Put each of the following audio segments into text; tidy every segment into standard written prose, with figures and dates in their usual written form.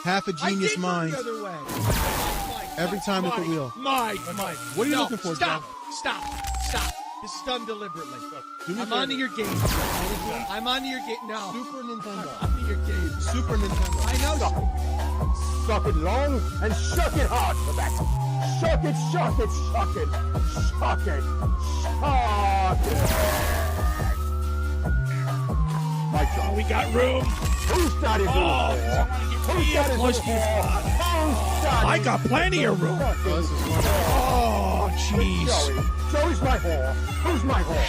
half a genius mind. Every time with the wheel. Mike. What are you looking for, Stop. Joe? Stop. This is done deliberately. I'm a onto your game. I'm onto your game. No. Super Nintendo. I'm onto your game. Super Nintendo. I know. Suck it long and shuck it hard for that. Shuck it. My job. We got room. Who's got his room? Who's got his Close to your spot. I got plenty of room. Oh, jeez. Joey's my whore. Who's my whore?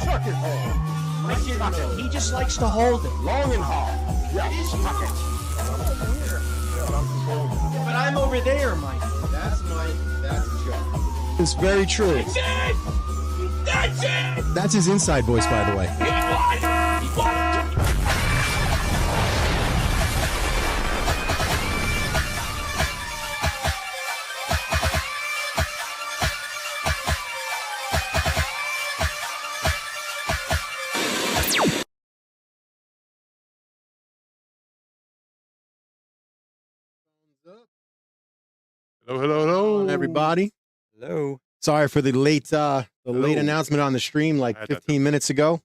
Suck it hard. Suck it. He just likes to hold it. Long and hard. Yeah, suck it. But I'm over there, Mike. That's Mike. That's Joe. It's very true. That's it. That's it. That's his inside voice, by the way. He won. Hello. Everybody. Hello. Sorry for the late announcement on the stream like 15 minutes ago.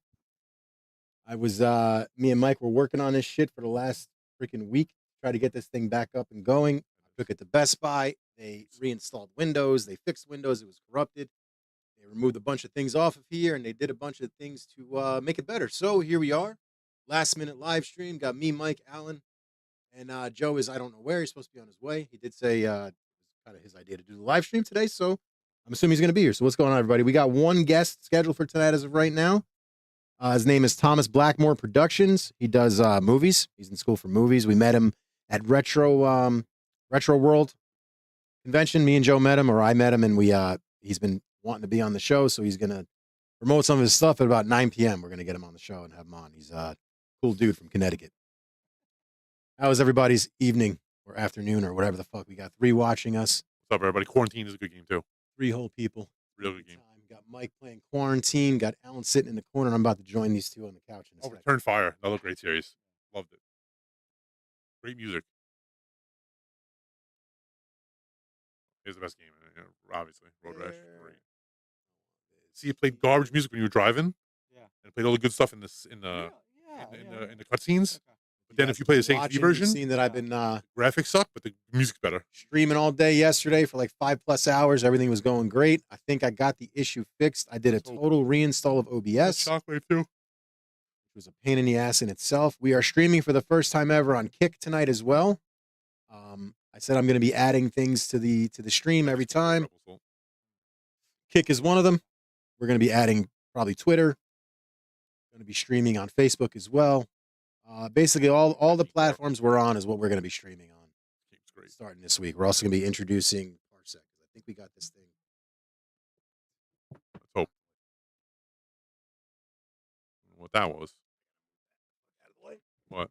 Me and Mike were working on this shit for the last freaking week. Try to get this thing back up and going. I took it to Best Buy. They reinstalled Windows. They fixed Windows. It was corrupted. They removed a bunch of things off of here, and they did a bunch of things to make it better. So here we are. Last minute live stream. Got me, Mike, Alan, and Joe is, I don't know where. He's supposed to be on his way. He did say it was kind of his idea to do the live stream today, so I'm assuming he's going to be here. So what's going on, everybody? We got one guest scheduled for tonight as of right now. His name is Thomas Blackmore Productions. He does movies. He's in school for movies. We met him at Retro World Convention. Me and Joe met him, or I met him, and he's been wanting to be on the show, so he's going to promote some of his stuff at about 9 p.m. We're going to get him on the show and have him on. He's a cool dude from Connecticut. How was everybody's evening or afternoon or whatever the fuck? We got 3 watching us. What's up, everybody? Quarantine is a good game, too. 3 whole people. Real good game. Got Mike playing Quarantine. Got Alan sitting in the corner. I'm about to join these two on the couch in a second. Return Fire. Another great series. Loved it. Great music. It's the best game, obviously. Road Rash. Great. See, you played garbage music when you were driving. Yeah. And played all the good stuff in the cutscenes. But then if you play the same version, scene that I've been graphics suck, but the music's better. Streaming all day yesterday for like 5+ hours. Everything was going great. I think I got the issue fixed. I did a total reinstall of OBS. Shockwave too. Which was a pain in the ass in itself. We are streaming for the first time ever on Kick tonight as well. I said I'm going to be adding things to the stream every time. Kick is one of them. We're going to be adding probably Twitter. Going to be streaming on Facebook as well. Basically, all the platforms we're on is what we're going to be streaming on. Starting this week. We're also going to be introducing Parsec. I think we got this thing. Let's hope. What that was. What?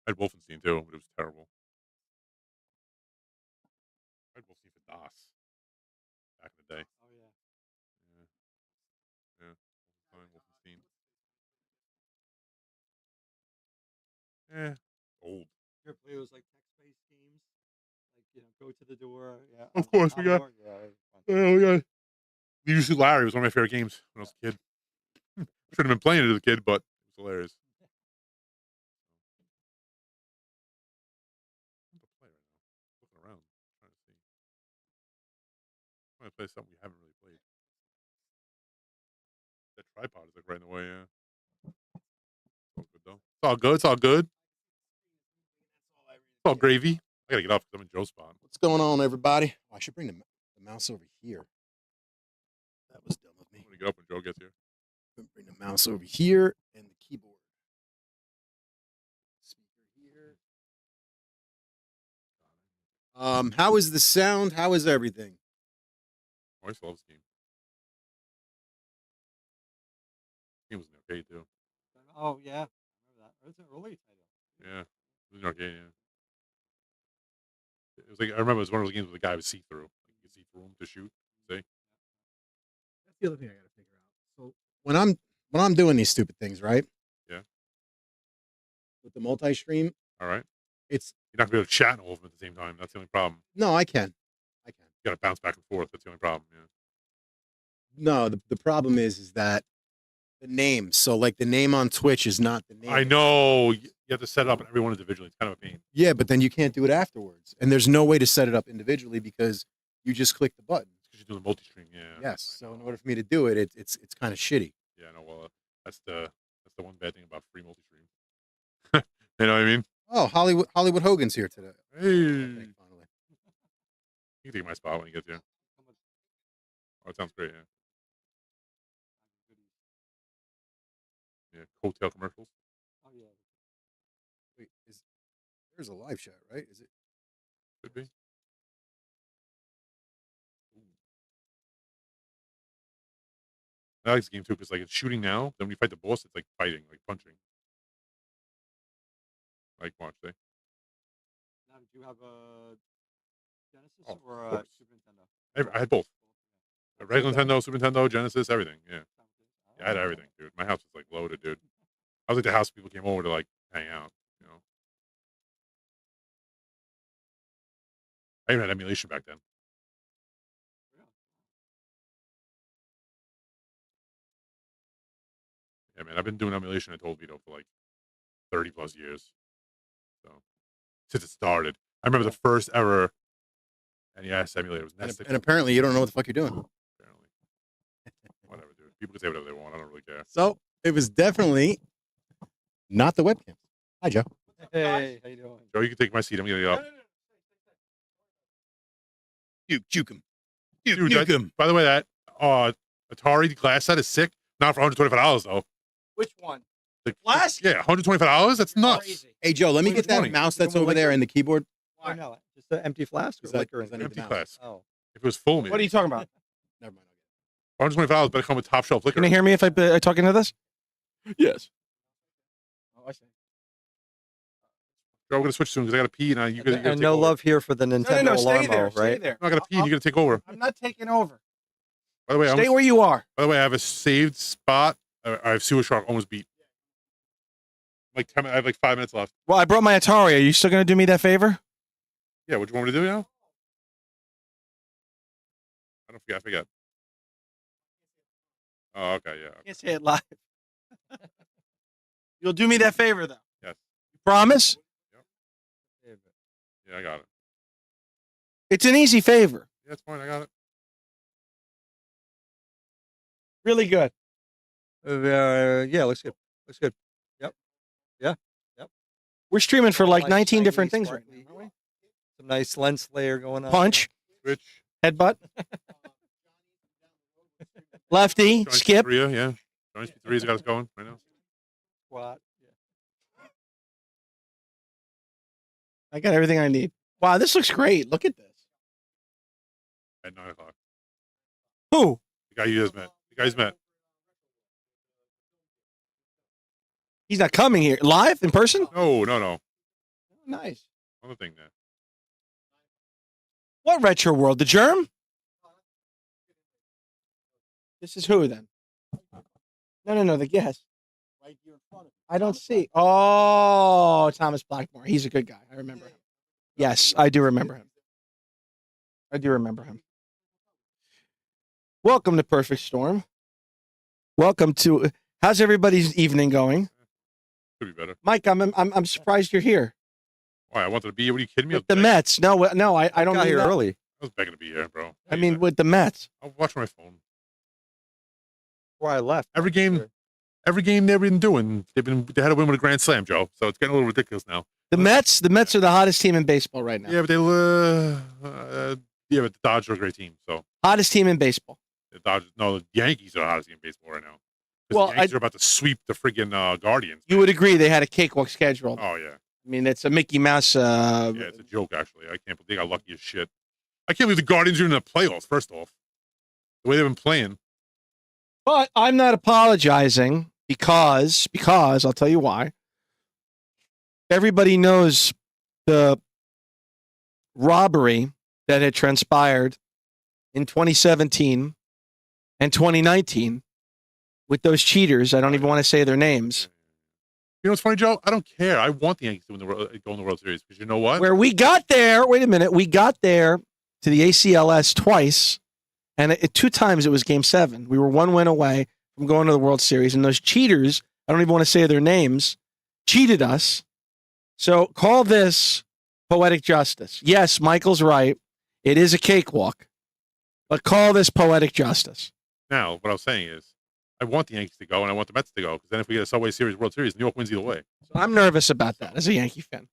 I had Wolfenstein too, but it was terrible. I had Wolfenstein for DOS back in the day. Oh yeah. Yeah. Wolfenstein. Old. You ever play those like text-based games? Like, go to the door. Yeah. Of course, we got. Oh, we got. We used to Larry. It was one of my favorite games when I was a kid. Should have been playing it as a kid, but it was hilarious. Looking around, trying to see. I'm trying to play something we haven't really played. That tripod is like right in the way. Yeah. It's all good though. It's all good. It's all good. It's all gravy. I gotta get off because I'm in Joe's spot. What's going on, everybody? Oh, I should bring the mouse over here. That was dumb of me. I'm gonna get up when Joe gets here. Bring the mouse over here and the keyboard. Speaker here. How is the sound? How is everything? Oh, I still love this game. Game was in the arcade too. Oh yeah, I remember that. It's an early title. Yeah, it was in the arcade. Yeah. It was like I remember it was one of those games where the guy would see through. Like you could see through him to shoot. See? That's the other thing I got to figure out. So when I'm doing these stupid things, right? Yeah. with the multi-stream. All right. It's You're not gonna be able to chat in all of them at the same time. That's the only problem. no, I can. You gotta bounce back and forth. That's the only problem. Yeah. No, the problem is that the name. So like the name on Twitch is not the name. I know. You have to set it up on everyone individually. It's kind of a pain. Yeah, but then you can't do it afterwards, and there's no way to set it up individually because you just click the button. Because you're doing multi-stream. Yeah. Yes. I So in know. order for me to do it, it's kind of shitty. Yeah. No. Well, that's the one bad thing about free multi-stream. You know what I mean? Oh, Hollywood Hogan's here today. Hey. Okay, finally. You can take my spot when you get there. Oh, it sounds great. Yeah. Yeah. Coattail commercials. Oh yeah. Wait, there's a live chat, right? Is it? Could be. I like this game too because like it's shooting now. Then when you fight the boss, it's like fighting, like punching. Like watch, they. Now, did you have a Genesis Oh, of or a course. Super Nintendo? I had both. A regular Nintendo, Super Nintendo, Genesis, everything. Yeah. I had everything, dude. My house was like loaded, dude. I was like the house people came over to like hang out, you know. I even had emulation back then. Yeah, man. I've been doing emulation, I told Vito, for like 30 plus years. So since it started. I remember the first ever NES emulator was And Nested. apparently you don't know what the fuck you're doing. Apparently. Whatever, dude. People can say whatever they want. I don't really care. So it was definitely not the webcam. Hi, Joe. Hey, how you doing? Joe, you can take my seat. I'm gonna get up. Juke him. Dude, by the way, that Atari glass set is sick. Not for $125 though. Which one? The Glass? Yeah, $125. That's nuts. Crazy. Hey, Joe, let me get that 120. mouse that's You know, over there like- and the keyboard. Oh, no, just an empty flask or Is that- liquor is in that it? Empty mouse? glass. Oh, If it was full, maybe. What are you talking about? Never mind. $125 better come with top shelf liquor. Can you hear me if I talk into this? Yes. oh I see. Joe, we're gonna switch soon because I gotta pee and you gotta And take no over. love here for the Nintendo No, stay alarm, there. Stay right? there. I'm not gonna pee. You gotta take over. I'm not taking over. By the way, Stay where you are. I have a saved spot. I have Sewer Shark almost beat. Like 10 minutes, I have like 5 minutes left. Well, I brought my Atari. Are you still going to do me that favor? Yeah, what you want me to do now? I forget. Oh, okay, yeah. I can't say it live. You'll do me that favor, though. Yes. You promise? Yeah, I got it. It's an easy favor. Yeah, it's fine. I got it. Really good. Yeah, looks good. Looks good. We're streaming for like Nice, 19 shiny, different things right sparkly. now, aren't we? Some nice lens layer going on. Punch, Switch. headbutt, lefty, Johnny's skip. Pizzeria, yeah. Johnny's Pizzeria's got us going right now. Squat. I got everything I need. Wow, this looks great. Look at this. At 9 o'clock. Who? The guy you guys met. He's not coming here live in person. No. Nice. Another thing there. What retro world? The germ? This is who then? No. The guest. Right here in front of you. I don't see. Oh, Thomas Blackmore. He's a good guy. I remember him. Yes, I do remember him. Welcome to Perfect Storm. Welcome to. How's everybody's evening going? Could be better. Mike, I'm surprised you're here. Why? I wanted to be here. What are you kidding me? With the Mets. No, I don't Got mean here that. early. I was begging to be here, bro. I mean with the Mets. I'll watch my phone. Before I left. Every game they've been doing, they had to win with a grand slam, Joe. So it's getting a little ridiculous now. The Mets are the hottest team in baseball right now. Yeah, but the Dodgers are a great team. So Hottest team in baseball. the Yankees are the hottest team in baseball right now. 'Cause Well, the Yankees are about to sweep the friggin' Guardians. You would agree they had a cakewalk schedule. Oh yeah, I mean, it's a Mickey Mouse. yeah, it's a joke actually. I can't believe they got lucky as shit. I can't believe the Guardians are in the playoffs. First off, the way they've been playing. But I'm not apologizing because I'll tell you why. Everybody knows the robbery that had transpired in 2017 and 2019 with those cheaters. I don't even want to say their names. You know what's funny, Joe? I don't care. I want the Yankees to go in the World Series because you know what? Where we got there, wait a minute, we got there to the ACLS twice, and 2 times it was Game 7. We were 1 win away from going to the World Series, and those cheaters, I don't even want to say their names, cheated us. So call this poetic justice. Yes, Michael's right. It is a cakewalk, but call this poetic justice. Now, what I was saying is, I want the Yankees to go, and I want the Mets to go, because then if we get a Subway Series, World Series, New York wins either way. So I'm nervous about that as a Yankee fan.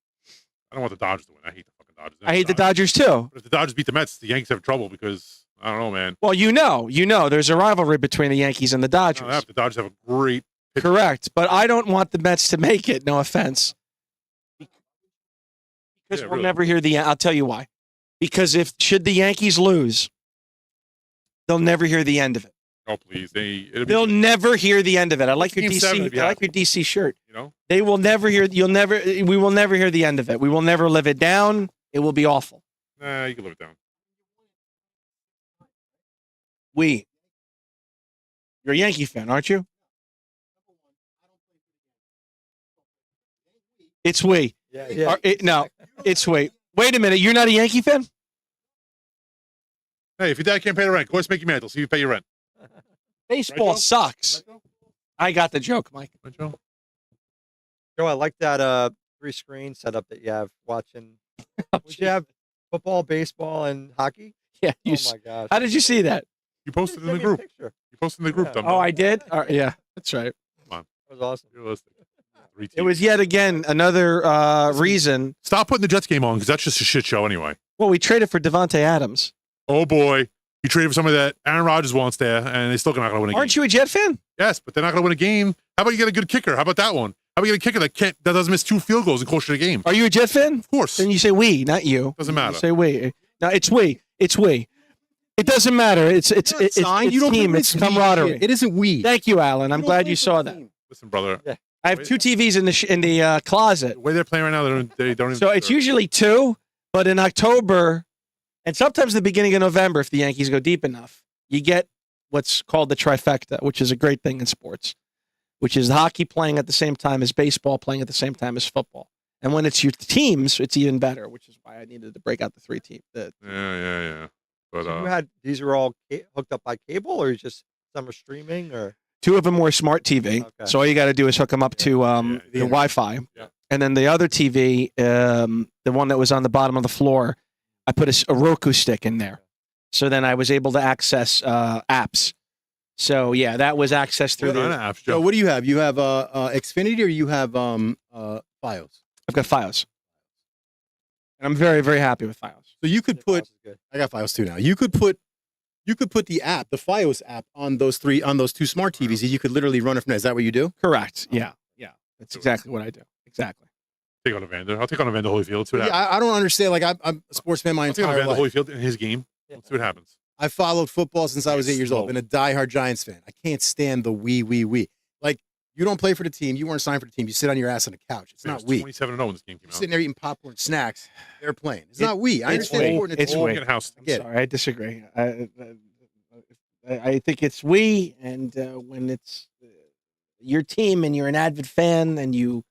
I don't want the Dodgers to win. I hate the fucking Dodgers. I hate the Dodgers too. But if the Dodgers beat the Mets, the Yankees have trouble because, I don't know, man. Well, you know, there's a rivalry between the Yankees and the Dodgers. The Dodgers have a great pitcher. Correct, but I don't want the Mets to make it. No offense, because we'll never hear the. I'll tell you why. Because should the Yankees lose, they'll never hear the end of it. Oh please, they'll never hear the end of it. I like your Game DC. 7 I like your DC shirt. You know, they will never hear. We will never hear the end of it. We will never live it down. It will be awful. Nah, you can live it down. You're a Yankee fan, aren't you? It's we. Yeah. No, it's we. Wait a minute. You're not a Yankee fan? Hey, if your dad can't pay the rent, go ahead, make your mantle. See if you pay your rent. Baseball sucks. I got the joke, Mike. Right, Joe? Joe, I like that 3-screen setup that you have watching. Would you have football, baseball, and hockey? Yeah. Oh my gosh. How did you see that? You posted in the group. You posted in the group, Yeah. Dum-Dum. Oh, I did? Yeah, that's right. That was awesome. Realistic. It was yet again another reason. Stop putting the Jets game on because that's just a shit show anyway. Well, we traded for Devontae Adams. Oh boy, you traded for somebody that Aaron Rodgers wants there, and they're still not going to win a game. Aren't you a Jet fan? Yes, but they're not going to win a game. How about you get a good kicker? How about that one? How about you get a kicker that doesn't miss 2 field goals and cost you the game? Are you a Jet fan? Of course. Then you say we, not you. Doesn't matter. You say we. No, it's we. It's we. It doesn't matter. It's you don't team. It's camaraderie. It isn't we. Thank you, Alan. I'm glad you saw that. Listen, brother. Yeah. I have 2 TVs in the closet. The way they're playing right now, they don't even. So it's usually 2, but in October and sometimes the beginning of November, if the Yankees go deep enough, you get what's called the trifecta, which is a great thing in sports, which is hockey playing at the same time as baseball, playing at the same time as football. And when it's your teams, it's even better, which is why I needed to break out the 3 teams. Yeah. But So these are all hooked up by cable, or just some are streaming, or 2 of them were smart TV. Okay. So all you got to do is hook them up to the Wi-Fi. Yeah. And then the other TV, the one that was on the bottom of the floor, I put a Roku stick in there. So then I was able to access apps. So yeah, that was accessed through apps, Joe, what do you have? You have Xfinity or you have FiOS? I've got FiOS. And I'm very, very happy with FiOS. So you could put. Is good. I got FiOS too now. You could put the app, the FiOS app, on those 2 smart TVs. And you could literally run it from there. Is that what you do? Correct. Yeah. That's exactly what I do. Exactly. take on Evander. I'll take on Evander Holyfield. See what happens. I don't understand. Like I'm a sports fan my I'll take on entire Evander life. Holyfield in his game. Let's see what happens. I followed football since I was 8 years old. Slow. Been a diehard Giants fan. I can't stand the we. Like, you don't play for the team. You weren't signed for the team. You sit on your ass on the couch. It's not we. 27-0 when this game came You're out. sitting there eating popcorn snacks. They're playing. It's not we. I it's understand we. how important It's it is. we. Get house. I get it. Sorry, I disagree. I think it's we, and when it's your team and you're an avid fan and you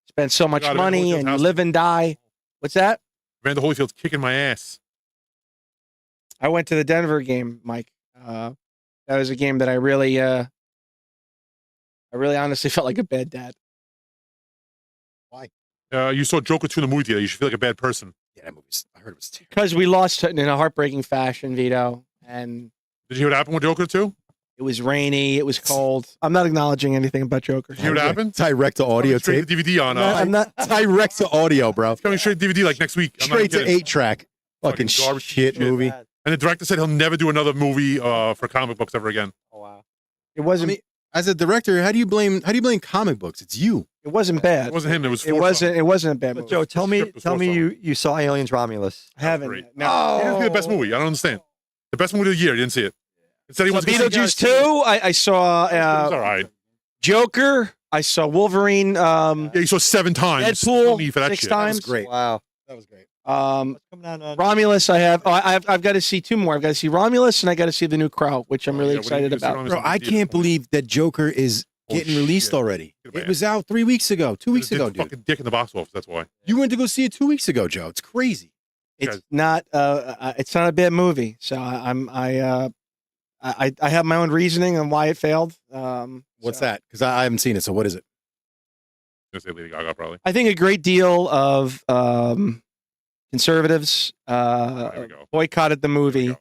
spend so much God, money Holyfield's and you house. live and die. What's that? Evander Holyfield's kicking my ass. I went to the Denver game, Mike. That was a game that I really honestly felt like a bad dad. You saw Joker 2 in the movie theater. You should feel like a bad person. Yeah, that movie's. I heard it was terrible. Because we lost in a heartbreaking fashion, Vito, and Did you hear what happened with Joker 2? it was rainy, it was cold. I'm not acknowledging anything about Joker. Did you hear what happened? Direct to audio Straight tape. to DVD on. I'm not. Direct to audio, bro. It's coming straight to DVD like next week. I'm not Straight to kidding. 8-track. Fucking garbage shit shit. movie. Bad. And the director said he'll never do another movie for comic books ever again. Oh wow. It wasn't. I mean, as a director, how do you blame comic books? It's you. It wasn't bad. It wasn't him. It was. It wasn't. It wasn't a bad But movie. Joe, tell me script was you saw Aliens Romulus. I haven't. great. No. It didn't be the best movie. I don't understand. The best movie of the year. You didn't see it. Instead, he So wants to go see Beetlejuice 2. I saw It was all right. Joker. I saw Wolverine. Yeah, you saw 7 times. Deadpool, No need for that 6 shit. times. That was great. Wow. That was great. What's coming out on Romulus. I've got to see 2 more. I've got to see Romulus and I got to see the new Crow, which I'm really Yeah, what do you excited see about. on Bro, this I movie? can't believe that Joker is Holy getting released shit. already. Look at It my was out 3 weeks ago, 2 weeks It ago, did dude. fucking dick in the box office. That's why. You went to go see it 2 weeks ago, Joe. It's crazy. It's not a bad movie. So I have my own reasoning on why it failed. What's that? Because I haven't seen it. So what is it? I'm gonna say Lady Gaga probably. I think a great deal of conservatives There we go. boycotted the There we movie go.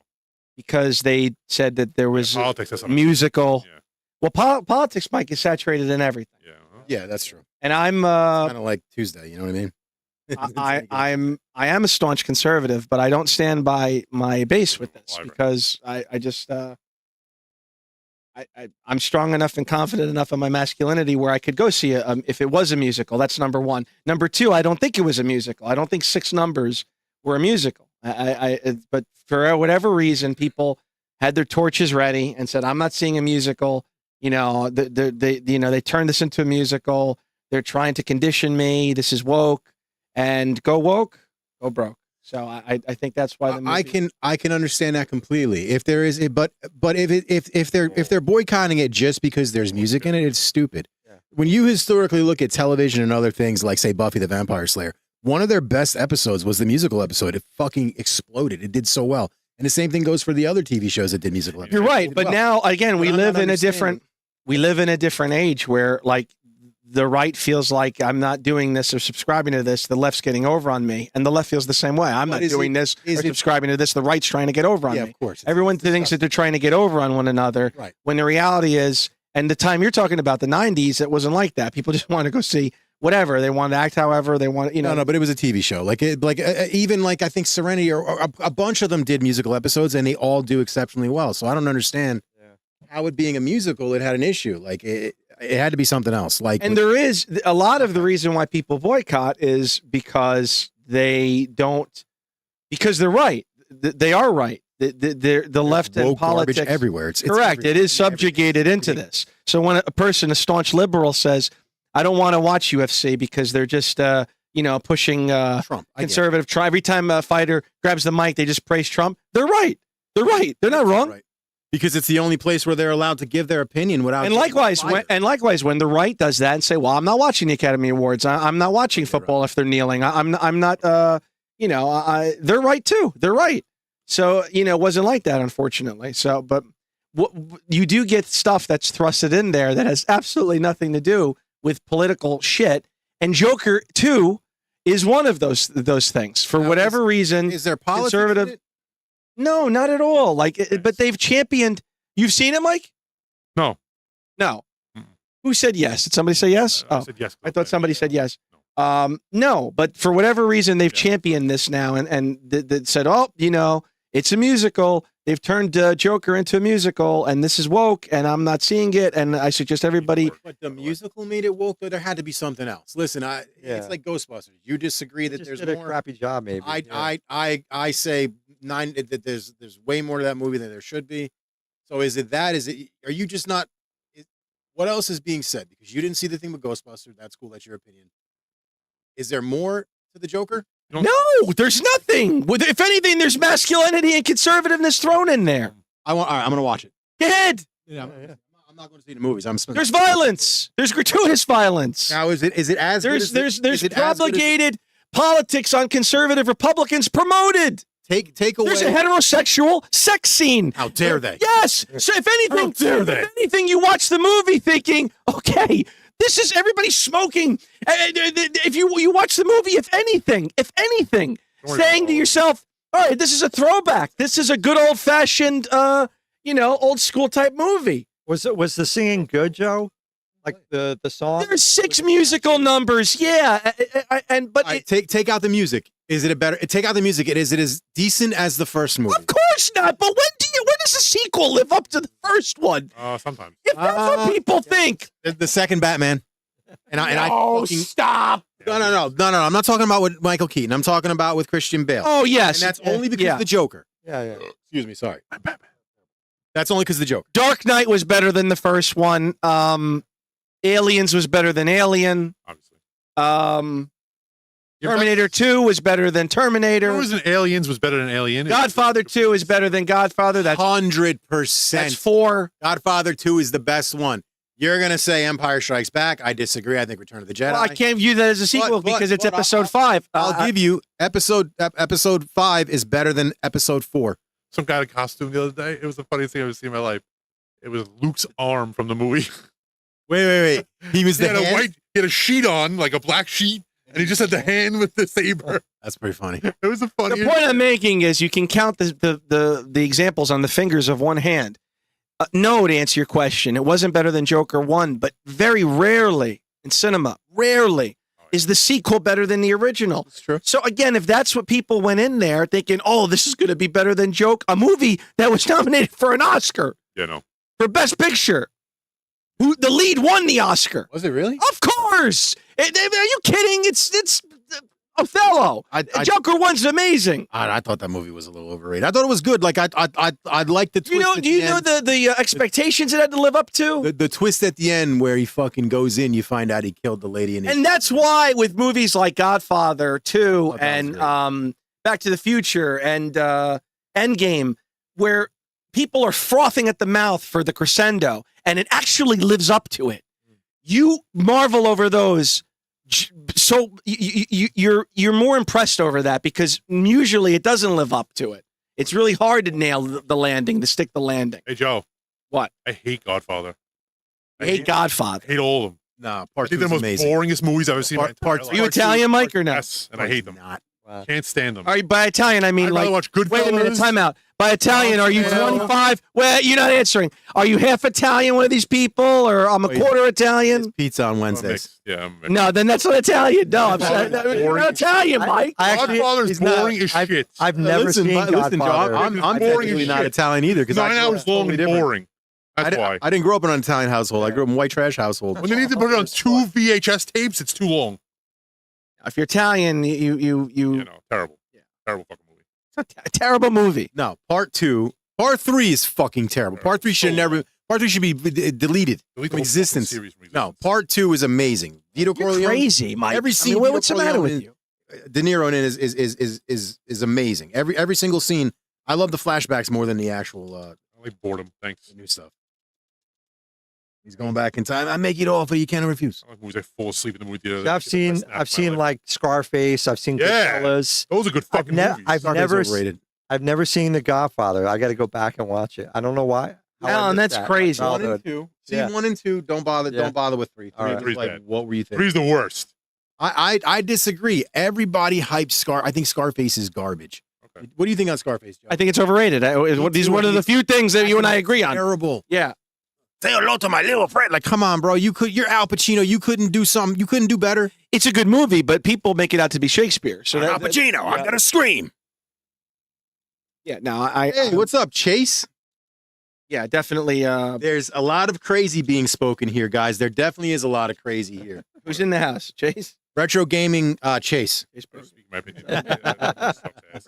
because they said that there was Politics has a something. musical. Yeah. Well, politics might get saturated in everything, Yeah. Yeah, that's true. and I'm Kind of like Tuesday. You know what I mean? I am a staunch conservative, but I don't stand by my base with this Library. because I just I'm strong enough and confident enough in my masculinity where I could go see if it was a musical. That's number one. Number two, I don't think it was a musical. I don't think Six Numbers were a musical. But for whatever reason, people had their torches ready and said, "I'm not seeing a musical." You know, they turned this into a musical. They're trying to condition me. This is woke, and go woke, go broke. So I think that's why the movie, I can understand that completely. If there is, but if they're boycotting it just because there's music in it, it's stupid. Yeah. When you historically look at television and other things like say Buffy the Vampire Slayer, one of their best episodes was the musical episode. It fucking exploded. It did so well. And the same thing goes for the other TV shows that did musical episodes. you're right. It did But well. now again, we But I'm live not in a different age where like the right feels like I'm not doing this or subscribing to this. The left's getting over on me, and the left feels the same way. I'm But not is doing it- this or is it- subscribing to this. The right's trying to get over on Yeah, me. of course. Everyone thinks that they're trying to get over on one another. Right. When the reality is, and the time you're talking about, the 90s, it wasn't like that. People just wanted to go see whatever. They wanted to act however they want, No, but it was a TV show. Even like I think Serenity or a bunch of them did musical episodes, and they all do exceptionally well. So I don't understand how it being a musical, it had an issue. Like it had to be something else. Like, And there is a lot of the reason why people boycott is because they don't, because they're right. They are right. The left and woke garbage politics everywhere. It's correct. everywhere. It is subjugated into this. So when a staunch liberal says, "I don't want to watch UFC because they're just pushing Trump. I get it. conservative." Try every time a fighter grabs the mic, they just praise Trump. They're right. They're right. They're not wrong. Right. Because it's the only place where they're allowed to give their opinion without. And getting likewise, fired. when the right does that and say, "Well, I'm not watching the Academy Awards. I'm not watching football if they're kneeling. I'm not. They're right too. They're right." So it wasn't like that, unfortunately. So, but you do get stuff that's thrusted in there that has absolutely nothing to do with political shit. And Joker 2 is one of those things. For Now, whatever reason, is there politics? conservative- in it? no, not at all. But they've championed. You've seen it, Mike? No. No. Mm-mm. Who said yes? Did somebody say yes? I said yes. I thought somebody said yes. No, but for whatever reason, they've championed this now and said, "Oh, it's a musical. They've turned Joker into a musical, and this is woke, and I'm not seeing it." And I suggest everybody. But the musical made it woke, but there had to be something else. Listen, it's like Ghostbusters. You disagree that Just there's did a more. crappy job, maybe. I say that there's way more to that movie than there should be. So is it that? Are you just not? What else is being said? Because you didn't see the thing with Ghostbusters. That's cool. That's your opinion. Is there more to the Joker? No, there's nothing. If anything, there's masculinity and conservativeness thrown in there. All right, I'm gonna watch it. Go ahead. I'm not going to see the movies. There's violence. There's gratuitous violence. Now, is it as good as There's is it as good as- propagated politics on conservative Republicans promoted. Take away. There's a heterosexual sex scene. How dare they? Yes. So if anything, How dare they? if anything, you watch the movie thinking, okay, this is everybody smoking. If you watch the movie, if anything, saying to yourself, all right, this is a throwback. This is a good old fashioned, old school type movie. Was the singing good, Joe? Like the song? There's 6 musical numbers. Yeah. But All right, take out the music. Is it a better? Take out the music. Is it as decent as the first movie? of course not. But when does a sequel live up to the first one? Sometimes. If that's what people think. The second Batman. And I fucking stop. no. I'm not talking about with Michael Keaton. I'm talking about with Christian Bale. Oh, yes. And that's only because Yeah. of the Joker. Yeah. Excuse me. Sorry. That's only because of the Joker. Dark Knight was better than the first one. Aliens was better than Alien. Obviously. Terminator 2 was better than Terminator. There was an Aliens was better than Alien. Godfather 2 is better than Godfather. That's 100%. 4. Godfather 2 is the best one. You're gonna say Empire Strikes Back. I disagree. I think Return of the Jedi. Well, I can't view that as a sequel because it's episode 5. I'll give you episode 5 is better than episode 4. Some guy in a costume the other day. It was the funniest thing I've ever seen in my life. It was Luke's arm from the movie. Wait. He was He the had hand? he had a sheet on, like a black sheet, and he just had the hand with the saber. That's pretty funny. It was the The funniest. point I'm making is you can count the examples on the fingers of one hand. No, to answer your question, it wasn't better than Joker 1, but very rarely in cinema, is the sequel better than the original. That's true. So again, if that's what people went in there thinking, oh, this is going to be better than a movie that was nominated for an Oscar Yeah, no. for Best Picture, the lead won the Oscar. Was it really? Of course. Are you kidding? It's Othello. Joker 1's amazing. I thought that movie was a little overrated. I thought it was good. Like I liked the twist. Do you know the expectations it had to live up to? The twist at the end where he fucking goes in, you find out he killed the lady in his. And that's why with movies like Godfather 2 that and was Back to the Future and Endgame, where people are frothing at the mouth for the crescendo, and it actually lives up to it. You marvel over those. So you're more impressed over that because usually it doesn't live up to it. It's really hard to nail the landing, to stick the landing. Hey, Joe. What? I hate Godfather. I hate Godfather. I hate all of them. Nah, I part think 2 they're is the most amazing. boringest movies I've ever seen. in my entire Part life. Are you Part two- Italian, Mike, or no? Yes, and I hate them. Not. Wow. Can't stand them. Are you by Italian? I mean, I'd rather like, watch Goodfellas. wait a minute, time out. By Italian, are you Well- 25? Well, you're not answering. Are you half Italian, one of these people, or I'm a Wait. quarter It's Italian? pizza on I'm Wednesdays. mixed. Yeah, I'm mixed. No, then that's not Italian. No, I'm sorry. Boring. You're not Italian, Mike. I actually, Godfather's he's not- boring as shit. I've never seen Listen, Joe, Godfather. I'm It's boring technically as not shit. Italian either because 9 hours long and boring. That's why. I didn't grow up in an Italian household. I grew up in a white trash household. When they need to put it on 2 VHS tapes, it's too long. If you're Italian, You know, terrible. Terrible fucking movie. it's a terrible movie. No, part 3 is fucking terrible. Part 3 should be deleted Delete from the whole existence. fucking series from No, existence. part 2 is amazing. Vito You're Corleone, crazy, Mike. every I scene mean, Vito what's the matter with Corleone you? De Niro in it is amazing. Every single scene. I love the flashbacks more than the actual I like boredom. Thanks. new stuff. He's going back in time. I make it all for you can't refuse. I like movies I fall asleep in the movie theater. I've seen like Scarface. I've seen Yeah. Goodfellas. Those are good fucking movies. I've Scarface never is overrated. I've never seen The Godfather. I got to go back and watch it. I don't know why. How I Alan, missed that's that. crazy. My 1 and childhood. 2. See Yeah. 1 and 2. Don't bother. Yeah. Don't bother with 3. All 3 right. was like, Three's bad. what were you thinking? Three's the worst. I disagree. Everybody hypes Scar. I think Scarface is garbage. Okay. What do you think on Scarface, Joe? I think it's overrated. These are one of the few things that you and I agree on. Terrible. Yeah. Say hello to my little friend. Like, come on, bro. You're Al Pacino. You couldn't do something. You couldn't do better. It's a good movie, but people make it out to be Shakespeare. So Al Pacino. I'm gonna scream. Yeah, no, Hey, what's up, Chase? yeah, definitely. There's a lot of crazy being spoken here, guys. There definitely is a lot of crazy here. Who's in the house? Chase? Retro gaming, Chase. Chase I Burke. speak my opinion. Yeah,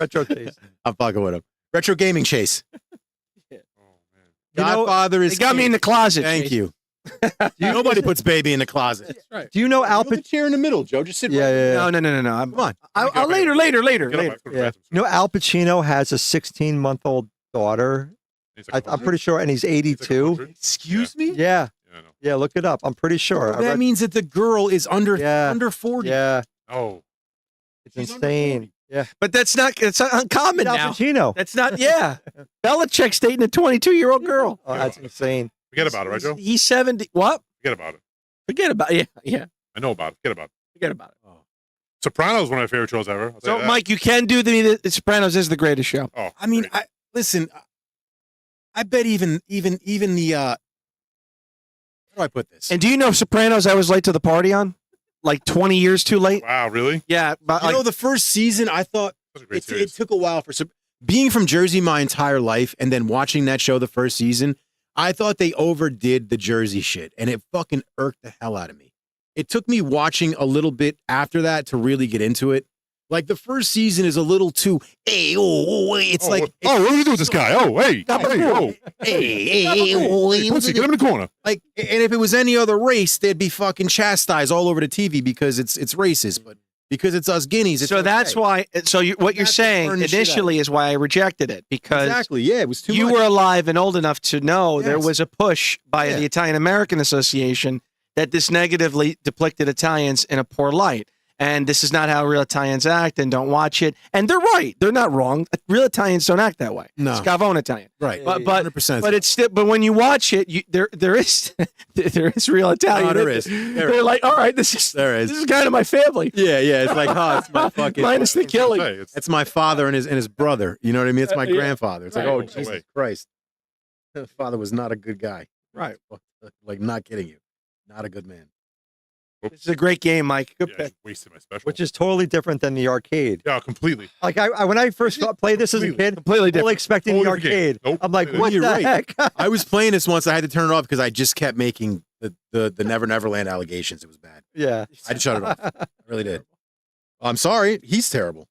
Retro Chase. I'm fucking with him. Retro gaming, Chase. Oh, man. You know, Godfather They is. got me in the closet. Thank Chase. you. Nobody puts baby in the closet. That's right. Do you know Al Put the Pacino? chair in the middle, Joe. Just sit. Yeah, right yeah, yeah. No. I'm, Come on. I'll later. Get up, later. I have to go to the Yeah. bathroom. You know Al Pacino has a 16-month-old daughter. It's like I'm pretty sure, and he's 82. 100. Excuse me. Yeah, Yeah, I know. yeah. Look it up. I'm pretty sure. I That read- means that the girl is under Yeah. under 40. yeah, Oh, it's She's under insane. 40. Yeah, But it's not uncommon Al now. Pacino. That's not. Yeah, Belichick's dating a 22-year-old girl. Oh, that's insane. forget about it, right, Joe? He's 70. What? Forget about it. Forget about it. Yeah. I know about it. Forget about it. Forget about it. Sopranos is one of my favorite shows ever. I'll tell So, you that. Mike, you can do the Sopranos is the greatest show. Oh, I mean, great. listen. I bet even the. How do I put this? And do you know Sopranos? I was late to the party on, like 20 years too late. Wow, really? Yeah, but you know, the first season, I thought Such a great it series. took a while for being from Jersey my entire life, and then watching that show the first season. I thought they overdid the Jersey shit, and it fucking irked the hell out of me. It took me watching a little bit after that to really get into it. Like the first season is a little too, hey, it's oh, like, what are you doing with this guy? Oh, hey, Stop hey, it. oh, hey, pussy, get him in the corner. like, and if it was any other race, they'd be fucking chastised all over the TV because it's racist. But because it's us guineas. It's So that's okay. why. So what you're That's saying turn the shit out of initially is why I rejected it, because exactly. Yeah, it was too you much. were alive and old enough to know there Yes. was a push by Yeah. the Italian American Association that this negatively depicted Italians in a poor light. And this is not how real Italians act, and don't watch it. And they're right. They're not wrong. Real Italians don't act that way. No. Scavone Italian. right. But 100%. but it's still, but when you watch it, there is there is real Italian. No, there in is. it. There They're is. like, all right, this is There is. kind of my family. Yeah, yeah. It's like, oh, it's my fucking. Minus the killing. Hey, it's It's my father and his brother. You know what I mean? It's my Yeah. grandfather. It's like, Right. oh No Jesus way. Christ, the father was not a good guy. Right. Like, not kidding you, not a good man. This is a great game, Mike. Good yeah, pick. you wasted my special. Which is totally different than the arcade. yeah, completely. Like when I first played this as a Completely. kid, Completely fully different. expecting the Totally different game. arcade. Nope. I'm like, Completely. what You're the right. heck? I was playing this once. I had to turn it off because I just kept making the Never Neverland allegations. It was bad. Yeah. I just shut it off. I really did. I'm sorry. He's terrible.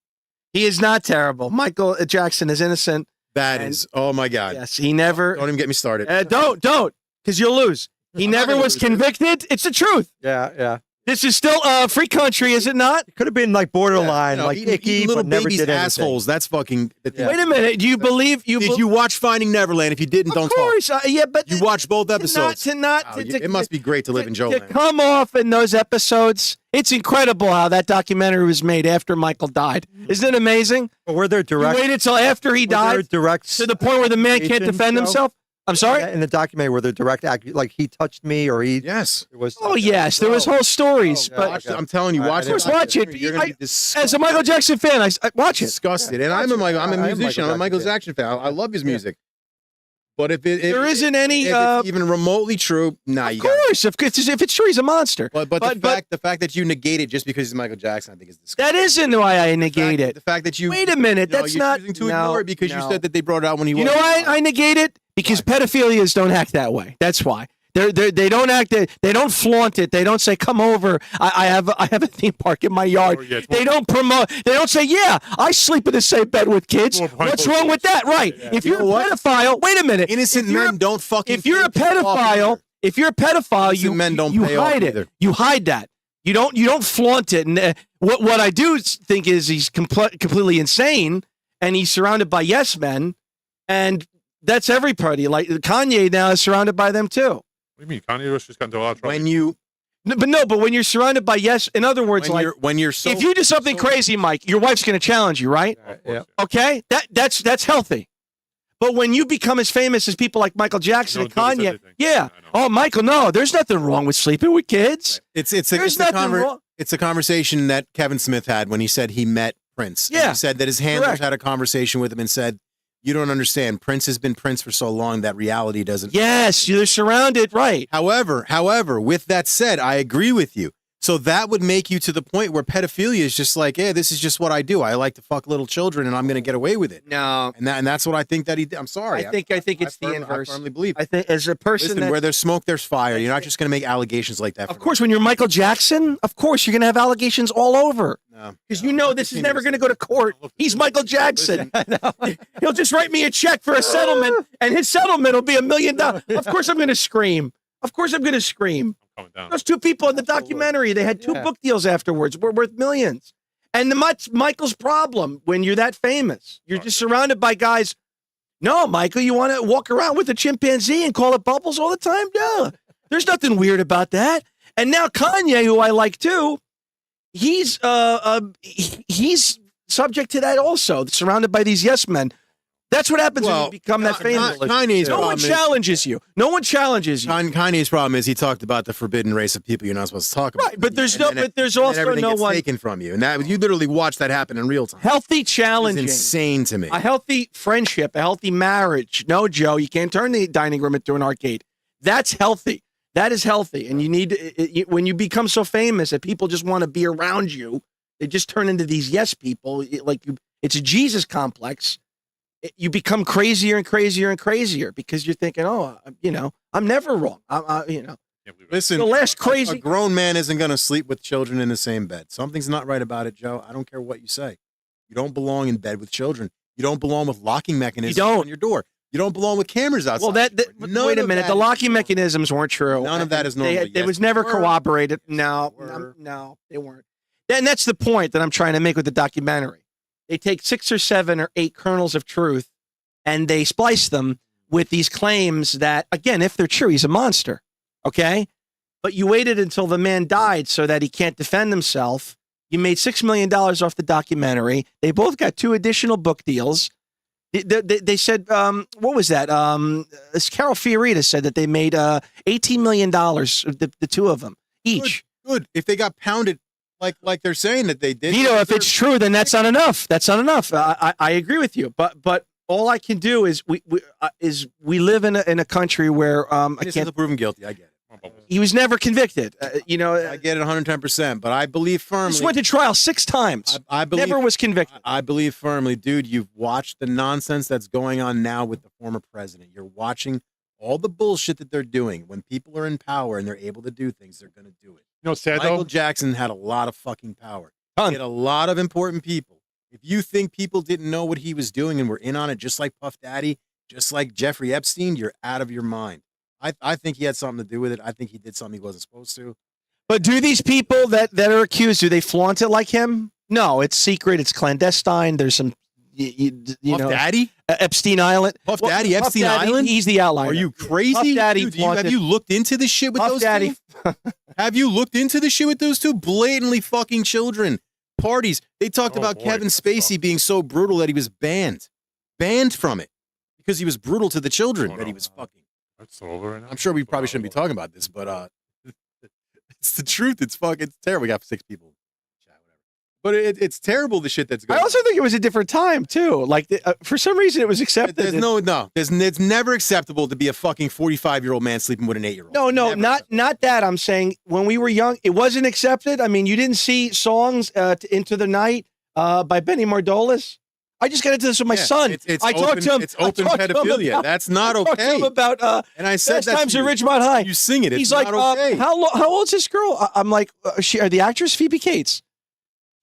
He is not terrible. Michael Jackson is innocent. That And- is. Oh my God. Yes, he never. Don't even get me started. Don't, because you'll lose. He I'm not never gonna was lose. convicted. It's the truth. Yeah. Yeah. This is still a free country, is it not? It could have been like borderline, You know, like eating icky, little but never babies' did anything. assholes. That's fucking. Yeah. Wait a minute. Do you believe you? Did you watch Finding Neverland? If you didn't, don't Of course, yeah, but talk. You watched both episodes. To not, Wow, it must be great to live in to Joe Land. come off in those episodes. It's incredible how that documentary was made after Michael died. Isn't it amazing? But were there You direct? waited till after he were there died direct to the point where the man can't agent defend show? himself. I'm sorry. In the documentary, were there direct like he touched me or he? Yes. It was. Oh yes, there was whole stories, Oh, but Watch it. I'm telling you, I watch didn't it. watch it. You're gonna be as a Michael Jackson fan, I watch it. disgusted. And I'm a musician. I'm a Michael Jackson fan. I love his music. But if There isn't any. if it's even remotely true, nah, Of you got. course, if it's true, he's a monster. But the fact that you negate it just because he's Michael Jackson, I think is disgusting. That isn't why I negate it. The fact that you Wait a minute, that's you're not. choosing to no, ignore it because you no. said that they brought it out when he You was. know why I negate it? Because pedophilias don't act that way. That's why. They don't act. They don't flaunt it. They don't say, "Come over. I have a theme park in my yard." Or, yeah, it's They more- don't promote. They don't say, "Yeah, I sleep in the same bed with kids." More behind What's closed wrong with doors. that? Right? Yeah. If You you're a know what? pedophile, wait a minute. Innocent If you're men don't fucking. If you're a pay off pedophile, either. if you're a pedophile, Innocent men don't you pay off hide it. either. You hide that. You don't flaunt it. And what I do think is he's completely insane, and he's surrounded by yes men, and that's everybody. Like Kanye now is surrounded by them too. What do you mean? Kanye West just got into a lot of trouble. But when you're surrounded by yes, in other words, when you're so, if you do something crazy, Mike, your wife's going to challenge you, right? Of course, Yeah. Okay, that's healthy. But when you become as famous as people like Michael Jackson and Nobody says Kanye, anything. yeah. I know. Oh, Michael, no, there's nothing wrong with sleeping with kids. it's There's nothing wrong. it's a conversation that Kevin Smith had when he said he met Prince. And Yeah, he said that his handlers correct. had a conversation with him and said, "You don't understand. Prince has been Prince for so long that reality doesn't." Yes, you're surrounded, right? However, with that said, I agree with you. So that would make you to the point where pedophilia is just like, yeah, this is just what I do. I like to fuck little children, and I'm going to get away with it. No, And that's what I think that he did. I'm sorry. I think it's the inverse. I firmly believe. I think as a person Listen, that, where there's smoke, there's fire. You're not just going to make allegations like that. of course, when you're Michael Jackson, of course you're going to have allegations all over because you know this is never going to go to court. He's Michael Jackson. He'll just write me a check for a settlement, and his settlement will be $1 million. Of course, I'm going to scream. Of course, I'm going to scream. Coming down. Those two people in the documentary, they had two Yeah. book deals afterwards. We're worth millions. And that's Michael's problem when you're that famous. You're just surrounded by guys. No, Michael, you want to walk around with a chimpanzee and call it Bubbles all the time? No, there's nothing weird about that. And now Kanye, who I like too, he's subject to that also, surrounded by these yes men. That's what happens when you become that famous. Kanye's No one problem is- challenges you. No one challenges you. Kanye's problem is he talked about the forbidden race of people you're not supposed to talk about. Right, but there's And no, then but there's and then also everything no gets one taken from you, and that you literally watch that happen in real time. healthy It's challenging. insane to me. A healthy friendship, a healthy marriage. No, Joe, you can't turn the dining room into an arcade. That's healthy. That is healthy. And you need when you become so famous that people just want to be around you, they just turn into these yes people. It's a Jesus complex. You become crazier and crazier and crazier because you're thinking, oh, I'm never wrong. Can't believe it. Listen, The last a crazy. grown man isn't going to sleep with children in the same bed. Something's not right about it, Joe. I don't care what you say. You don't belong in bed with children. You don't belong with locking mechanisms don't. on your door. You don't belong with cameras outside. Well, None wait a of minute. that The is locking normal. mechanisms weren't true. None of that is normal. It Yes, was they never were. corroborated. Yes, No, they were. no, they weren't. And that's the point that I'm trying to make with the documentary. They take 6 or 7 or 8 kernels of truth and they splice them with these claims that, again, if they're true, he's a monster. Okay? But you waited until the man died so that he can't defend himself. You made $6 million off the documentary. They both got 2 additional book deals. They said, what was that? Carol Fiorita said that they made $18 million, the 2 of them, each. Good. If they got pounded like they're saying that they did. Vito, if it's true, then that's not enough. That's not enough. I agree with you. But all I can do is we live in a country where I can't proven guilty. I get it. He was never convicted. I get it 110%, but I believe firmly. He went to trial 6 times. I believe, never was convicted. I believe firmly, dude, you've watched the nonsense that's going on now with the former president. You're watching all the bullshit that they're doing. When people are in power and they're able to do things, they're going to do it. You know what's sad, Michael though? Jackson had a lot of fucking power. He had a lot of important people. If you think people didn't know what he was doing and were in on it, just like Puff Daddy, just like Jeffrey Epstein, you're out of your mind. I think he had something to do with it. I think he did something he wasn't supposed to. But do these people that are accused, do they flaunt it like him? No, it's secret. It's clandestine. There's some, Puff Daddy? Epstein Island. Puff Daddy, Epstein Island? He's the outlier. Are you crazy? Puff Daddy Dude, have you looked into this shit with Puff those Daddy. two? Have you looked into this shit with those two? Blatantly fucking children. Parties. They talked about Kevin Spacey being so brutal that he was banned. Banned from it. Because he was brutal to the children that he was fucking. That's over right now. I'm sure we probably shouldn't be talking about this, but it's the truth. It's terrible. We got 6 people. But it's terrible, the shit that's going on. I also think it was a different time, too. Like, for some reason, it was accepted. It's never acceptable to be a fucking 45-year-old man sleeping with an 8-year-old. No, not that. I'm saying when we were young, it wasn't accepted. I mean, you didn't see songs Into the Night by Benny Mardolis. I just got into this with my son. I talked to him. It's open pedophilia. That's not okay. I talked to him about and I said Best Times at Ridgemont High. You sing it. It's He's not like, okay. how old is this girl? I'm like, the actress Phoebe Cates.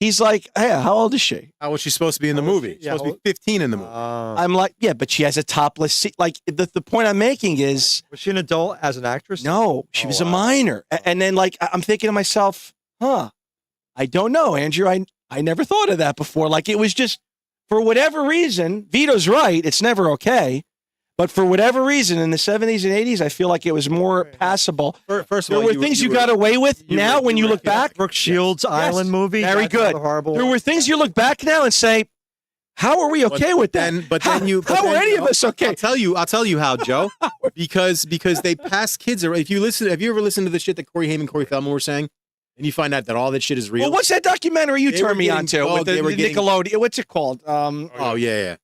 He's like, hey, how old is she? How was she supposed to be in the movie? She's supposed to be 15 in the movie. I'm like, yeah, but she has a topless seat. Like, the point I'm making is... Was she an adult as an actress? No, she was a minor. And then, like, I'm thinking to myself, I don't know, Andrew. I never thought of that before. Like, it was just, for whatever reason, Vito's right, it's never okay. But for whatever reason, in the 70s and 80s, I feel like it was more passable. First of all, there were things you got away with. Now, when you look back, Brooke Shields' Island movie, very good. There were things you look back now and say, "How are we okay with that?" How are any of us okay? I'll tell you how, Joe. because they pass kids around. Have you ever listened to the shit that Corey Haim and Corey Feldman were saying? And you find out that all that shit is real. Well, what's that documentary you turned me on to with the Nickelodeon? What's it called? Yeah.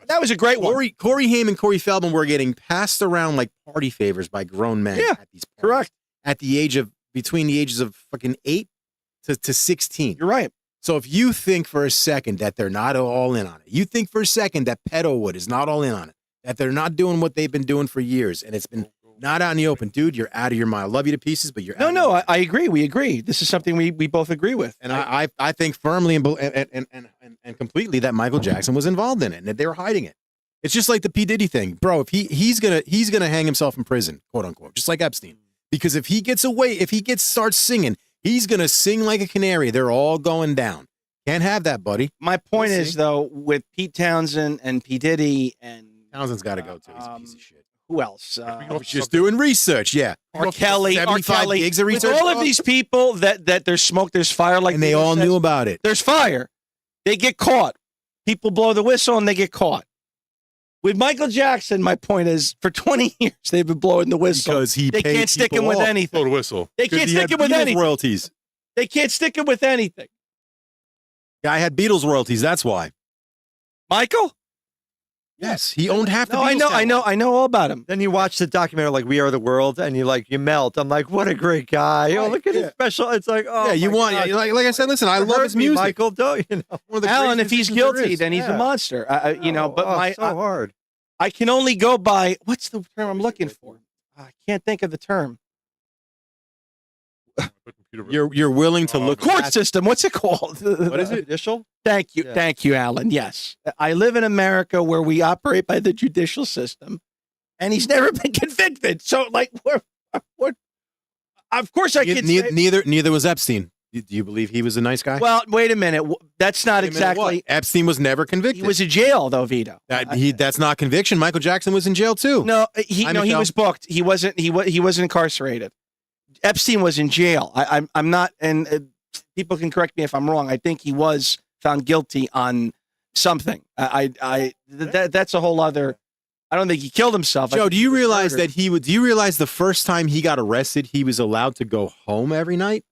That was a great one. Corey Haim and Corey Feldman were getting passed around like party favors by grown men at these parties. Correct. At the age of, between the ages of fucking 8 to 16. You're right. So if you think for a second that they're not all in on it, you think for a second that Pedowood is not all in on it, that they're not doing what they've been doing for years, and it's been not out in the open, dude, you're out of your mind. I love you to pieces, but you're out. No, I agree. We agree. This is something we both agree with. And I think firmly and completely that Michael Jackson was involved in it and that they were hiding it. It's just like the P. Diddy thing, bro. If he's gonna hang himself in prison, quote unquote, just like Epstein. Because if he gets away, if he starts singing, he's gonna sing like a canary. They're all going down. Can't have that, buddy. My point is though, with Pete Townsend and P. Diddy and Townsend's got to go too. He's a piece of shit. Who else? I was just doing research. Yeah, R. Kelly, 75 gigs of research. With all of these people that there's smoke, there's fire. Like and they all knew about it. There's fire. They get caught. People blow the whistle and they get caught. With Michael Jackson, my point is, for 20 years they've been blowing the whistle because they can't stick him with anything. Blow the whistle. They can't stick him with anything. Royalties. They can't stick him with anything. Guy had Beatles royalties. That's why. Michael? Yes, he owned half the. No, Beatles I know all about him. Then you watch the documentary like We Are the World, and you melt. I'm like, what a great guy! Right, oh, look at his special. It's like, oh, yeah, you want like I said. Listen, I love his music, Michael. Don't you know? Alan, if he's guilty, then he's a monster. But so hard. I can only go by what's the term I'm looking for. I can't think of the term. You're willing to look court system. What's it called? What is it? Judicial? Thank you, Alan. Yes, I live in America where we operate by the judicial system, and he's never been convicted. So, like, what? Of course, I can. Neither was Epstein. Do you believe he was a nice guy? Well, wait a minute. That's not Wait a minute, exactly. what? Epstein was never convicted. He was in jail though, Vito. That's not conviction. Michael Jackson was in jail too. No, he Michelle. was booked. He wasn't incarcerated. Epstein was in jail. I'm not, and people can correct me if I'm wrong. I think he was found guilty on something. That's a whole other. I don't think he killed himself. Joe, do you realize that he would? Do you realize the first time he got arrested, he was allowed to go home every night?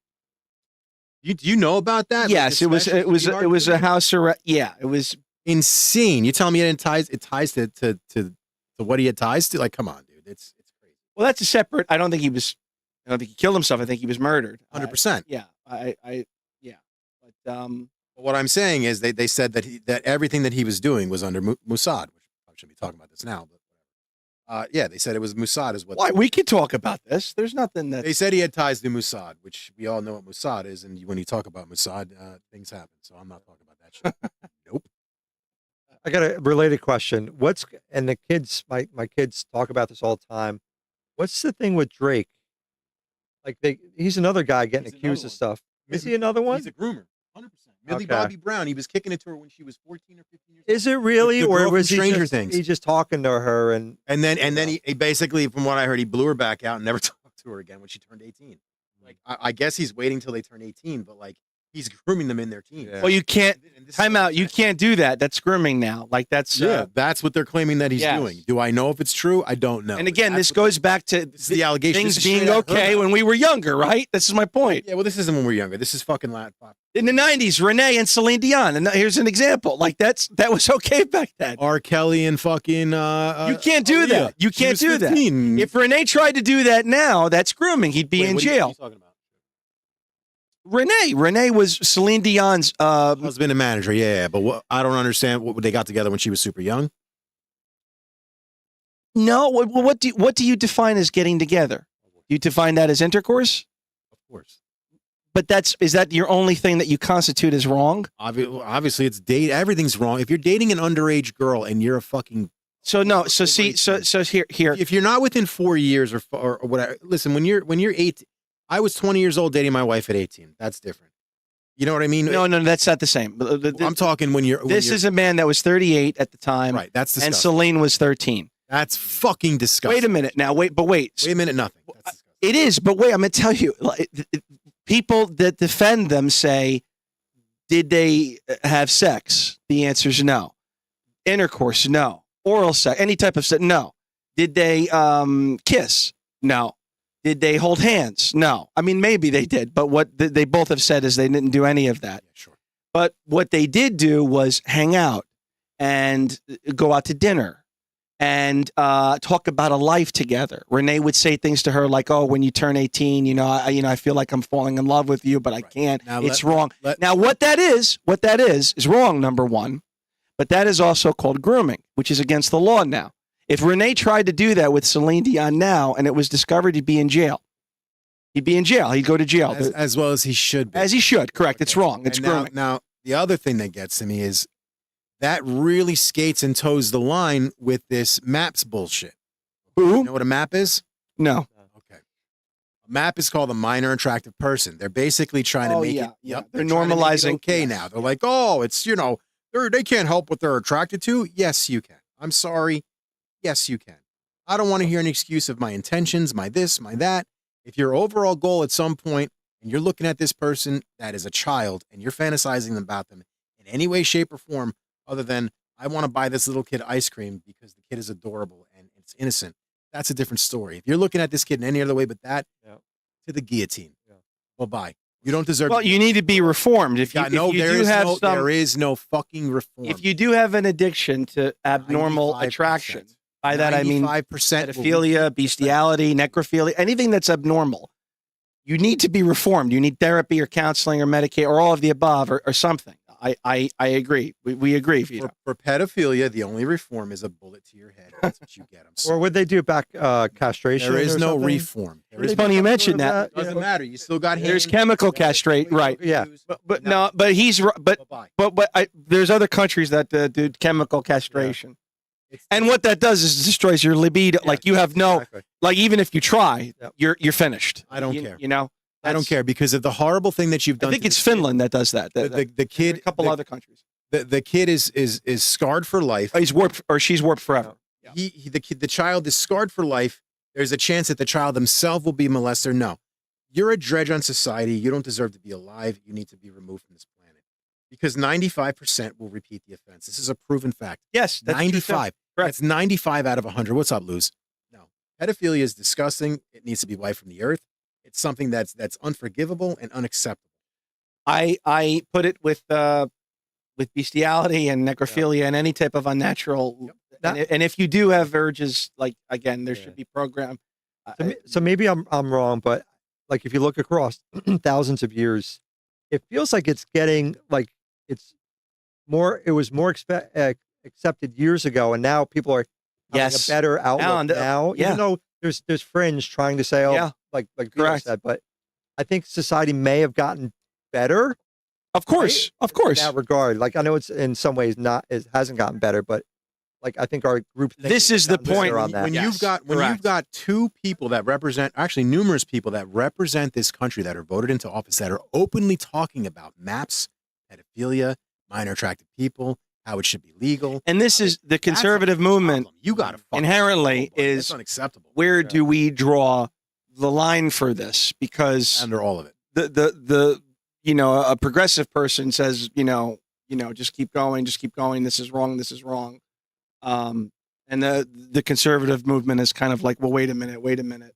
Do you know about that? Yes, Like, it was a house arrest. Yeah, it was insane. You telling me it ties to what he had ties to? Like, come on, dude. It's crazy. Well, that's a separate. I don't think he killed himself. I think he was murdered. 100%. Yeah, yeah. But What I'm saying is they said that everything that he was doing was under Mossad, which I shouldn't be talking about this now, but yeah, they said it was Mossad is what. why we could talk about this. There's nothing that They said he had ties to Mossad, which we all know what Mossad is, and when you talk about Mossad, things happen. So I'm not talking about that shit. Nope. I got a related question. And the kids, my kids talk about this all the time. What's the thing with Drake? Like he's another guy getting He's accused another of stuff. Is he another one? He's a groomer, 100%. Millie Okay. Bobby Brown. He was kicking it to her when she was 14 or 15 years old. Is it really, The girl or from was Stranger Things. he just talking to her and And then he basically, from what I heard, he blew her back out and never talked to her again when she turned 18. Like I guess he's waiting till they turn 18, but like he's grooming them in their teens. Yeah. well, you can't And this is time what out. he You said. can't do that. That's grooming now. Like that's Yeah, that's what they're claiming that he's Yes. doing. Do I know if it's true? I don't know. And again, That's this what- goes back to This is the allegation. things This is being straight out of her okay mouth. when we were younger, right? This is my point. Yeah, well, this isn't when we were younger. This is fucking Latin pop. In the '90s, Renee and Celine Dion, and here's an example. Like that was okay back then. R. Kelly and fucking. You can't do Aaliyah. that. You She can't was do that. 15. If Renee tried to do that now, that's grooming. He'd be Wait, in what are you jail. talking about? Renee was Celine Dion's. Husband and manager, yeah. But what, I don't understand what they got together when she was super young. No, what do you define as getting together? Do you define that as intercourse? Of course. But is that your only thing that you constitute as wrong? Obviously, it's date. Everything's wrong. If you're dating an underage girl and you're a fucking. So no. So see. So here. If you're not within 4 years or whatever, listen. When you're 18, I was 20 years old dating my wife at 18. That's different. You know what I mean? No, that's not the same. I'm talking when you're. This is a man that was 38 at the time, right. That's disgusting. and Celine was 13. That's fucking disgusting. Wait a minute now. Wait a minute. Nothing. That's disgusting. It is, but wait. I'm gonna tell you. People that defend them say, did they have sex? The answer is no. Intercourse, no. Oral sex, any type of sex, no. Did they kiss? No. Did they hold hands? No. I mean, maybe they did, but what they both have said is they didn't do any of that. Yeah, sure. But what they did do was hang out and go out to dinner and talk about a life together. Renee would say things to her like, "Oh, when you turn 18, I feel like I'm falling in love with you, but I can't. Now it's wrong." Now, what that is wrong. Number one, but that is also called grooming, which is against the law now. If Renee tried to do that with Celine Dion now, and it was discovered, he'd be in jail. He'd be in jail. He'd go to jail, as well as he should be. as he should. Correct. It's wrong. It's And grooming. Now, the other thing that gets to me is that really skates and toes the line with this MAPS bullshit. Who? You know what a MAP is? No. Okay. A MAP is called a minor attractive person. They're basically trying to Oh, make yeah, it. yeah. Yep, They're trying to make it normalizing- okay yes. now. They're like, oh, it's they can't help what they're attracted to. Yes, you can. I'm sorry. Yes, you can. I don't want to hear an excuse of my intentions, my this, my that. If your overall goal at some point, and you're looking at this person that is a child, and you're fantasizing about them in any way, shape, or form, other than I want to buy this little kid ice cream because the kid is adorable and it's innocent, that's a different story. If you're looking at this kid in any other way but that, Yeah. to the guillotine. Yeah. Bye-bye. You don't deserve. Well, you need to be reformed. If you, Yeah, if no, you there do is have no, some, there is no fucking reform. if you do have an addiction to abnormal 95%. attraction, by that I mean 5% pedophilia, bestiality, necrophilia, anything that's abnormal, you need to be reformed. You need therapy or counseling or Medicaid or all of the above or something. I agree. We agree, Vito. For pedophilia, the only reform is a bullet to your head. That's what you get. I'm or sorry. would they do back castration? There is or no something? reform. There It's is funny you Something mentioned like that. It doesn't matter. You still got There's hands, chemical you got castrate, right? Yeah. But he's but Bye-bye. there's other countries that do chemical castration. It's- And what that does is destroys your libido. Yeah, like you have no, exactly. like even if you try, Yep. you're finished. I don't You- care. You know, I don't care because of the horrible thing that you've done. I think to it's this kid. Finland that does that. The kid, a couple other countries. the kid is scarred for life. Oh, he's warped, or she's warped forever. The child is scarred for life. There's a chance that the child themselves will be molested. No, you're a dredge on society. You don't deserve to be alive. You need to be removed from this planet because 95% will repeat the offense. This is a proven fact. Yes, that's 95. Correct. That's 95 out of 100. What's up, Luz? No, pedophilia is disgusting. It needs to be wiped from the earth. It's something that's unforgivable and unacceptable. I put it with bestiality and necrophilia and any type of unnatural. And if you do have urges, like again, there should be program. So maybe I'm wrong, but like if you look across thousands of years, it feels like it's getting like it's more. It was more accepted years ago, and now people are having a better outlook now. Even though there's fringe trying to say, oh, like Peter said, but I think society may have gotten better. Of course, right? of course. In that regard, like I know it's in some ways it hasn't gotten better, but like I think our group. This is the point on that. When you've got two people that represent, actually numerous people that represent this country that are voted into office that are openly talking about maps, pedophilia, minor attracted people, how it should be legal. And this is the conservative movement. You got to inherently is unacceptable. Where do we draw the line for this? Because under all of it, the a progressive person says just keep going. This is wrong. And the conservative movement is kind of like, well, wait a minute. And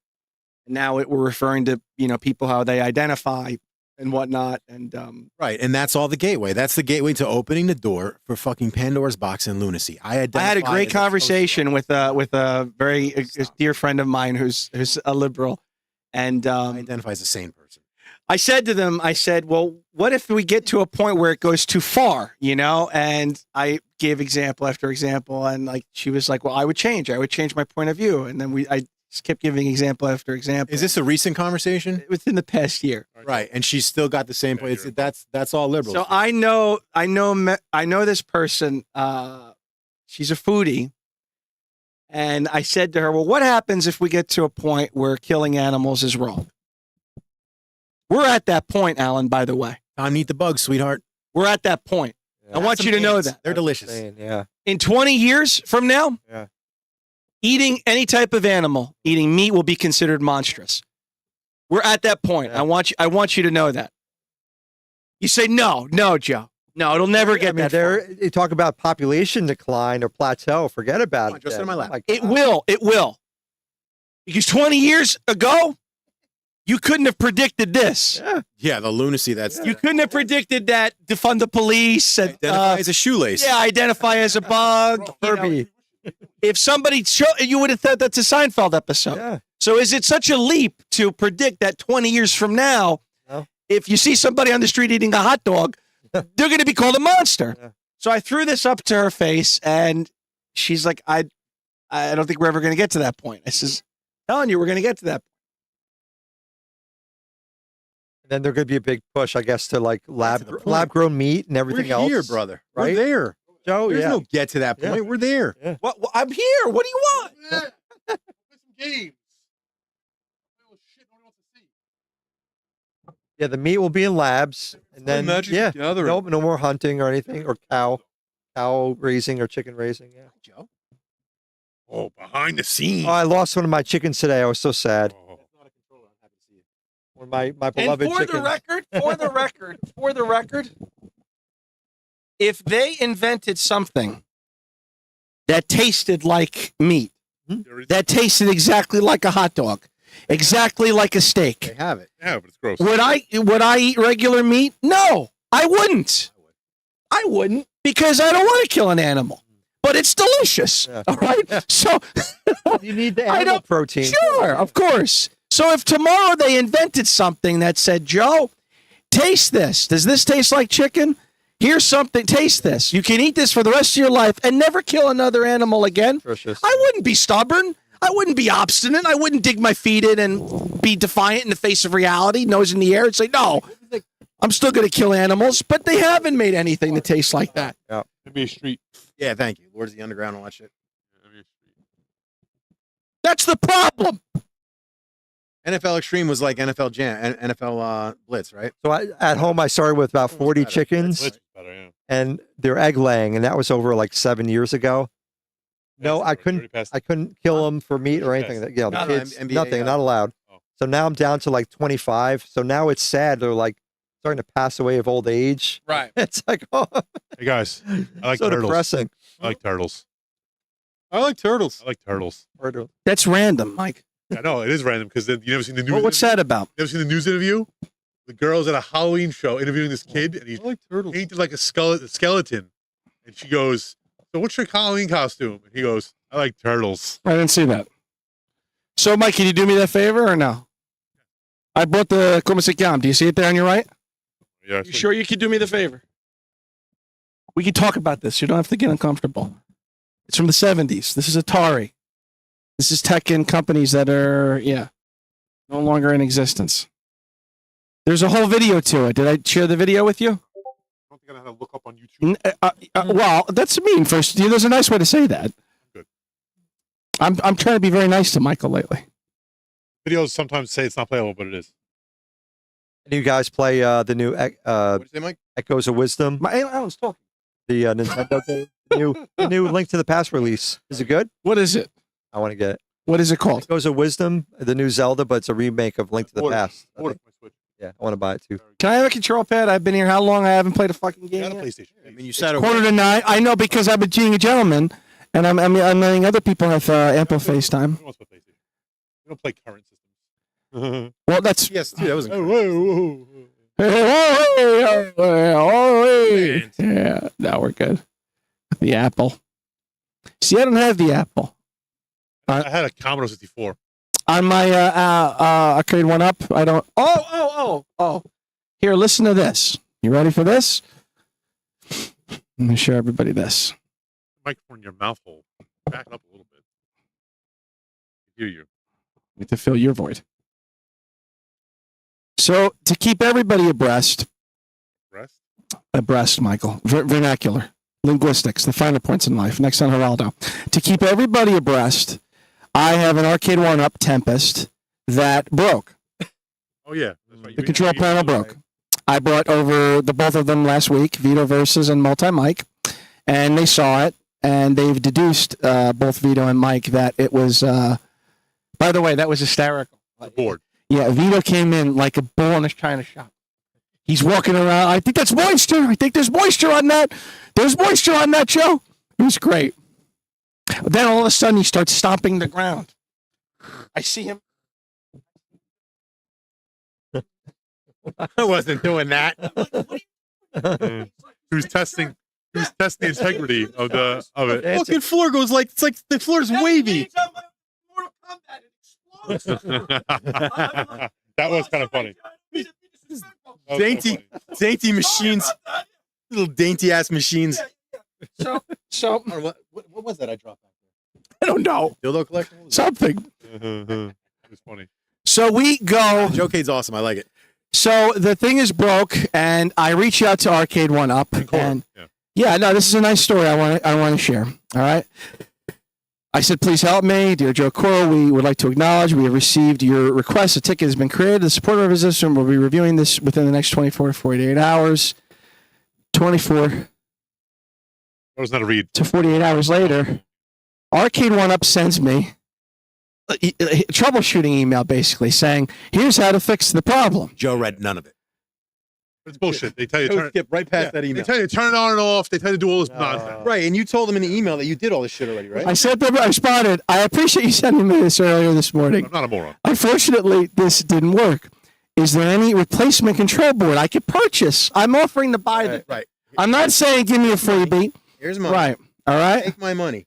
now we're referring to people how they identify and whatnot, and right, and that's all the gateway. That's the gateway to opening the door for fucking Pandora's box and lunacy. I had a great conversation with a very dear friend of mine who's a liberal, and I identify as a sane person. I said to them, well, what if we get to a point where it goes too far, And I gave example after example, and like she was like, well, I would change my point of view, and then I just kept giving example after example. Is this a recent conversation? Within the past year, right? And she's still got the same point. That's all liberal. So I know this person. She's a foodie, and I said to her, well, what happens if we get to a point where killing animals is wrong? We're at that point, Alan, by the way. Time to eat the bugs, sweetheart. We're at that point. Yeah. I want you to know that. They're delicious. Yeah. In 20 years from now, eating any type of animal, eating meat will be considered monstrous. We're at that point. Yeah. I want you to know that. You say, no, Joe. No, it'll never get that far. You talk about population decline or plateau. Forget about it. Just in my lap. It will. Because 20 years ago, you couldn't have predicted this. Yeah, the lunacy. You couldn't have predicted that. Defund the police. And, identify as a shoelace. Yeah, identify as a bug. If somebody you would have thought that's a Seinfeld episode. Yeah. So is it such a leap to predict that 20 years from now, if you see somebody on the street eating a hot dog, they're going to be called a monster? Yeah. So I threw this up to her face, and she's like, I don't think we're ever going to get to that point. I says, telling you, we're going to get to that point. Then there's going to be a big push, I guess, to like lab grown meat and everything else. We're here, brother. Right? We're there. Joe, There's no get to that point. Yeah. We're there. Yeah. Well, I'm here. What do you want? Play some games. Yeah, the meat will be in labs, and then no more hunting or anything, or cow raising or chicken raising. Yeah, Joe. Oh, behind the scenes. Oh, I lost one of my chickens today. I was so sad. Oh. One of my And beloved for chickens. the record, if they invented something that tasted like meat, that tasted exactly like a hot dog, exactly like a They steak, have it. Yeah, but it's gross. would I eat regular meat? No, I wouldn't. I wouldn't, because I don't want to kill an animal. But it's delicious. Yeah. All right. So You need the animal protein. Sure, of course. So if tomorrow they invented something that said, Joe, taste this. Does this taste like chicken? Here's something. Taste this. You can eat this for the rest of your life and never kill another animal again. Nutritious. I wouldn't be stubborn. I wouldn't be obstinate. I wouldn't dig my feet in and be defiant in the face of reality, nose in the air, and say, no, I'm still going to kill animals. But they haven't made anything that tastes like that. Yeah. It'd be a street. Yeah, thank you. Lords of the Underground and all that shit. That's the problem. NFL Extreme was like NFL Jam, NFL Blitz, right? So at home, I started with about 40 better. chickens, Blitz is better, yeah. and they're egg laying, and that was over like 7 years ago. No, I couldn't. I couldn't kill them for meat or anything. Yes. You know, No, the no, kids, NBA, nothing, not allowed. Oh. So now I'm down to like 25. So now it's sad. They're like starting to pass away of old age. Right. It's like, oh, Hey guys, I like so turtles. depressing. I like turtles. I like turtles. I like turtles. That's random, Mike. I know it is random because you never seen the news. What's that about? You ever seen the news interview? The girl's at a Halloween show interviewing this kid, and he's I like turtles. painted like a skeleton. And she goes, "So what's your Halloween costume?" And he goes, "I like turtles." I didn't see that. So, Mike, can you do me that favor or no? I bought the 𝗣𝗥𝗙𝗘𝗖𝗧. Do you see it there on your right? Yeah. You sure you could do me the favor? We can talk about this. You don't have to get uncomfortable. It's from the 70s. This is Atari. This is tech and companies that are, no longer in existence. There's a whole video to it. Did I share the video with you? I don't think I know how to look up on YouTube. Well, that's mean. First, there's a nice way to say that. Good. I'm trying to be very nice to Michael lately. Videos sometimes say it's not playable, but it is. And you guys play the new What'd you say, Mike? Echoes of Wisdom, Alan's talking. the Nintendo game, the new Link to the Past release. Is it good? What is it? I want to get it. What is it called? Echoes of Wisdom, the new Zelda, but it's a remake of Link to the Past. I Order think. my Switch. Yeah, I want to buy it too. Can I have a control pad? I've been here how long? I haven't played a fucking You game got a yet. PlayStation. I mean, you sat Quarter over. to 9. I know because I'm being a gentleman, and I'm letting other people have ample FaceTime. Who wants to play PlayStation? We don't play current systems. Well, that's Yes, too. That was Oh, incredible. yeah. Now we're good. The Apple. See, I don't have the Apple I had a Commodore 64. on my arcade one up. I don't. Oh. Here, listen to this. You ready for this? I'm gonna show everybody this. Microphone in your mouth hole. Back it up a little bit. I hear you. To fill your void. So to keep everybody abreast, Rest. Michael, vernacular, linguistics, the finer points in life. Next on Geraldo. To keep everybody abreast, I have an arcade one-up Tempest that broke. Oh yeah. That's right. The control panel broke. I brought over the both of them last week, Vito Versus and Multi Mike, and they saw it, and they've deduced both Vito and Mike that it was. By the way, that was hysterical. The board. Yeah, Vito came in like a bull in a china shop. He's walking around. I think that's moisture. I think there's moisture on that. There's moisture on that, Joe. It was great. Then all of a sudden he starts stomping the ground. I see him. I wasn't doing that. Who's testing the integrity of the it. Fucking floor goes like it's like the floor's wavy. That was kind of funny. That was Dainty, kinda funny. dainty machines, little dainty ass machines. So Or what was that I dropped back I don't know. there? Dildo collection? What was that? Something. It was funny. So we go. Joe-Cade's awesome. I like it. So the thing is broke, and I reach out to Arcade One Up, and Yeah. no, this is a nice story. I want to share. All right. I said, please help me, dear Joe Coral. We would like to acknowledge we have received your request. A ticket has been created. The supporter of this system will be reviewing this within the next 24 to 48 hours. 24 That was not a read. to 48 hours later, Arcade One Up sends me a troubleshooting email, basically saying, "Here's how to fix the problem." Joe read none of it. It's bullshit. They tell you Joe turn. skipped right past Yeah, that They email. tell you to turn it on and off. They tell you to do all this nonsense. Right, and you told him in the email that you did all this shit already, right? I said that I responded, "I appreciate you sending me this earlier this morning. I'm not a moron. Unfortunately, this didn't work. Is there any replacement control board I could purchase? I'm offering to buy it. Right. I'm not saying give me a freebie. Here's money. Right. All right. Take my money.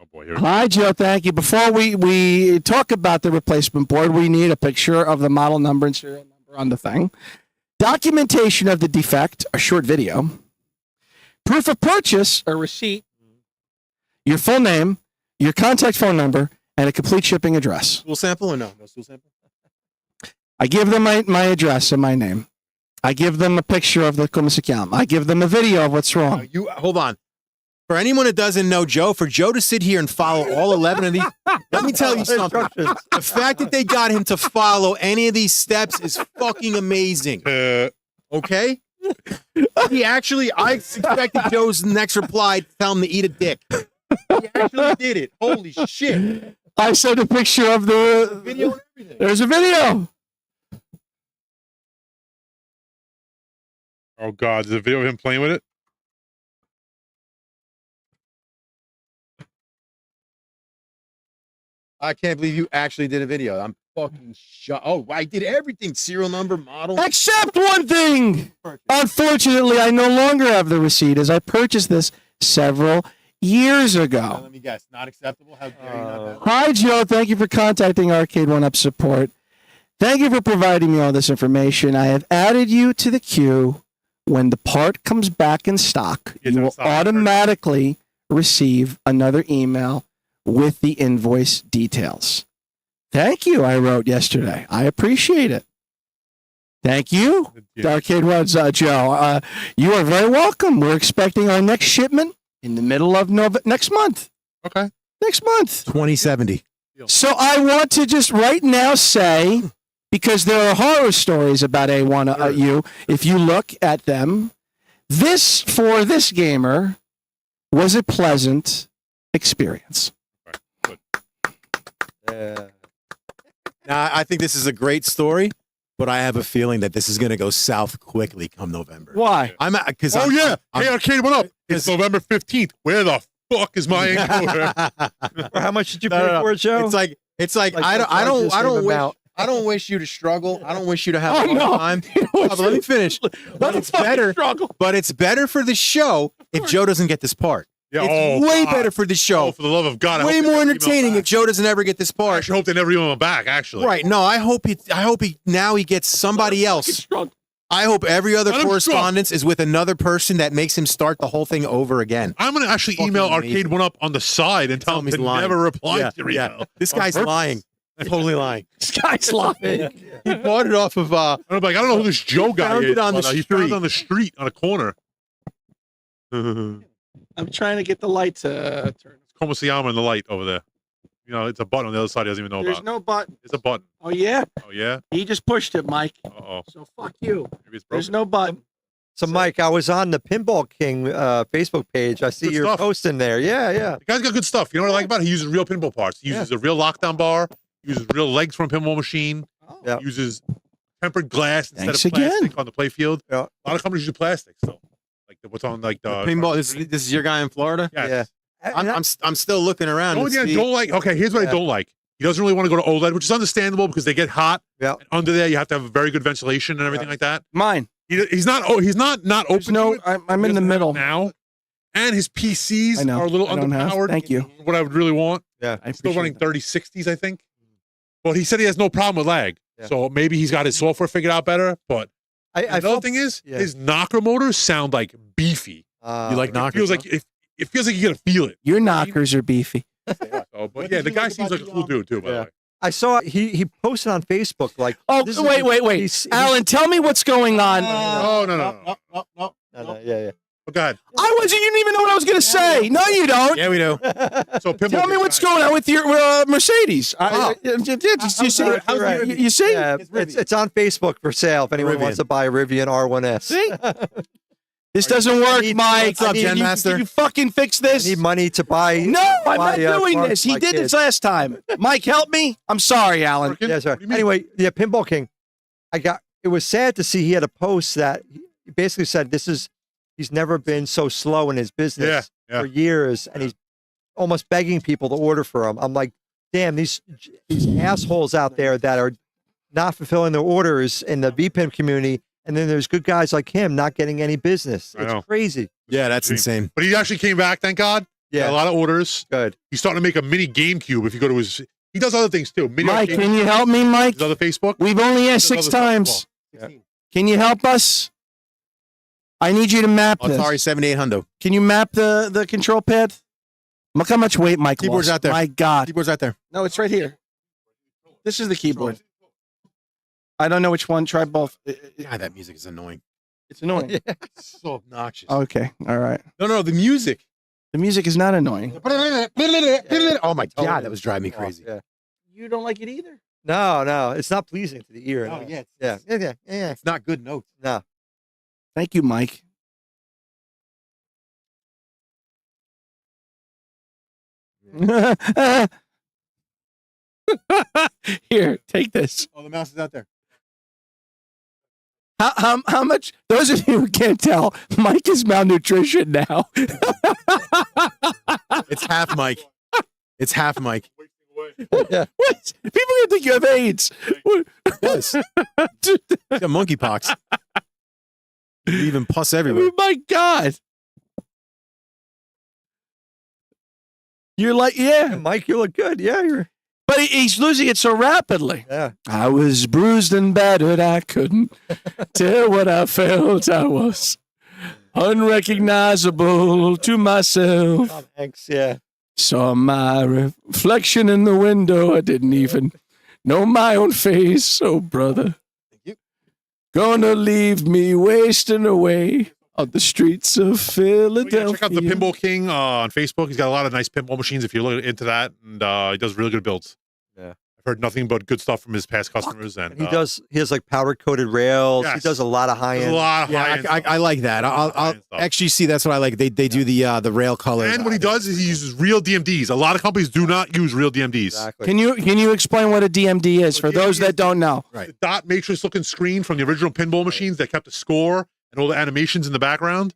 Oh boy, here. Hi, Joe. Thank you. Before we talk about the replacement board, we need a picture of the model number and serial number on the thing. Documentation of the defect, a short video. Proof of purchase, a receipt. Your full name, your contact phone number, and a complete shipping address. Stool sample or no? No stool sample? I give them my address and my name. I give them a picture of the 𝗣𝗥𝗙𝗖𝗧. I give them a video of what's No, wrong. you hold on. For anyone that doesn't know Joe, for Joe to sit here and follow all 11 of these, let me tell you something. The fact that they got him to follow any of these steps is fucking amazing. Okay? I expected Joe's next reply to tell him to eat a dick. He actually did it. Holy shit. I sent a picture of the Video and everything. There's a video. Oh God, there's a video of him playing with it. I can't believe you actually did a video. I'm fucking shocked. Oh, I did everything. Serial number, model. Except one thing. Unfortunately, I no longer have the receipt as I purchased this several years Now, ago. let me guess. Not acceptable? How dare you not have Hi, Joe. Thank you for contacting Arcade 1-Up support. Thank you for providing me all this information. I have added you to the queue. When the part comes back in stock, It's you in will stock. automatically receive another email with the invoice details. Thank you, I wrote yesterday. I appreciate it. Thank you, Yeah. Arcade One's Joe. You are very welcome. We're expecting our next shipment in the middle of next month. Okay. Next month. 2070. So I want to just right now say, because there are horror stories about A1U, if you look at them, this, for this gamer, was a pleasant experience. Now, I think this is a great story, but I have a feeling that this is going to go south quickly come November. Why? I'm because Oh yeah. Hey, Arcade went up. It's November 15th. Where the fuck is my encoder? How much did you pay No, no, for it, Joe? It's like Like, I don't wish amount. I don't wish you to struggle. I don't wish you to have Oh, a hard no. time. But let me finish. But it's better. Struggle. But it's better for the show if Joe doesn't get this part. Yeah, It's way God. better for the Oh, show. for the love of God. I Way hope they more never email entertaining back. if Joe doesn't ever get this I part. actually hope they never email him back, actually. Right. No, I hope he now he gets somebody else. Struggle. I hope every other Let him correspondence is with another person that makes him start the whole thing over again. I'm going to actually Fucking email amazing. Arcade One Up on the side and tell Tell him him he's to lying. never reply Yeah, to your yeah. email. This On guy's purpose. lying. Totally lying. This guy's lying. He bought it off of I'm like, I don't know who this Joe guy found is. it on the but, he found street. it on the street on a corner. It's I'm trying to get the light to turn. Komasiyama in the light over there. You know, it's a button on the other side he doesn't even know There's about. no button. It's a button. Oh, yeah? Oh, yeah? He just pushed it, Mike. Uh-oh. So fuck you. Maybe it's There's broken. no button. So, Mike, I was on the Pinball King Facebook page. I see Good you're stuff. posting there. Yeah, yeah. The guy's got good stuff. You know what I like about it? He uses real pinball parts. He uses a real lockdown bar. He uses real legs from a pinball machine. Yeah. He uses tempered glass instead Thanks of plastic again. on the playfield. Yeah. A lot of companies use plastic still. Like what's on like the pinball. This is your guy in Florida. Yes. Yeah. I'm still looking around. The to only thing I see- don't like. Okay, here's what I Yeah. don't like. He doesn't really want to go to OLED, which is understandable because they get hot. Yeah. And under there, you have to have very good ventilation and everything like that. Mine. He's not. Oh, he's not There's open. no, to it. I'm He in the doesn't have it middle. now, and his PCs I know. are a little I don't have. underpowered. Thank you. What I would really want. Yeah. I Still running appreciate 3060s, I think. But he said he has no problem with lag. Yeah. So maybe he's got his software figured out better. But I another felt, thing is, yeah. his knocker motors sound like beefy. You like It knockers? feels like it feels like you're gonna feel it. that. Your knockers are beefy. So, What but did yeah, you the guy like seems about like a the, cool dude too. By the yeah. way, I saw he posted on Facebook like. Oh, this is wait. he's- Alan, tell me what's going on. Oh, no. No, no, yeah, Oh, go ahead. I wasn't. You didn't even know what I was going to say. No, you don't. Yeah, we do. yeah. So Tell me what's going on with your Mercedes. You see? How's the You see? Yeah, it's on Facebook for sale if anyone Rivian. wants to buy a Rivian R1S. See? This doesn't work, need- Mike. What's up, You- Gen you- Master? You fucking fix this. I need money to buy. No, I'm not buy, doing parts this. for He my did kids. this last time. Mike, help me. I'm sorry, Alan. Working? Yeah, sorry. What do you mean? Anyway, yeah, Pinball King. It was sad to see he had a post that he basically said he's never been so slow in his business Yeah, for years, and he's almost begging people to order for him. I'm like, damn, these assholes out there that are not fulfilling their orders in the VPIM community, and then there's good guys like him not getting any business. I It's know. crazy. Yeah, that's insane. But he actually came back. Thank God. Got Yeah, a lot of orders. good. He's starting to make a mini GameCube. If you go to his, he does other things too. Mini Mike, arcade- can you help me, Mike? his other Facebook. We've only asked There's 6 other stuff as times. well. Can you help us? I need you to map this. Atari 7800. Can you map the control pad? Look how much weight Mike Keyboard's lost. out there. My God. Keyboard's out there. No, it's right here. This is the keyboard. I don't know which one. Try both. God, that music is annoying. It's annoying. It's so obnoxious. Okay. All right. No, the music. The music is not annoying. Oh my Totally. god, that was driving me crazy. Yeah. You don't like it either? No, it's not pleasing to the ear. Oh no. yeah, Yeah. it's not good notes. No. Thank you, Mike. Here, take this. Oh, the mouse is out there. How much? Those of you who can't tell, Mike is malnutrition now. It's half Mike. It's half Mike. Yeah. What? People are gonna think you have AIDS. What? Yes. He's got monkeypox. Even pus everywhere. Oh my God. You're like, yeah. Mike, you look good. Yeah, you're. But he's losing it so rapidly. Yeah. I was bruised and battered. I couldn't tell what I felt. I was unrecognizable to myself. Tom Hanks, yeah. Saw my reflection in the window. I didn't even know my own face. Oh, brother. Thank you. Gonna leave me wasting away on the streets of Philadelphia. Check out the Pinball King on Facebook. He's got a lot of nice pinball machines if you're looking into that, and he does really good builds. Yeah. I've heard nothing but good stuff from his past customers, and He has like powder coated rails. He Yes. does a lot of high there's end. a lot of Yeah, high-end I stuff. like that. I'll High-end stuff. actually see. That's what I like. They do the rail colors. And what he does is he uses real DMDs. A lot of companies do not use real DMDs. Exactly. Can you explain what a DMD is for those that don't know? The dot matrix looking screen from the original pinball machines that kept the score and all the animations in the background.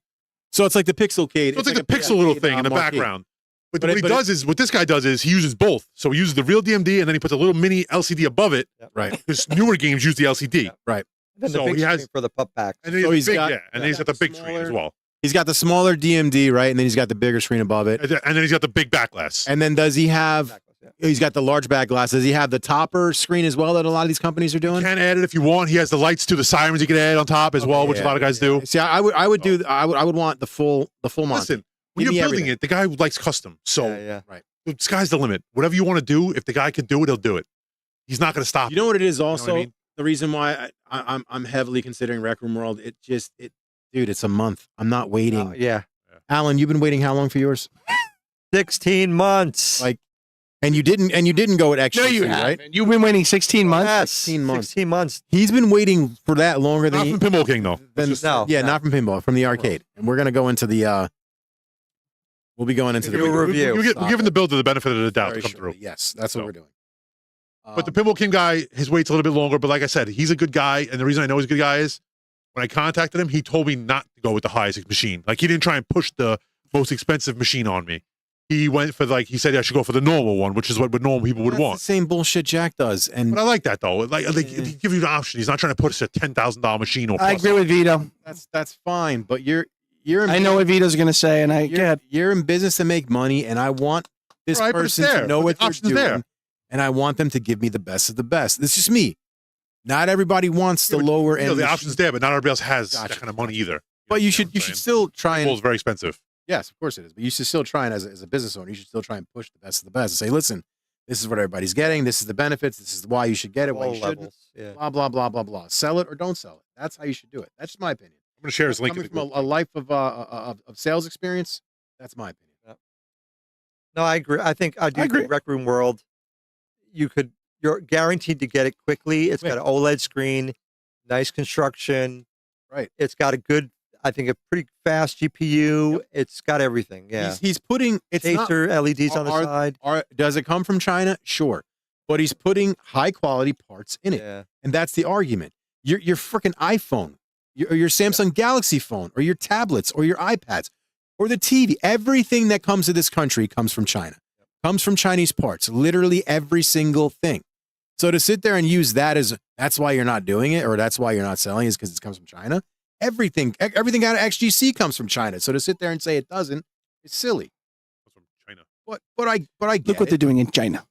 So it's like the Pixelcade. So it's like the pixel little thing in the marquee. background. But, But what it- he but does is, what this guy does is he uses both. So he uses the real DMD and then he puts a little mini LCD above it. Right. Because newer games use the LCD. Then the so big he has- screen for the pup packs. And then So he's he's got, got- and then he's got the big screen as smaller- well. He's got the smaller DMD, right? And then he's got the bigger screen above it. And then he's got the big back glass. And then does he have? Yeah. He's got the large back glass. Does he have the topper screen as well that a lot of these companies are You doing? can add it if you want. He has the lights to the sirens you can add on top as well, which a lot of guys do. See, I would want the full monty. Listen, when Give you're me building everything. it, the guy likes custom. So yeah. the sky's the limit. Whatever you want to do, if the guy can do it, he'll do it. He's not going to stop. You know what it is what I also? mean? The reason why I'm heavily considering Rec Room World, dude, it's a month. I'm not waiting. Yeah. Alan, you've been waiting how long for yours? 16 months. Like, and you didn't go at XGC, right? You've been waiting 16 months. Yes. 16 months. 16 months. He's been waiting for that longer Not than from Pinball King, though. No. yeah, not from pinball, from the arcade. And we're gonna go into the we'll be going into the Do a review. We're giving the builder the benefit of the doubt very to come shortly. through. Yes, that's what So. we're doing. But the Pinball King guy, his wait's a little bit longer. But like I said, he's a good guy. And the reason I know he's a good guy is when I contacted him, he told me not to go with the highest machine. Like he didn't try and push the most expensive machine on me. He went for he said I should go for the normal one, which is what normal people would That's want. the same bullshit Jack does. And But I like that though. Like he give you the option. He's not trying to put us a $10,000 machine or I plus. agree with Vito. that's fine. But you're in I know what Vito's going to say, and I get you're in business to make money, and I want this Right, but it's person to there. know The what they're option's doing, there. and I want them to give me the best of the best. This is me. Not everybody wants the Yeah, but, lower you know, end. the machine. option's there, but not everybody else has that Gotcha. kind of money either. But you know should what I'm saying? still try Pinball and is very expensive. yes, of course it is. But you should still try and as a business owner, you should still try and push the best of the best and say, listen, this is what everybody's getting. This is the benefits. This is why you should get it. Why All you shouldn't. levels. Yeah. Blah blah blah blah blah. Sell it or don't sell it. That's how you should do it. That's just my opinion. I'm going to share his link. in Coming the from group. a life of sales experience, that's my opinion. No, I agree. I think I do agree. think Rec Room World, you're guaranteed to get it quickly. It's got an OLED screen, nice construction. Right. It's got a good, I think, a pretty fast GPU. It's got everything. Yeah. He's putting it's not Taster LEDs on the are- side. does it come from China? Sure. But he's putting high quality parts in it. Yeah. And that's the argument. Your freaking iPhone, or your Samsung Galaxy phone, or your tablets, or your iPads, or the TV, everything that comes to this country comes from China. Comes from Chinese parts. Literally every single thing. So to sit there and use that as that's why you're not doing it, or that's why you're not selling is because it comes from China. Everything out of XGC comes from China. So to sit there and say it doesn't, it's silly. That's from China. But I get look what it. they're doing in China.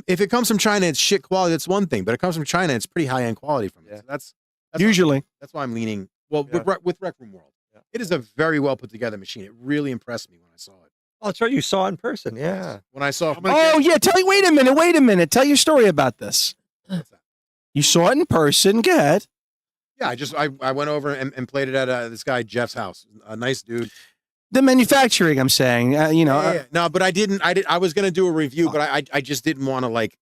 If it comes from China, it's shit quality. That's one thing. But it comes from China, it's pretty high end quality from it. Yeah. So that's Usually. that's why I'm leaning. Well, Yeah. with Rec Room World, Yeah. it is a very well put together machine. It really impressed me when I saw it. Oh, that's right. You saw it in person. Yeah. When I saw, I'm gonna Oh, yeah. Wait a minute. Tell your story about this. What's that? You saw it in person. Go ahead. Yeah, I went over and played it at this guy Jeff's house. A nice dude. The manufacturing, I'm saying, No, but I didn't. I was gonna do a review, but I just didn't want to like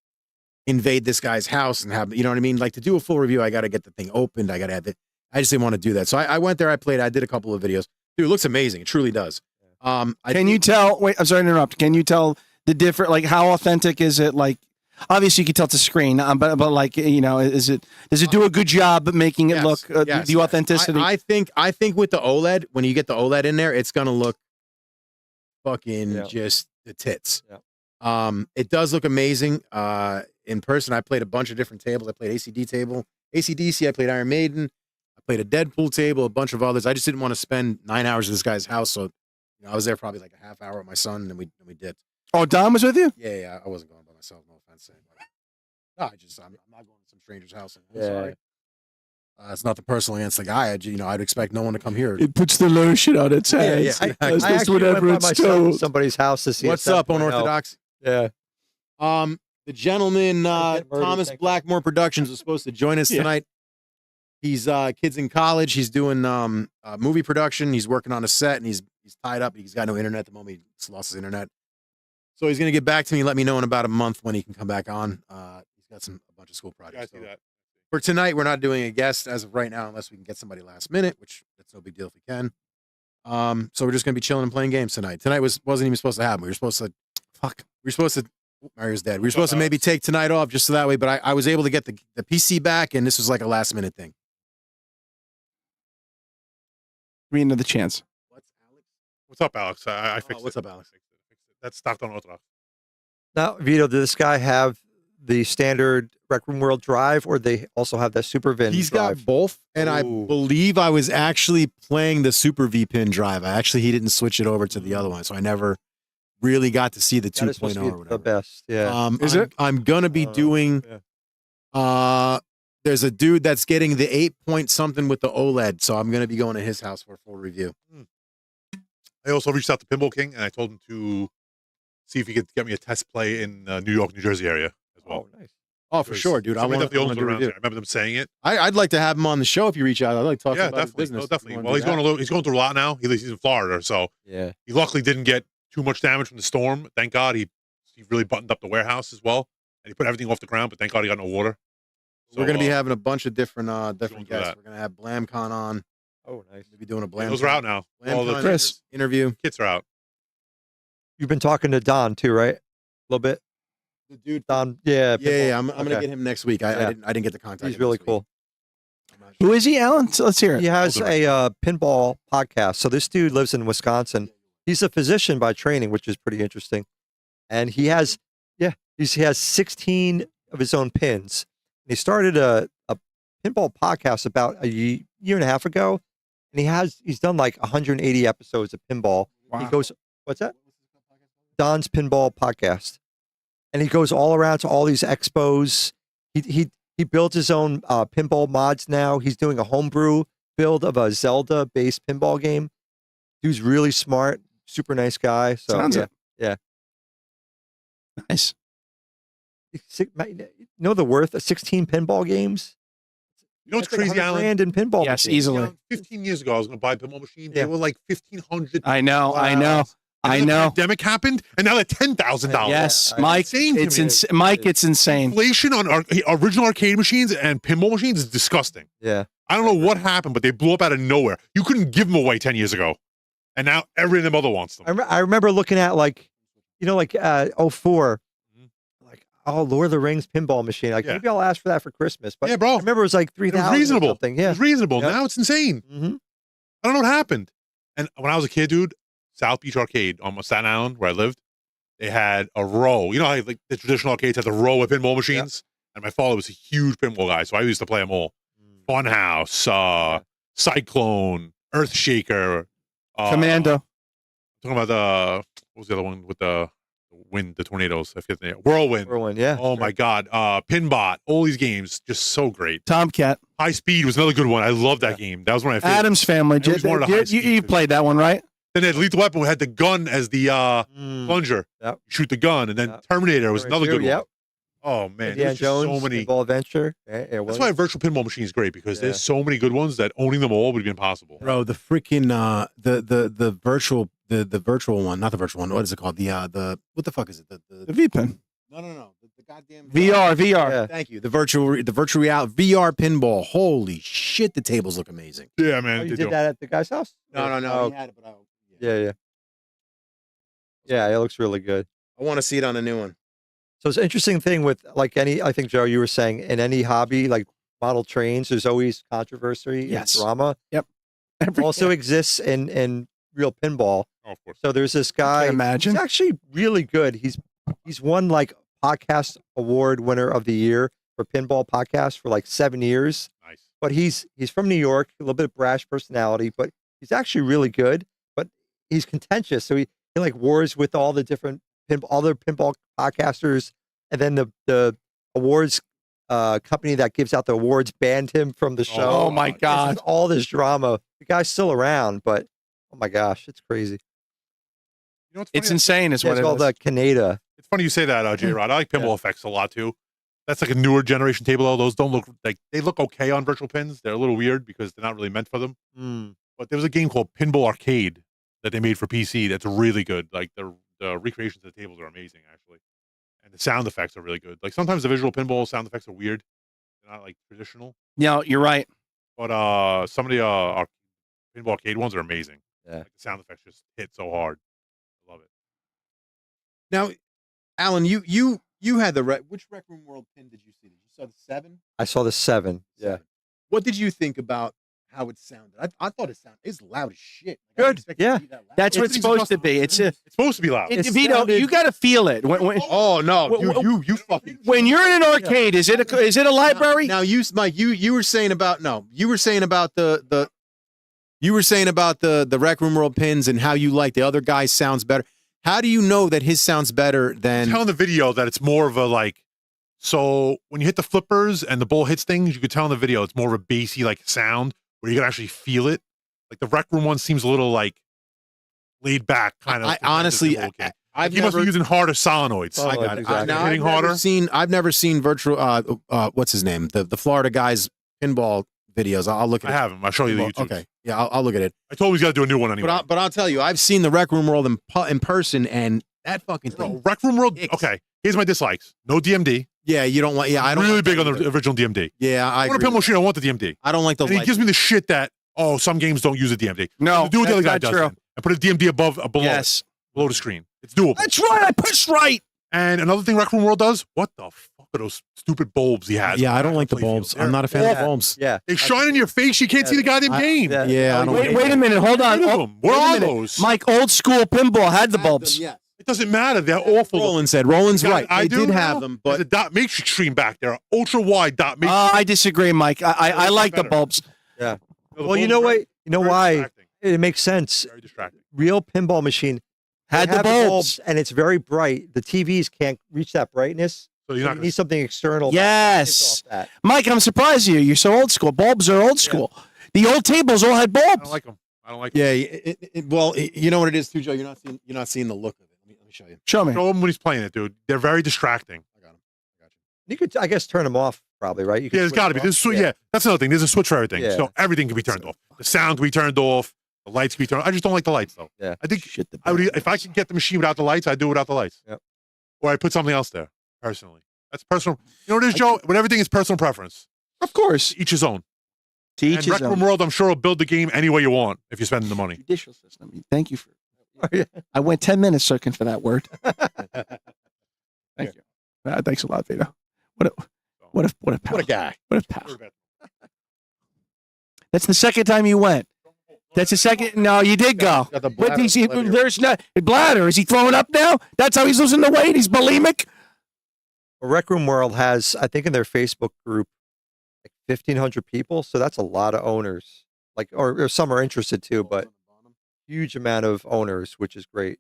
invade this guy's house and have, you know what I mean? Like to do a full review, I got to get the thing opened. I got to have it. I just didn't want to do that. So I went there. I played. I did a couple of videos. Dude, it looks amazing. It truly does. Can you tell? Wait, I'm sorry to interrupt. Can you tell the different? Like, how authentic is it? Like, obviously you can tell it's a screen, but like, does it do a good job at making it look the authenticity? I think with the OLED, when you get the OLED in there, it's gonna look fucking just the tits. Yeah. It does look amazing. In person, I played a bunch of different tables. I played ACDC. I played Iron Maiden. I played a Deadpool table, a bunch of others. I just didn't want to spend 9 hours at this guy's house, so I was there probably like a half hour with my son, and then we did. Oh, Dom was with you? Yeah. I wasn't going by myself. No offense. No, I'm not going to some stranger's house. I'm sorry. It's nothing personal against the guy. I'd expect no one to come here. It puts the lotion on its head. Yeah. I actually went by myself to somebody's house to see. What's up, Unorthodox? Yeah. The gentleman, Thomas Blackmore Productions, was supposed to join us tonight. He's kids in college. He's doing movie production. He's working on a set, and he's tied up. He's got no internet at the moment. He's lost his internet. So he's going to get back to me, let me know in about a month when he can come back on. He's got a bunch of school projects. I see that. For tonight, we're not doing a guest as of right now unless we can get somebody last minute, which that's no big deal if we can. So we're just going to be chilling and playing games tonight. Tonight wasn't even supposed to happen. We were supposed to Mario's dead. We were supposed to maybe take tonight off just so that way, but I was able to get the PC back, and this was like a last minute thing. Give me another chance. What's up, Alex? I fixed it. What's up, Alex? That's stopped on Orthodox. Now, Vito, did this guy have the standard Rec Room World drive, or they also have that Super Vin He's drive? got both, and I believe I was actually playing the Super V-Pin drive. He didn't switch it over to the other one, so I never really got to see the 2.0 or whatever. The best, yeah. Is it? I'm gonna be doing. There's a dude that's getting the 8 point something with the OLED, so I'm gonna be going to his house for a full review. I also reached out to Pinball King, and I told him to see if he could get me a test play in New York, New Jersey area as well. Oh, nice. Oh, for sure, dude. I want to do a review. I remember them saying it. I'd like to have him on the show if you reach out. I'd like to talk about his definitely. business. No, definitely. Well, he's going through a lot now. He's in Florida, so yeah. He luckily didn't get too much damage from the storm. Thank God he really buttoned up the warehouse as well, and he put everything off the ground. But thank God he got no water. So, we're going to be having a bunch of different guests. That. We're going to have BlamCon on. Oh, nice. We'll be doing a BlamCon. Those are out now. All the Chris interview. Kits are out. You've been talking to Don too, right? A little bit. The dude. Don, yeah. Yeah. I'm going to get him next week. I didn't get the contact. He's really cool. Who is he, Alan? Let's hear it. He has a pinball podcast. So this dude lives in Wisconsin. He's a physician by training, which is pretty interesting. And he has 16 of his own pins. And he started a pinball podcast about a year and a half ago. And he's done like 180 episodes of pinball. Wow. He goes, what's that? Don's Pinball Podcast. And he goes all around to all these expos. He builds his own pinball mods now. He's doing a homebrew build of a Zelda-based pinball game. Dude's really smart, super nice guy. So Sounds it. Yeah. Nice. You know the worth of 16 pinball games? You know what's That's like crazy, Alan? $100,000 in pinball. Yes, machines. easily. You know, 15 years ago, I was going to buy a pinball machine. Yeah. They were like 1,500. I know. And then the pandemic happened, and now they're $10,000. Yes, Yeah, Mike. insane to It's me. Mike. It's insane. Inflation on original arcade machines and pinball machines is disgusting. Yeah. I don't know what happened, but they blew up out of nowhere. You couldn't give them away 10 years ago, and now every other mother wants them. I remember looking at like 04, like, oh, Lord of the Rings pinball machine. Like, maybe I'll ask for that for Christmas. But Yeah, bro. I remember it was like 3,000. It was reasonable. Or something. It Yeah. was reasonable. Yep. Now it's insane. Mm-hmm. I don't know what happened. And when I was a kid, dude, South Beach Arcade on Staten Island, where I lived, they had a row. You know how like the traditional arcades had the row of pinball machines? And my father was a huge pinball guy, so I used to play them all. Funhouse, Cyclone, Earthshaker. Commando. Talking about what was the other one with the wind, the tornadoes? I forget the name. Whirlwind. Whirlwind, yeah. Oh my God. Pinbot. All these games, just so great. Tomcat. High Speed was another good one. I love that game. That was one of my favorites. Adam's Family. I always wanted a high You speed. played that one, right? Then they had Lethal Weapon, we had the gun as the plunger. Yep. You shoot the gun. And then Yep. Terminator was another good one. Yep. Oh, man. Indiana There's just Jones, so many. Pinball Adventure. Yeah, That's why a virtual pinball machine is great, because there's so many good ones that owning them all would be impossible. Bro, the freaking the virtual the virtual one, not the virtual one. What is it called? The what the fuck is it? The V pin. No. The goddamn VR. Yeah. Thank you. The virtual reality VR pinball. Holy shit, the tables look amazing. Yeah, man. Oh, you they did do. that at the guy's house? No. Oh, He had it, but yeah. Yeah, it looks really good. I want to see it on a new one. So it's an interesting thing with like I think Joe, you were saying in any hobby, like model trains, there's always controversy Yes. and drama. Yep. Also exists in real pinball. Oh, of course. So there's this guy. imagine. He's actually really good. He's won like podcast award winner of the year for pinball podcast for like 7 years. Nice. But he's from New York, a little bit of brash personality, but he's actually really good. But he's contentious, so he like wars with all the different other pinball podcasters, and then the awards company that gives out the awards banned him from the show. Oh my God. It's all this drama. The guy's still around, but oh my gosh, it's crazy. You know what's It's funny? insane, is Yeah, what it's it called is. the Canada. It's funny you say that, J-Rod. I like pinball effects a lot too. That's like a newer generation table. Though. Those don't look like they look okay on virtual pins. They're a little weird because they're not really meant for them. But there was a game called Pinball Arcade that they made for PC. That's really good. Like the recreations of the tables are amazing, actually, and the sound effects are really good. Like sometimes the visual pinball sound effects are weird. They're not like traditional. No, you're right. But some of the Pinball Arcade ones are amazing. Yeah. Like the sound effects just hit so hard. I love it. Now, Alan, you had which Rec Room World pin did you see? Did you saw the 7? I saw the 7. Yeah. 7. What did you think about how it sounded? I thought it's loud as shit. Like, I Good, didn't expect it to yeah. be that loud. That's what it's supposed to be. It's supposed to be loud. Vito, sounded- you got to feel it. Oh no, Wh- you fucking. When you're in an arcade, is it a library? Now Mike, you were saying about the Rec Room World pins and how you like the other guy's sounds better. How do you know that his sounds better than? Tell in the video that it's more of a like. So when you hit the flippers and the ball hits things, you could tell in the video it's more of a bassy like sound where you can actually feel it. Like the Rec Room one seems a little like laid back kind of. I honestly, Like he must be using harder solenoids. Oh, I got it. exactly. Now, Hitting harder. I've never seen virtual. What's his name? The Florida guy's pinball videos. I'll look at. I have him. I'll show you the YouTube. Okay, yeah, I'll look at it. I told him he's got to do a new one anyway. But I'll tell you, I've seen the Rec Room World in person, and that fucking thing. Bro, Rec Room World. Icks. Okay, here's my dislikes. No DMD. Yeah, you don't like. Yeah, I don't. Really like big that on the either. original DMD. Yeah, I I want a agree. pinball machine. I want the DMD. I don't like the. And he light. gives me the shit that some games don't use a DMD. No, do what the other guy that's does. not true. Then, and put a DMD below Yes, below the screen. It's doable. that's right. I pushed right. And another thing Rec Room World does, what the fuck are those stupid bulbs he has? Yeah, on I don't like the Holyfield? bulbs. They're I'm not a fan of awful. bulbs. Yeah. They shine in your face. You can't see the goddamn game. Yeah, I don't like Wait a minute. Hold on. Get rid of them. Where Wait a are minute. those? Mike, old school pinball had the bulbs. Yeah. It doesn't matter. They're awful. Roland said. Roland's You got- right. They do did have now. them, There's but a dot matrix screen back there, ultra wide dot matrix. I disagree, Mike. I like the better. bulbs. The Well, you bulbs know are what? very- You know very why? distracting. It makes sense. Very distracting. Real pinball machine Had they the have bulbs. and it's very bright. The TVs can't reach that brightness. So you're So not you gonna need something external. Yes. Off that. Mike, I'm surprised you're so old school. Bulbs are old school. The old tables all had I bulbs. don't like them. I don't like them. yeah. Well, you know what it is too, Joe. You're not seeing the look of it. Let me show you. Show me. Show him when he's playing it, dude. They're very distracting. I got him. You could, I guess, turn them off. Probably right. You could Yeah, there's switch got to them be. off. Yeah, that's another thing. There's a switch for everything. Yeah. So everything can be turned off. The sound can be turned off. The lights can be turned off. I just don't like the lights, though. Yeah. I think Shit, the I would, if I could get the machine without the lights, I'd do it without the lights. Yep. Or I put something else there, personally. That's personal. You know what it is, Joe? When everything is personal preference. Of course. Each his own. To each And his Rec Room own. World, I'm sure, will build the game any way you want if you're spending the money. Judicial system. Thank you for. Yeah. I went 10 minutes searching for that word. Thank you. Thanks a lot, Vito. What a pal. What a guy. What a pal. That's the second time you went. That's the second. No, you did go. Got the But bladder he's, split here. there's no bladder. Is he throwing up now? That's how he's losing the weight. He's bulimic. Well, Rec Room World has, I think, in their Facebook group, like 1,500 people. So that's a lot of owners. Like, or some are interested too, but huge amount of owners, which is great.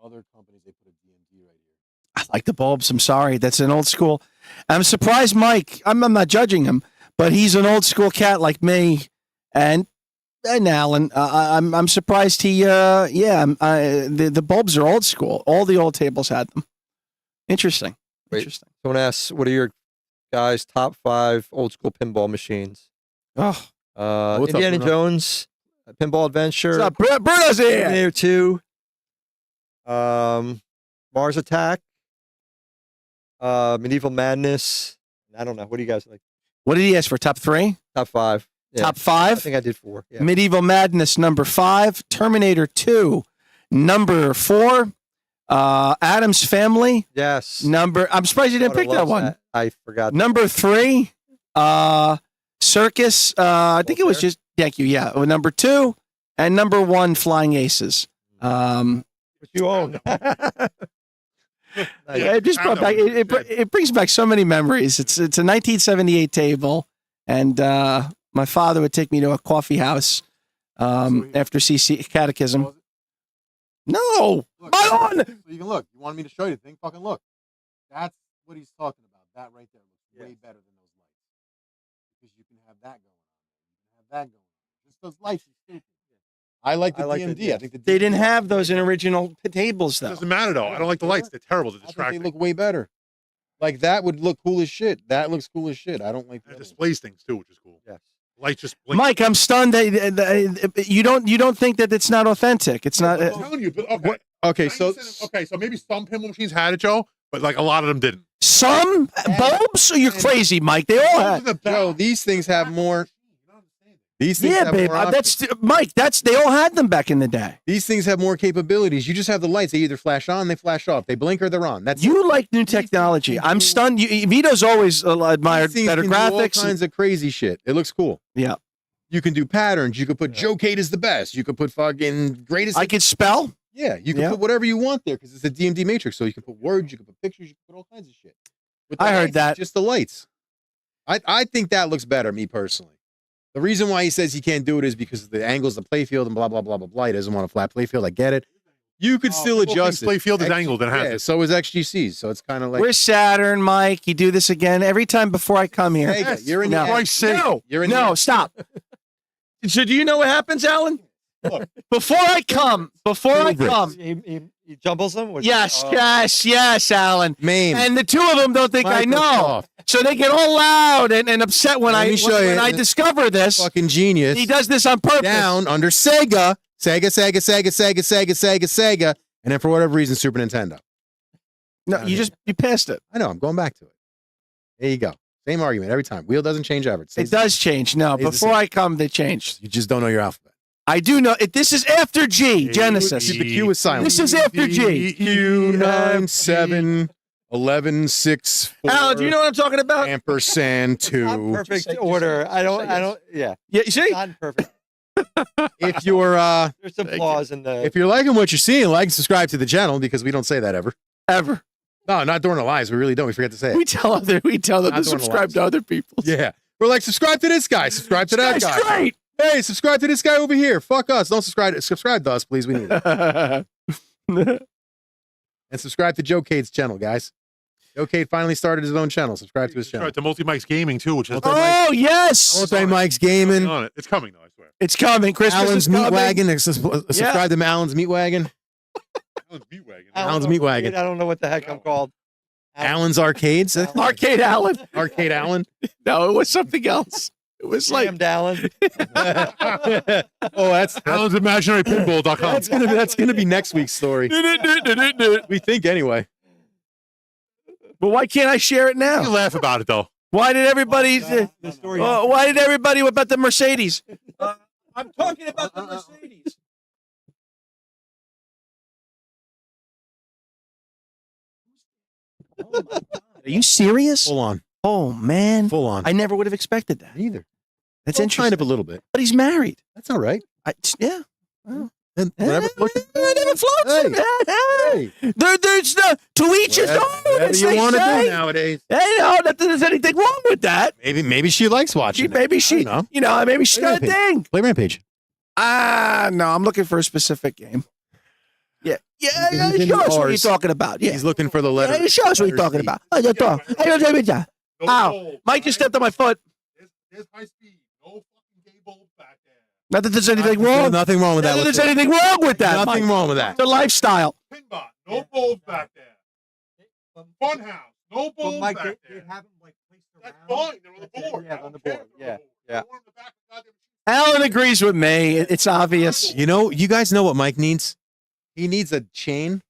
Other companies, they put a DMD right here. I like the bulbs. I'm sorry. That's an old school. I'm surprised, Mike. I'm not judging him, but he's an old school cat like me, and Alan. I'm surprised he. The bulbs are old school. All the old tables had them. Interesting. Wait. Interesting. Someone asks, what are your guys' top 5 old school pinball machines? Oh, What's up, Indiana Bruno? Jones, Pinball Adventure. What's up? Bruno's here. Terminator 2. Mars Attack. Medieval Madness. I don't know. What do you guys like? What did he ask for? Top 3? Top 5. Yeah. Top I 5? think I did 4. Yeah. Medieval Madness, number 5. Terminator 2, number 4. Adam's Family, Yes. I'm surprised you didn't Daughter pick that loves one. I forgot. Number 3, Circus. I think it was just, thank you, yeah. Number 2, and number 1, Flying Aces. What you own. It just brought back, it brings back so many memories. It's a 1978 table, and my father would take me to a coffee house after CC Catechism. No, Look, on. so you can look. You wanted me to show you the thing? Fucking look. That's what he's talking about. That right there looks way better than those lights. Because you can have that going on. You can have that going on. Just those lights are stupid. I like the DMD. I think the DMD, They didn't have those in original tables, though. Doesn't matter though. I don't like the lights. They're terrible. They're I think distracting. they look way better. Like that would look cool as shit. That looks cool as shit. I don't like And it that. displays things too, which is cool. Yes. Lights just blink. Mike, I'm stunned that you don't think that it's not authentic. It's not. I'm telling you, but okay. Okay, so So maybe some pinball machines had it, Joe, but like a lot of them didn't. Some bulbs? You're crazy, Mike. They all had. Joe, these things have more. These things Yeah, have babe. more options. That's Mike. They all had them back in the day. These things have more capabilities. You just have the lights. They either flash on, they flash off. They blink or they're on. That's You like new technology. I'm stunned. Vito's always admired These things better can do all graphics. kinds of crazy shit. It looks cool. Yeah. You can do patterns. You could put Joe Cade is the best. You could put fucking greatest. I could spell. Yeah, you can Yeah. put whatever you want there because it's a DMD matrix. So you can put words, you can put pictures, you can put all kinds of shit. With the I heard lights, it's that. just the lights. I think that looks better, me personally. The reason why he says he can't do it is because of the angles, the playfield, and blah blah blah blah blah. He doesn't want a flat playfield. I get it. You could still adjust it. Playfield is X- angled and has Yeah, it. so is XGCs. So it's kind of like We're Saturn, Mike. You do this again every time before I come here. Sega. You're in No. the Christ's sake. No, You're in no, the stop. So do you know what happens, Alan? Before I come, He jumbles them? yes, Alan. Maine. And the two of them don't think I know. Microsoft. So they get all loud and upset when Let me show you. when I discover this. Fucking genius. He does this on purpose. Down under Sega, Sega, and then for whatever reason, Super Nintendo. No, you passed it. I know. I'm going back to it. There you go. Same argument every time. Wheel doesn't change ever. It does change. No, Stays the before same. I come, they changed. You just don't know your alphabet. I do know. This is after G, Genesis. The Q is silent. This is after G. Q 9 7 11 6 4. Alan, do you know what I'm talking about? Ampersand Not 2. perfect order. I don't, yeah. Yeah, you see? Not perfect. If you're There's some flaws in the. if you're liking what you're seeing, like and subscribe to the channel because we don't say that ever. Ever. No, not during the lives. We really don't. We forget to say it. We tell them Not to doing subscribe the to other people. Yeah. We're like, subscribe to this guy. Subscribe to that guy. Straight. Hey, subscribe to this guy over here. Fuck us. Don't subscribe. Subscribe to us, please. We need it. And subscribe to Joe Cade's channel, guys. Joe Cade finally started his own channel. Subscribe to his channel. Right, to Multi Mike's Gaming too, which is Oh yes, Also, Mike's Gaming. on it. It's coming though, I swear. it's coming. Christmas Alan's is Meat coming. Wagon. Subscribe to Alan's Meat Wagon. Alan's Meat Wagon. I don't Alan's know- Meat Wagon. I don't know what the heck I'm called. Alan's Arcades. Arcade Alan. Arcade Alan. No, it was something else. It was like Sam Dallin. Oh, that's Alan's Imaginary Pinball.com. that's gonna be next week's story. We think anyway. But why can't I share it You now? laugh about it though. Why did everybody? The story. Why did everybody about the Mercedes? I'm talking about the Mercedes. Are you serious? Full on. Oh man, Full on. I never would have expected that. Either. That's Well, interesting. kind of a little bit. But he's married. That's all right. Yeah. And whatever floats your Whatever floats him. Hey, There's no to each his own. whatever as you they want to say. do nowadays. Hey, no, that there's anything wrong with that. Maybe she likes watching. it. Maybe she, I don't know. maybe she's got a Rampage. thing. Play Rampage. No, I'm looking for a specific game. Yeah, He's show into us what you're ours. talking about. Yeah, He's looking for the letter. yeah, show us what you're talking about. Ow. Mike just stepped on my foot. There's high speed. No fucking gay bulbs back there. Not that there's anything wrong. Nothing wrong with Not that. that there's whatsoever. anything wrong with that. Nothing Mike. wrong with that. It's a lifestyle. Pinbot. No bulbs back there. Funhouse. No bulbs Mike, back they there. have them like placed That's around. fine. They're on the board. Yeah, I on the don't care board. if they're Yeah, on the board. yeah. Throw 'em in the back of the goddamn Alan agrees with me. It's obvious. You know, you guys know what Mike needs? He needs a chain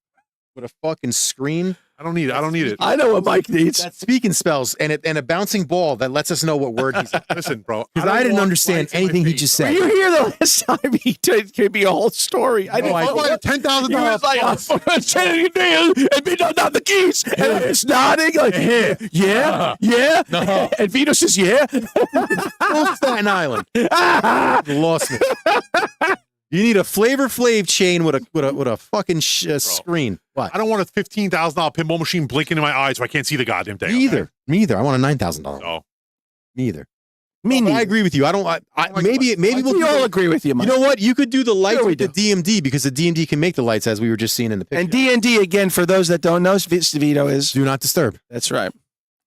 with a fucking screen. I don't need it. I know what Mike needs. That speaking spells and a bouncing ball that lets us know what word he's in. Listen, bro. Because I didn't understand anything he just Were said. you here the last time he gave me a whole story? I didn't I know did. $10,000. He was like, I'm sending you deal and me not the keys. And it's nodding like, yeah. No. And Vito says, yeah. Full Staten Island. Lost me. You need a Flavor Flav chain with a fucking screen. What? I don't want a $15,000 pinball machine blinking in my eyes so I can't see the goddamn thing. Me either. Me either. I want a $9,000. No. Me either. Me But I neither. agree with you. I don't. Maybe we'll. We all agree with you, You Mike. know what? You could do the lights Sure we with the DMD because the DMD can make the lights, as we were just seeing in the picture. And D&D, again, for those that don't know, Vito is. Do not disturb. That's right.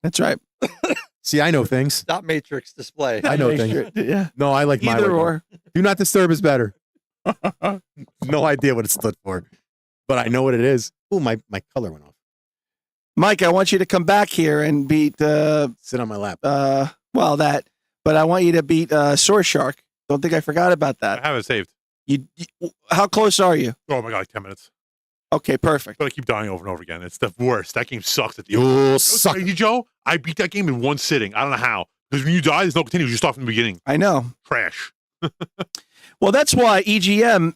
That's right. See, I know things. Dot matrix display. I know things. Yeah. No, I like my Either way. or. Do not disturb is better. No idea what it stood for, but I know what it is. Oh, my color went off. Mike, I want you to come back here and beat Sit on my lap. that. But I want you to beat Sword Shark. Don't think I forgot about I that. have it saved. You, how close are you? Oh my god, like 10 minutes. Okay, perfect. But I keep dying over and over again. It's the worst. That game sucks at the end. You You know suck. what's crazy, Joe? I beat that game in one sitting. I don't know how. Because when you die, there's no continues. You start from the beginning. I know. Trash. Well, that's why EGM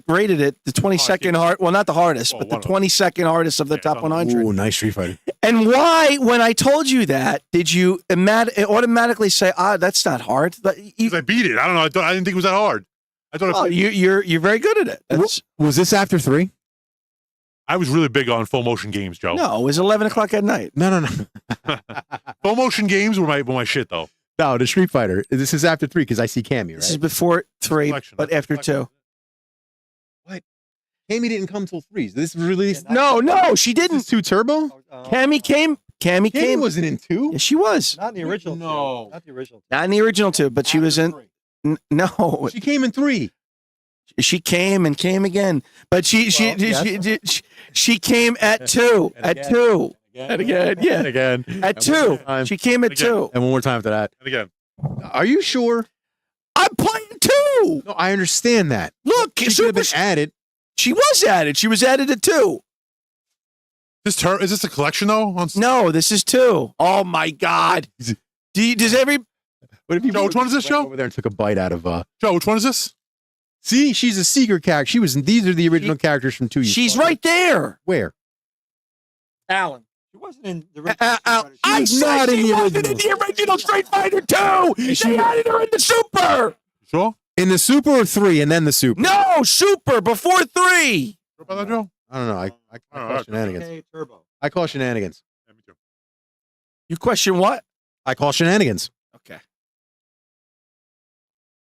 rated it the 22nd hard. Well, not the hardest, Oh, but the one of 22nd hardest of the Yeah, top it's 100. Ooh, nice Street Fighter. And why, when I told you that, did you automatically say, that's not hard? But you, Because I beat it. I don't know. I didn't think it was that hard. I thought well, you're very good at it. That's, Was this after 3? I was really big on full motion games, Joe. no, it was 11 o'clock at night. No. Full motion games were my shit though. No, the Street Fighter. This is after 3 because I see Cammy, This is right? before 3, Collection. but That's after collection. 2. Cammy didn't come till 3. So this was released. No, she This didn't. is 2 Turbo? Cammy came. Cammy Cammy came. wasn't in 2. Yeah, she was. Not in the original. No. Two. Not the original. Not in the original 2, but she was in. No, She came in 3. she came and came again. But she came at 2. At 2. And again, yeah. And again. At And 2. one more time. She came at Again. 2. And one more time after that. And again, Are you sure? I'm playing 2. No, I understand that. Look, She should have Super. been added. She was added. She was added at 2. is this a collection though? No, this is 2. Oh my God. Does every What if you Joe, which one is this, went Joe? over there and took a bite out of Joe, which one is this? See, she's a secret character. These are the original characters from 2. she's right there. Where? Alan. She wasn't in the original. I She's said not in she the wasn't original. in the original Street Fighter 2. They added her in the Super. Sure? In the Super or 3 and then the Super? No, Super before 3. Sure about that, Joe? I don't know. I call Alright. shenanigans. Okay, Turbo. I call shenanigans. Yeah, me too. You question what? I call shenanigans. Okay.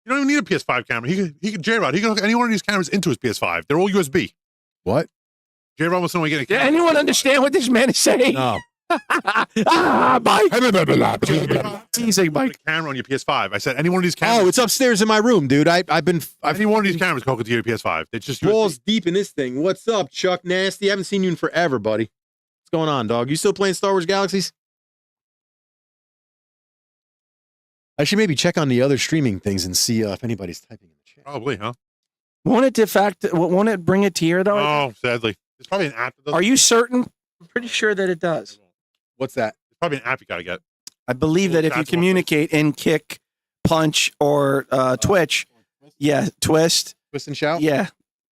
You don't even need a PS5 camera. He could J-Rod. He can hook any one of these cameras into his PS5. They're all USB. What? J-Rod wants to know getting a Did camera. anyone understand what this man is saying? No. Mike. Teasing, Put Mike. a camera on your PS5. I said any one of these cameras. Oh, it's upstairs in my room, dude. I've any one of these cameras can hook into your PS5. It's just balls USB. deep in this thing. What's up, Chuck Nasty? Haven't seen you in forever, buddy. What's going on, dog? You still playing Star Wars Galaxies? I should maybe check on the other streaming things and see if anybody's typing in the chat. Probably, huh? Won't it bring it to here though? Oh, sadly. There's probably an app that does Are you certain? I'm pretty sure that it does. What's that? There's probably an app you gotta get. I believe that if you That's one. communicate in Kick, Punch, or Twitch, yeah, Twist, Twist and shout? yeah,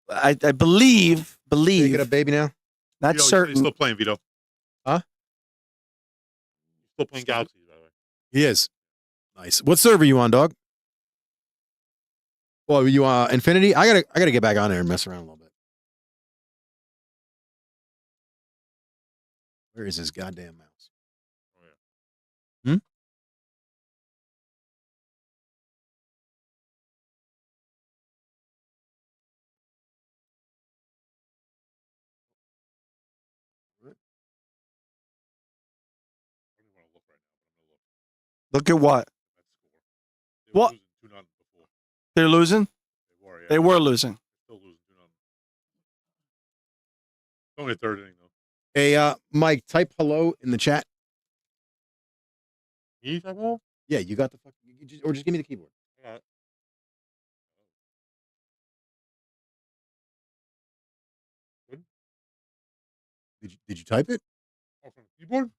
I believe, Take it a baby now? not Vito, He's certain. still playing, Vito. Huh? Still playing Galaxy, by the way. He is. Nice. What server you on, dog? Well, you Infinity? I gotta get back on there and mess around a little bit. Where is this goddamn mouse? Oh, yeah. Hmm? I don't even want to look right now, but I'm gonna look. Look at what That score. They were What? losing 2-0 before. they're losing. They were, yeah. They were losing. Still losing 2-0. It's only a third inning, though. Hey, Mike, type hello in the chat. He type hello? Yeah, you got the fuck, or just give me the keyboard. I got it. Did you type it? Oh, from the keyboard?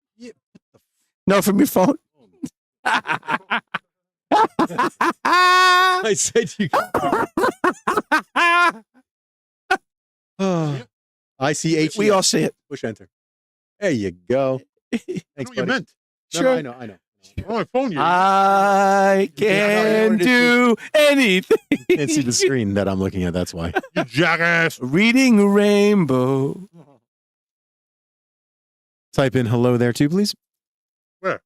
No, from your phone. I said you. ICH. We all see it. Push enter. There you go. I Thanks, know what you buddy. meant. No, Sure. no, I know. On my phone, you. I can do anything. Can't see the screen that I'm looking at. That's why. You jackass. Reading rainbow. Type in hello there too, please. Where?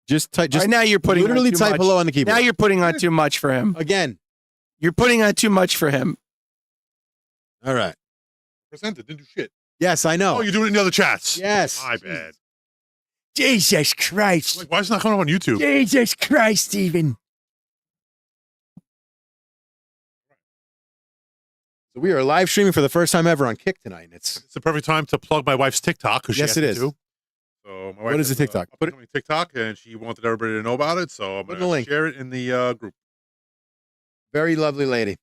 Just type. Just Right now you're putting literally on too type much. hello on the keyboard. Now you're putting on too much for him. Again. You're putting on too much for him. All right. Presented. Didn't do shit. Yes, I know. Oh, you're doing it in the other chats. Yes. My bad. Jesus Christ. Like, why is it not coming up on YouTube? Jesus Christ, Steven. So we are live streaming for the first time ever on Kick tonight. And it's It's the perfect time to plug my wife's TikTok because Yes, she it has is. to. So my wife What is has the TikTok? Put it- upcoming TikTok, and she wanted everybody to know about it. So I'm Put going the to link. share it in the group. very lovely lady.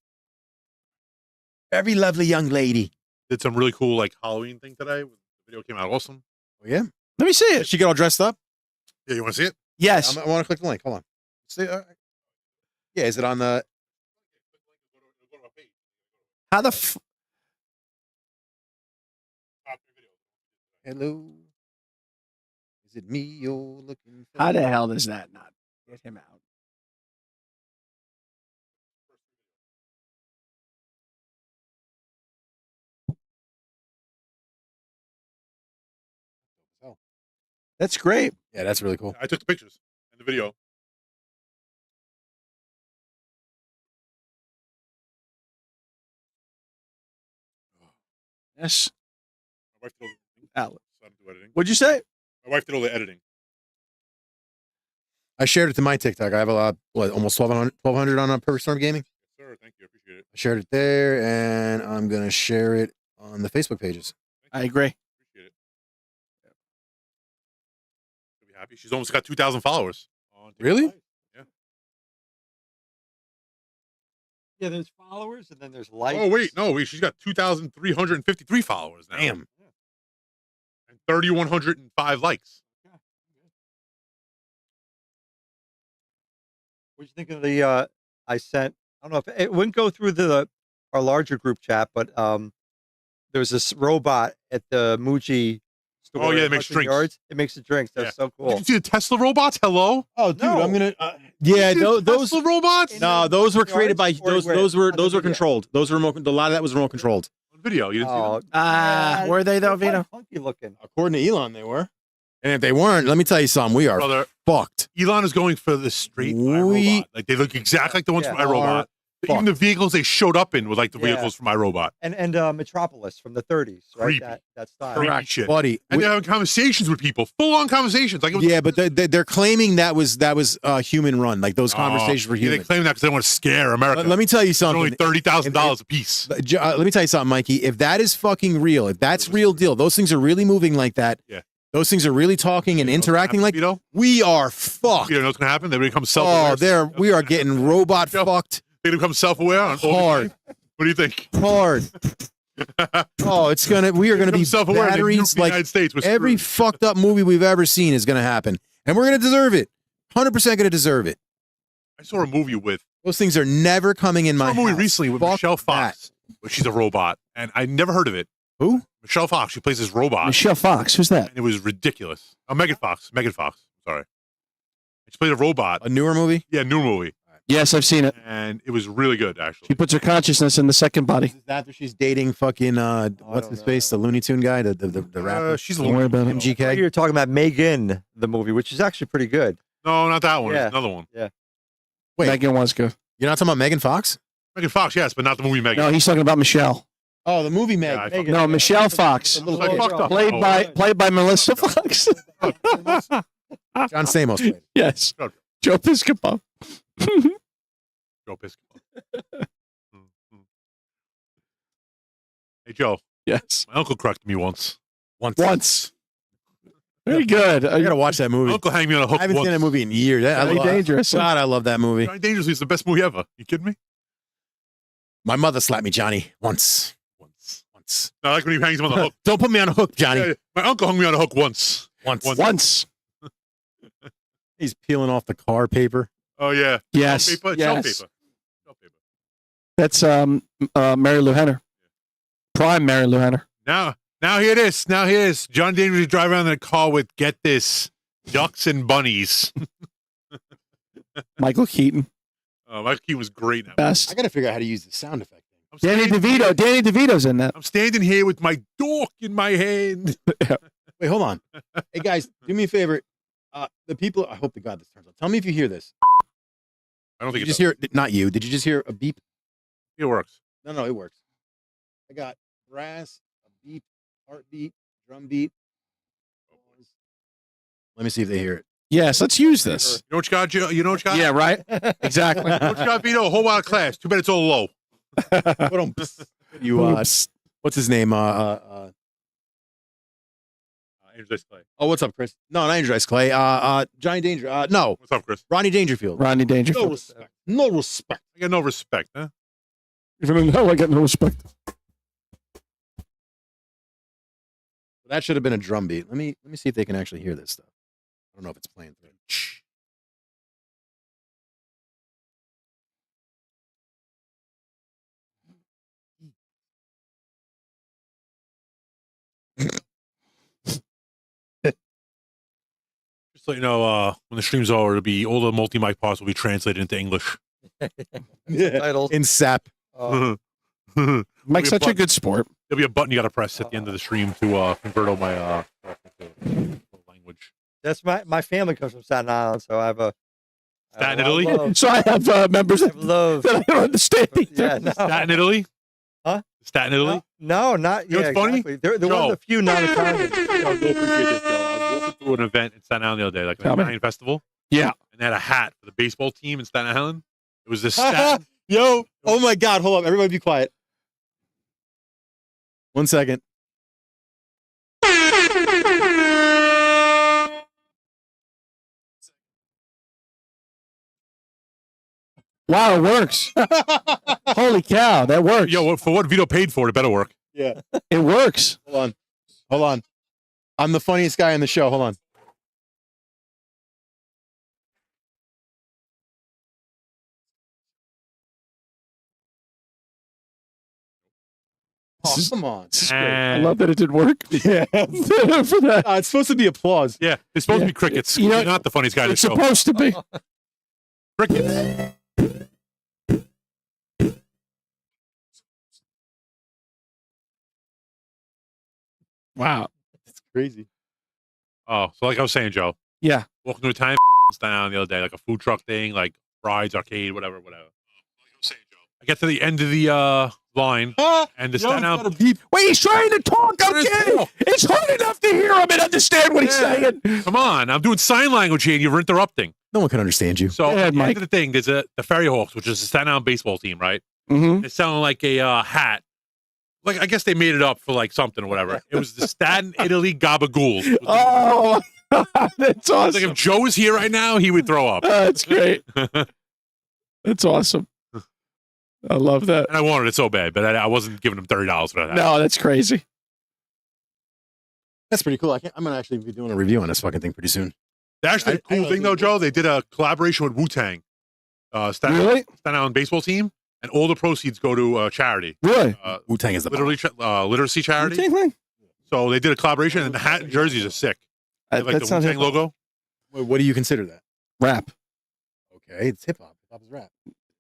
Very lovely young lady. Did some really cool like Halloween thing today. The video came out awesome. Oh, yeah? Let me see Did it. she get all dressed up? Yeah, you want to see it? Yes. I want to click the link. Hold on. Yeah, is it on the... How the f- Hello? Is it me you're looking for? how the hell does that not get him out? That's great. Yeah, that's really cool. I took the pictures and the video. Yes. My wife did all the editing. Alex. So I don't do editing. What'd you say? My wife did all the editing. I shared it to my TikTok. I have a lot, almost 1,200 on Perfect Storm Gaming. Sir, thank you. I appreciate it. I shared it there, and I'm going to share it on the Facebook pages. I agree. Appreciate it. She'll be happy. She's almost got 2,000 followers. On TikTok. Really? Yeah. Yeah, there's followers and then there's likes. Oh wait, no, wait. She's got 2,353 followers now. Damn. And 3,105 likes. What'd you think of the? I sent. I don't know if it wouldn't go through our larger group chat, but there was this robot at the Muji store. Oh, yeah, in it makes Hudson drinks. Yards. It makes the drinks. That's so Did cool. you see the Tesla robots? Hello. Oh, dude, No. I'm going to... yeah, You see the those... Tesla robots. No, those were created by... Or Those where? those were On the video. controlled. Those were remote... A lot of that was remote controlled. On video. You didn't see Oh, them? yeah, Were they though, they're Vito? funky looking. According to Elon, they were. And if they weren't, let me tell you something. We are Brother, fucked. Elon is going for the straight We iRobot. Like they look exactly like the ones Yeah. from iRobot. Even the vehicles they showed up in were like the Yeah. vehicles from iRobot. And Metropolis from the 30s, right? Creepy. That style. Creepy shit. Buddy. And they're having conversations with people, full on conversations. Like it was, Yeah, but they're claiming that was human run. Like those conversations were Yeah, they human. claim that because they want to scare America. Let me tell you They're only something. $30,000 a piece. Let me tell you something, Mikey. If that is fucking real, if that's real deal, those things are really moving like that. Yeah. Those things are really talking and interacting like Vito? we are fucked. You know what's going to happen? They become self-aware. We are getting robot Joe. fucked They become self-aware. On hard, What do you think? hard. Oh, we are gonna be self-aware. They nuke batteries the like United States. We're every screwed. fucked up movie we've ever seen is gonna happen, and we're gonna deserve it. 100% gonna deserve it. I saw a movie with Those things are never coming in I my saw a movie house. recently with Fuck Michelle Fox, where she's a robot, and I never heard of it. Who? Michelle Fox. She plays this robot, Michelle Fox. Who's that? and it was ridiculous. Oh, Megan Fox. Megan Fox. Sorry. She played a robot. A newer movie? Yeah, new movie, Yes, I've seen it. and it was really good actually. She puts her consciousness in the second body. Is that after she's dating fucking what's his face, the Looney Tune guy, the rapper? She's a Don't worry little about it. MGK. You're talking about Megan, the movie, which is actually pretty good. No, not that one. Yeah. It's another one. Wait. Megan was good. You're not talking about Megan Fox? Megan Fox, yes, but not the movie Megan. No, he's talking about Michelle. Oh, the movie Yeah, Meg. I No, Michelle Fox. A little I kid. fucked up. Played Oh. by Melissa Fox. John Stamos played. Yes. Okay. Joe Piscopo. Joe Piscopo. Hey Joe, Yes. my uncle corrected me once. Once. Very good. I gotta watch that My movie. uncle hanged me on a hook I haven't once. seen that movie in years. Very dangerous. God, I love that movie. Johnny Dangerously is the best movie ever. You kidding me? My mother slapped me, Johnny, once. once. I like when he hangs him on the hook. Don't put me on a hook, Johnny. Yeah, my uncle hung me on a hook once. Once. He's peeling off the car paper. Oh yeah. Yes. Shelf paper. Yes. Shelf paper. That's Mary Lou Henner. Prime Mary Lou Henner. Now hear this. Now hear this. John Dangerous drive around in a car with, get this, ducks and bunnies. Michael Keaton. Oh, Michael Keaton was great. Now. Best. I got to figure out how to use the sound effect thing. Danny DeVito's in that. I'm standing here with my dork in my hand. Wait, hold on. Hey guys, do me a favor. The people. I hope to God this turns out. Tell me if you hear this. I don't think Did you just hear? Not you. Did you just hear a beep? it works. No, it works. I got brass, a beep, heartbeat, drum beat. Let me see if they hear it. Yes, let's use this. You know what you got, Joe? You know what you got? Yeah, right? Exactly. You know what you got, Vito? A whole lot of class. Too bad it's all low. You Oops. what's his name? Andrew Dice Clay. Oh, what's up, Chris? No, not Andrew Dice Clay. Johnny Danger. No, What's up, Chris? Ronnie Dangerfield. Rodney No Dangerfield. respect. No respect. I got no respect, huh? Even though I got no respect. That should have been a drum beat. Let me see if they can actually hear this stuff. I don't know if it's playing through. Just so you know, when the stream's over, it'll be all the multi-mic parts will be translated into English. Titles. In SAP. There'll Mike's such a good sport. be a button you got to press at the end of the stream to convert all my language. That's my family comes from Staten Island, so I have a Staten, I have a Italy? lot of love. So I have members I have love. that I don't understand either. Yeah, no. Staten, Italy? Huh? Staten, Italy? No, not You know yeah. what's funny? Exactly. They're one Joe. of the few non-Italians. You'll appreciate this, Joe. I was walking through an event in Staten Island the other day, like an Tell me. Italian festival, Yeah. and they had a hat for the baseball team in Staten Island. It was this Staten. Yo, oh my God, hold up. Everybody be quiet. 1 second. Wow, it works. Holy cow, that works. Yo, for what Vito paid for it, better work. Yeah. It works. Hold on. I'm the funniest guy in the show. Hold on. Oh, come on. This is great. I And- love that it did work. Yeah. For that. It's supposed to be applause. Yeah, it's supposed to Yeah. be crickets. You know- You're not the funniest guy in the It's show. supposed to be. Crickets. Wow. It's crazy. Oh, so like I was saying, Joe. Yeah. Walking to a time down the other day, like a food truck thing, like Brides Arcade, whatever. I get to the end of the line, and the Staten Island. Wait, he's trying to talk. I'm What is kidding. that? It's hard enough to hear him and understand what he's Yeah. saying. Come on, I'm doing sign language here, and you're interrupting. No one can understand you. So Go ahead, at the Mike. end of the thing, there's the Ferry Hawks, which is the Staten Island baseball team, right? Mm-hmm. It's selling like a hat. Like I guess they made it up for like something or whatever. It was the Staten Italy Gabagool. Oh, that's Like awesome. if Joe was here right now, he would throw up. That's great. That's awesome. I love that. And I wanted it so bad, but I wasn't giving him $30 for that. No, that's crazy. That's pretty cool. I'm going to actually be doing a review on this fucking thing pretty soon. Actually, the I cool know thing though, Joe, they did a collaboration with Wu-Tang, Staten Really? Island baseball team, and all the proceeds go to charity, Really? Wu-Tang is the literacy charity. Same thing? So they did a collaboration, and the hat and jerseys are sick. They have, like That the sounds Wu-Tang logo. What do you consider that? rap. Okay, it's hip hop. Hip hop is rap.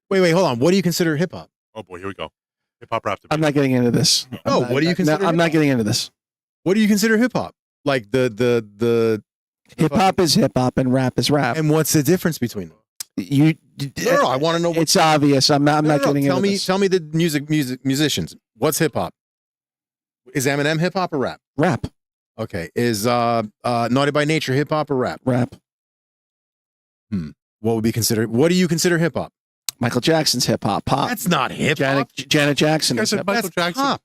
Wait, hold on. What do you consider hip hop? Oh boy, here we go. Hip hop rap. I'm not getting into this. No, I'm what do you consider I'm not hip-hop? getting into this. What do you consider hip hop? Like the Hip hop is hip hop and rap is rap. and what's the difference between them? You, No, I want to know. it's obvious. I'm not No, getting tell into me, this. tell me the musicians. What's hip hop? Is Eminem hip hop or rap? Rap, Okay, is Naughty by Nature hip hop or rap? rap. What would be considered? What do you consider hip hop? Michael Jackson's hip hop. Pop. That's not hip hop. Janet Jackson This guy is said hip hop. Michael Jackson. Pop.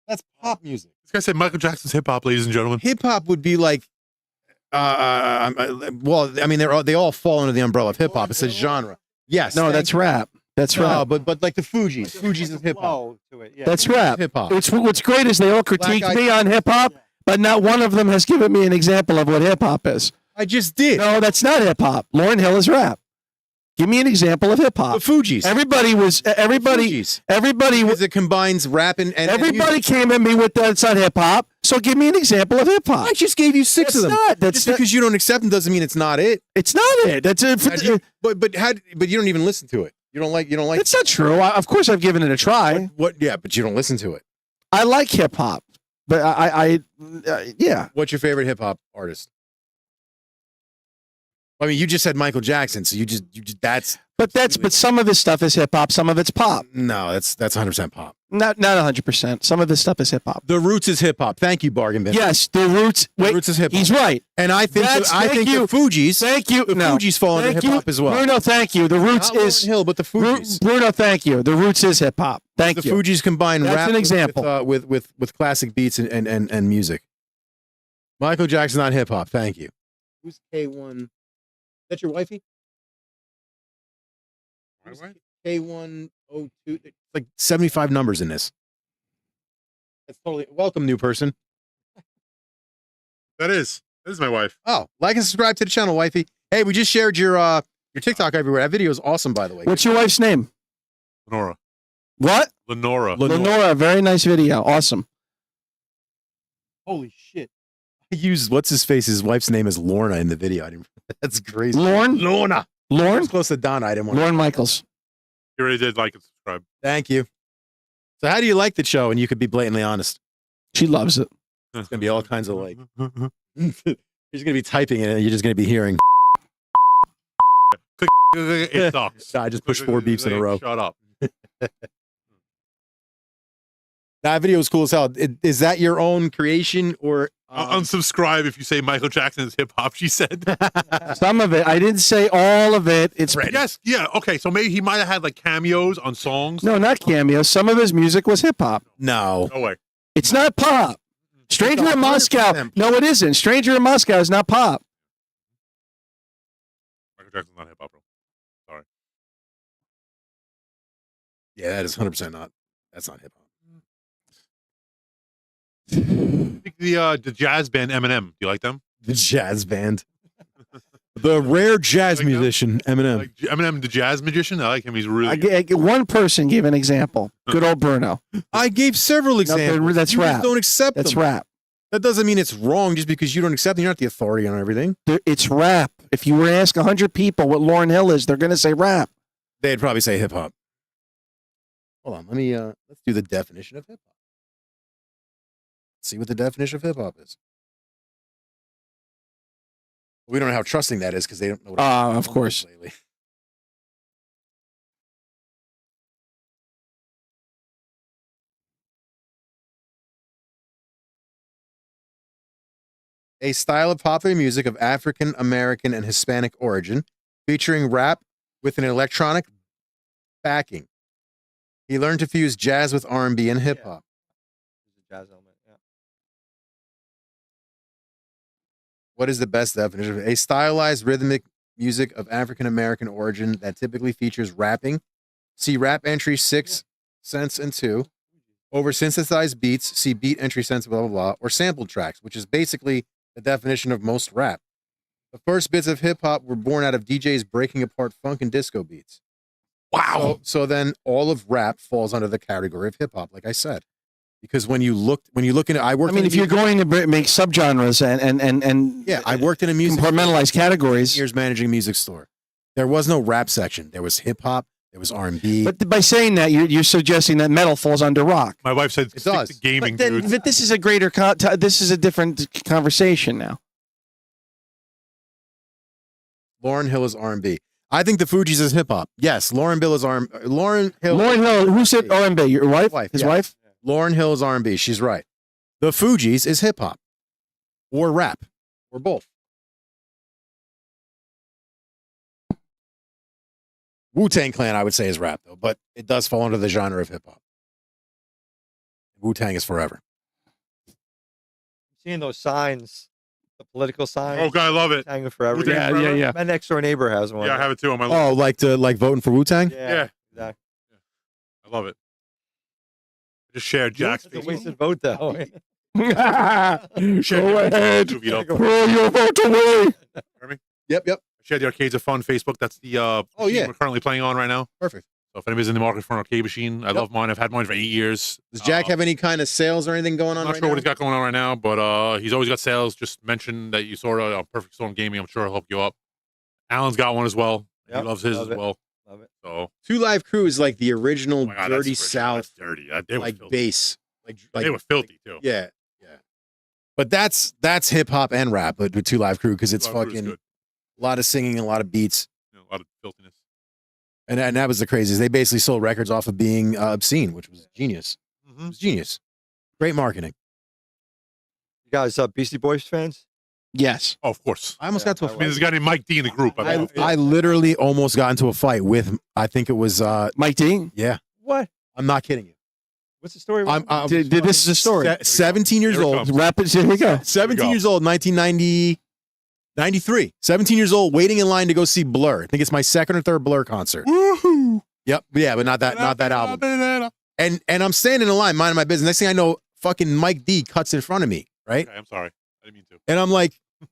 That's pop music. This guy said Michael Jackson's hip hop, ladies and gentlemen. Hip hop would be like, well, I mean, they all fall under the umbrella of hip hop. It's a genre. Yes. No, thank that's you. rap. That's No, rap. but like the Fugees. Fugees is hip hop. Flow to it. Yeah. That's rap. Hip hop. It's what's great is they all critique Eyed me on hip hop, but not one of them has given me an example of what hip hop is. I just did. No, that's not hip hop. Lauryn Hill is rap. Give me an example of hip The hop. Fugees. Everybody Fugees. Because it combines rap and everybody music. came at me with that's not hip hop. So give me an example of hip hop. I just gave you 6 of them. That's Just not, because you don't accept them doesn't mean it's not it. it's not it. That's it. But you don't even listen to it. You don't like. That's not true. Of course, I've given it a try. What? Yeah, but you don't listen to it. I like hip hop, but yeah. What's your favorite hip hop artist? I mean, you just said Michael Jackson, so you just that's But some of his stuff is hip hop. Some of it's pop. no, that's 100% pop. Not 100%. Some of his stuff is hip hop. The Roots is hip hop. Thank you, Bargain Bin. Yes, the Roots. The Wait, Roots is hip hop. he's right. And I think That's- I think thank you. the Fugees. Thank you. The No. Fugees fall into Thank hip you. hop as well. Bruno, thank you. The Roots Not Lauryn is Hill, but the Fugees. Bruno, thank you. The Roots is hip hop. Thank The you. Fugees combine That's rap an example. with classic beats and music. Michael Jackson's not hip hop. Thank you. Who's K1? Is that your wifey? K102. It's like 75 numbers in this. That's totally welcome, new person. That is my wife. Oh, like and subscribe to the channel, wifey. Hey, we just shared your TikTok everywhere. That video is awesome, by the way. What's your wife's name? Lenora. What? Lenora. Lenora. Very nice video. Awesome. Holy shit! I used what's his face. His wife's name is Lorna in the video. I didn't. That's crazy. Lorne? Lorna. I Lorne? was close to Donna. I didn't want. Lorne Michaels. You already did like and subscribe. Thank you. So, how do you like the show? And you could be blatantly honest. She loves it. It's gonna be all kinds of like. You're just gonna be typing it, and you're just gonna be hearing. It sucks. I just pushed 4 beeps in a row. Shut up. That video was cool as hell. Is that your own creation or? Unsubscribe if you say Michael Jackson is hip hop. She said. Some of it. I didn't say all of it. It's Yes. Yeah. Okay. So maybe he might have had like cameos on songs. no, not cameos. Some of his music was hip hop. No. No way. It's not pop. Stranger in Moscow. 100% No, it isn't. Stranger in Moscow is not pop. Michael Jackson's not hip hop, bro. Sorry. Yeah, that is 100% not. That's not hip hop. The jazz band Eminem. Do you like them? The jazz band. The rare jazz Like them? musician, Eminem. Like Eminem, the jazz magician. I like him. He's I really good. get one person gave an example. Good old Bruno. I gave several examples. that's You just rap. don't accept That's them. rap. That doesn't mean it's wrong just because you don't accept them. You're not the authority on everything. It's rap. If you were to ask 100 people what Lauryn Hill is, they're going to say rap. They'd probably say hip hop. Hold on, let's do the definition of hip hop. See what the definition of hip hop is. We don't know how trusting that is because they don't know what Of course. lately. A style of popular music of African American and Hispanic origin, featuring rap with an electronic backing. He learned to fuse jazz with R&B and hip hop. Jazz element. Yeah. What is the best definition? A stylized rhythmic music of African American origin that typically features rapping. See rap entry 6 cents and 2. Over synthesized beats, see beat entry cents, blah, blah, blah. Or sample tracks, which is basically the definition of most rap. The first bits of hip hop were born out of DJs breaking apart funk and disco beats. Wow. So then all of rap falls under the category of hip hop, like I said. Because when you look into, I worked. I mean, if you're going to make subgenres and yeah, I worked in a music compartmentalized categories. years managing a music store. There was no rap section. There was hip hop. There was R&B. But by saying that, you're suggesting that metal falls under rock. My wife said It stick does. to gaming, But, then, dude. but this is a greater. This is a different conversation now. Lauryn Hill is R&B. I think the Fugees is hip hop. Yes, Lauryn Hill is R&B. Lauryn Hill. Lauryn Hill, who said R&B? Your wife? His yeah. wife? Lauryn Hill is R&B. She's right. The Fugees is hip hop, or rap, or both. Wu-Tang Clan, I would say, is rap though, but it does fall under the genre of hip hop. Wu-Tang is forever. Seeing those signs, the political signs. Oh god, I love it. Hanging forever. Wu-Tang forever? yeah. My next door neighbor has one. Yeah, I have it too on my list. Oh, like voting for Wu-Tang? Yeah. Yeah. Exactly. I love it. I just shared Jack's It's a Facebook. wasted vote, though. Go ahead. Too, Vito. Throw your vote away. Yep. I shared the Arcades of Fun Facebook. That's the machine yeah. we're currently playing on right now. Perfect. So if anybody's in the market for an arcade machine, I love mine. I've had mine for 8 years. Does Jack have any kind of sales or anything going on I'm not right sure now? what he's got going on right now, but he's always got sales. Just mention that you saw it on Perfect Storm Gaming. I'm sure he'll help you up. Alan's got one as well. Yep, he loves his love as it. well. Love it. So Two Live Crew is like the original oh my God, Dirty that's South, dirty. They were like filthy. bass. Like They were filthy too. Yeah. But that's hip hop and rap, but with Two Live Crew because it's Live Crew is fucking good. a lot of singing, a lot of beats, A lot of filthiness. and that was the craziest. They basically sold records off of being obscene, which was genius. It was genius. Great marketing. You guys, Beastie Boys fans? Yes. Oh, of course. I almost Yeah, got to a I mean, there's a guy named Mike D in the group. I literally almost got into a fight with, I think it was, Mike D. yeah, What? I'm not kidding you. What's the story? This is a story. 17 years Here it old. comes. Rapid. Here we go. 17 go. years old, 1993. 17 years old, waiting in line to go see Blur. I think it's my second or third Blur concert. Woohoo! Yep. Yeah, but not that album. And I'm standing in line, minding my business. Next thing I know, fucking Mike D cuts in front of me, right? Okay, I'm sorry. I didn't mean to. And I'm like, dude,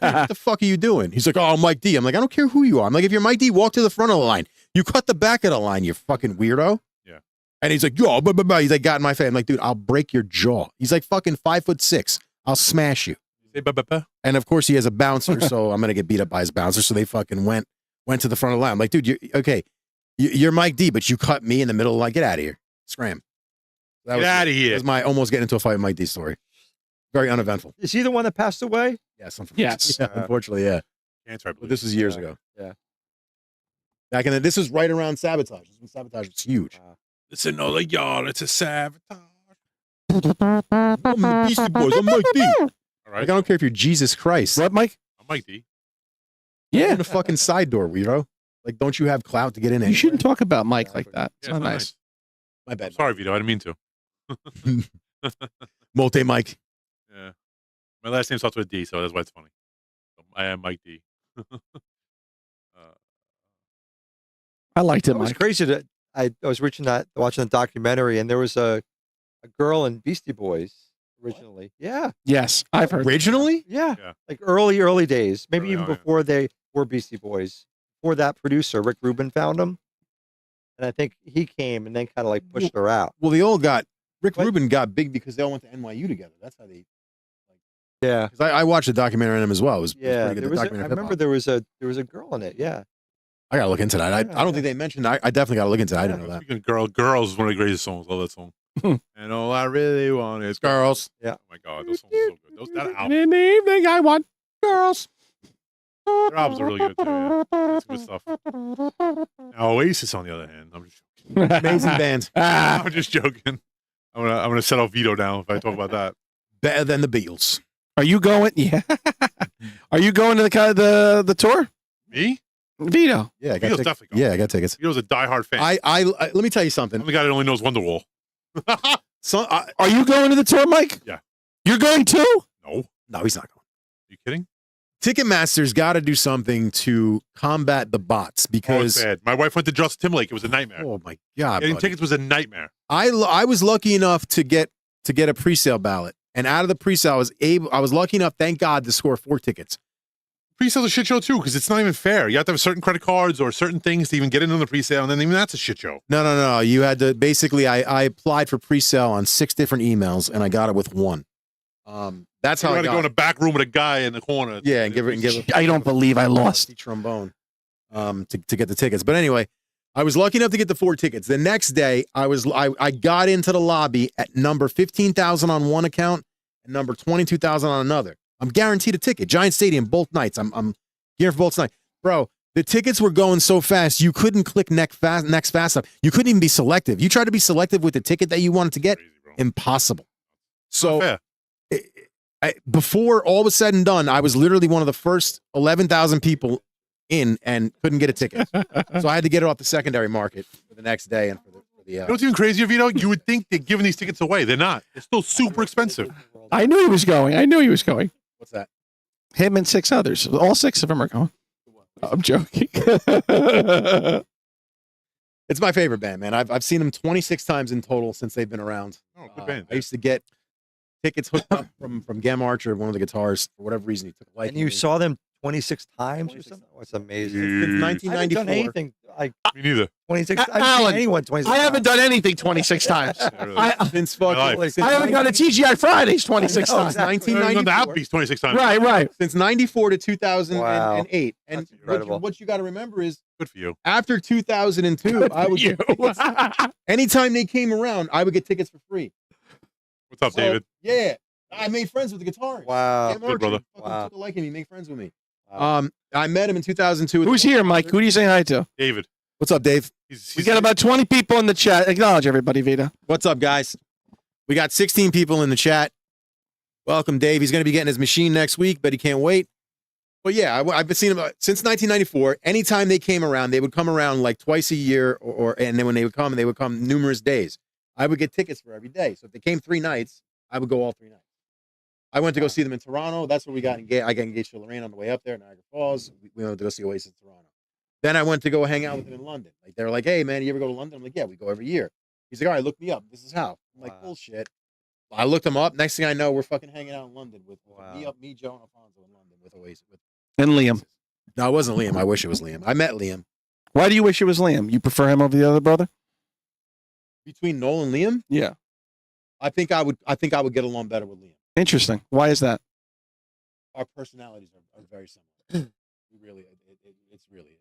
what the fuck are you doing? He's like, oh, Mike D. I'm like, I don't care who you are. I'm like, if you're Mike D, walk to the front of the line. You cut the back of the line, you fucking weirdo. Yeah. And he's like, yo, blah, blah, blah. He's like, got in my face. I'm like, dude, I'll break your jaw. He's like fucking 5'6". I'll smash you. Say ba-ba-ba. And of course he has a bouncer, so I'm gonna get beat up by his bouncer. So they fucking went to the front of the line. I'm like, dude, you're Mike D, but you cut me in the middle of the line. Get out of here. Scram. That Get out of That here. was my almost getting into a fight with Mike D story. Very uneventful. Is he the one that passed away? Yes, Yes. yeah, unfortunately, yeah. Cancer, I But believe. this was years Yeah. ago. Yeah. Back in this was right around Sabotage. This when Sabotage was huge. Listen, all of y'all, it's a sabotage. I'm the Beastie Boys. I'm Mike D. All Like, right. I don't care if you're Jesus Christ. What, Mike? I'm Mike D. Get Yeah. in the fucking side door, Weiro. Like, don't you have clout to get in You anyway? shouldn't talk about Mike like that. It's Yeah, not nice. My bad. Sorry, Vito. I didn't mean to. Multi Mike. Yeah. My last name starts with a D, so that's why it's funny. I am Mike D. I liked it, It was Mike. crazy that I was watching the documentary, and there was a girl in Beastie Boys originally. Yeah, Yes, I've heard. Originally? yeah, Yeah. like early days, maybe Early even on, yeah. before they were Beastie Boys. Before that producer, Rick Rubin, found them, and I think he came and then kind of like pushed her out. Well, Rick What? Rubin got big because they all went to NYU together. That's how they. Yeah, Because I watched a documentary on him as well. It was yeah. pretty good. There The was I documentary of remember hip-hop. there was a girl in it. Yeah, I gotta look into that. I don't think they mentioned. I definitely gotta look into that. I didn't know that. Speaking of girls is one of the greatest songs. Love that song. And all I really want is Girls. Oh my God, those songs are so good. That album, In the evening, I want girls. their albums are really good too. Yeah. That's good stuff. Now, Oasis, on the other hand, I'm just joking. Amazing band. Ah, I'm just joking. I'm gonna settle Vito down if I talk about that. Better than the Beatles. are you going? Yeah. Are you going to the tour, Me? Vito? Yeah, I got Vito's tickets. definitely going. Yeah, I got tickets. Vito's a diehard fan. I let me tell you something. I'm the guy that only knows Wonderwall. Are you going to the tour, Mike? Yeah. You're going too? No, no, he's not going. you kidding? Ticketmaster's got to do something to combat the bots Oh, it's because bad. My wife went to Justin Timberlake. It was a nightmare. oh my god, Getting buddy. tickets was a nightmare. I was lucky enough to get a pre-sale ballot, and out of the pre-sale, I was lucky enough, thank God, to score 4 tickets. Pre-sale's a shit show too because it's not even fair. You have to have certain credit cards or certain things to even get in on the pre-sale, and then even that's a shit show. No. You had to basically. I applied for pre-sale on 6 different emails, and I got it with 1. That's You how I had to got go in a back room with a guy in the corner. Yeah, and give it. I don't believe I lost. the trombone, to get the tickets. But anyway, I was lucky enough to get the 4 tickets. The next day, I got into the lobby at number 15,000 on one account and number 22,000 on another. I'm guaranteed a ticket. Giant Stadium, both nights. I'm here for both nights, bro. The tickets were going so fast you couldn't click next fast enough. You couldn't even be selective. You tried to be selective with the ticket that you wanted to get. Crazy, bro. Impossible. Not So. fair. Before all was said and done, I was literally one of the first 11,000 people in and couldn't get a ticket. So I had to get it off the secondary market for the next day and for the You know what's even crazier, Vito? You would think they're giving these tickets away. They're not. They're still super expensive. I knew he was going. what's that? Him and 6 others. All 6 of them are going. I'm joking. It's my favorite band, man. I've seen them 26 times in total since they've been around. Oh, good band. I used to get tickets hooked up from Gam Archer, one of the guitarists, for whatever reason. He took a liking. And you to me. saw them 26 times 26 or something? times. Oh, it's amazing. Since I haven't done 1994. anything like Me neither. 26. I haven't Alan, seen anyone 26 I haven't times. done anything 26 times. Since My fucking. life. Since I haven't gone to TGI Fridays 26 I know, times. exactly. I've gone to 1994. Applebee's 26 times. Right. Since 94 to 2008. Wow. And That's incredible. what you got to remember is Good for you. after 2002, I would get tickets. Anytime they came around, I would get tickets for free. What's up, So, David? Yeah. I made friends with the guitarist. Wow. Gam Archer brother. fucking Wow. took a liking to me, make friends with me. Wow. I met him in 2002. Who's here, Mike? Who do you say hi to? David. What's up, Dave? We got about 20 people in the chat. Acknowledge everybody, Vita. What's up, guys? We got 16 people in the chat. Welcome, Dave. He's going to be getting his machine next week, but he can't wait. But yeah, I've been seeing them since 1994. Anytime they came around, they would come around like twice a year, and then when they would come numerous days. I would get tickets for every day. So if they came 3 nights, I would go all 3 nights. I went to go see them in Toronto. That's where we got engaged. I got engaged to Lorraine on the way up there, Niagara Falls. We went to go see Oasis in Toronto. Then I went to go hang out with them in London. Like they were like, "Hey, man, you ever go to London?" I'm like, "Yeah, we go every year." He's like, "All right, look me up. This is how." I'm like, Wow. "Bullshit." I looked him up. Next thing I know, we're fucking hanging out in London with Wow. me, Joe, and Alfonso in London with Oasis. And Liam. No, it wasn't Liam. I wish it was Liam. I met Liam. Why do you wish it was Liam? You prefer him over the other brother? Between Noel and Liam, Yeah. I think I would get along better with Liam. Interesting. Why is that? Our personalities are very similar. We really, it's really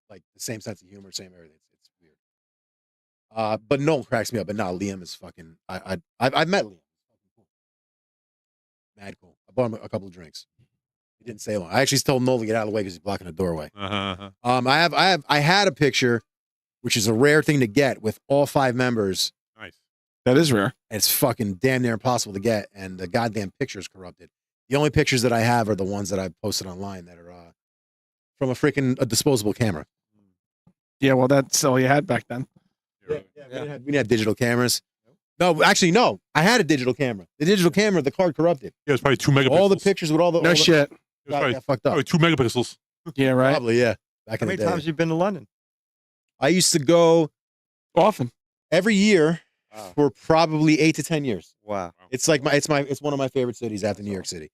like the same sense of humor, same everything. It's weird. But Noel cracks me up. But no, Liam is fucking. I've met Liam. Mad cool. I bought him a couple of drinks. He didn't say long. I actually told Noel to get out of the way because he's blocking the doorway. I had a picture, which is a rare thing to get, with all 5 members. Nice. That is rare. And it's fucking damn near impossible to get, and the goddamn picture's corrupted. The only pictures that I have are the ones that I've posted online that are from a freaking disposable camera. Yeah, well, that's all you had back then. We didn't have digital cameras. No, actually, no. I had a digital camera. The digital camera, the card corrupted. Yeah, it was probably 2 megapixels. All the pictures with all the No all the, shit. It was got fucked up. probably 2 megapixels. Yeah, right. Probably, yeah. Back How in the many day. times have you been to London? I used to go Often. every year Wow. for probably 8 to 10 years. Wow. It's like it's one of my favorite cities after New York City.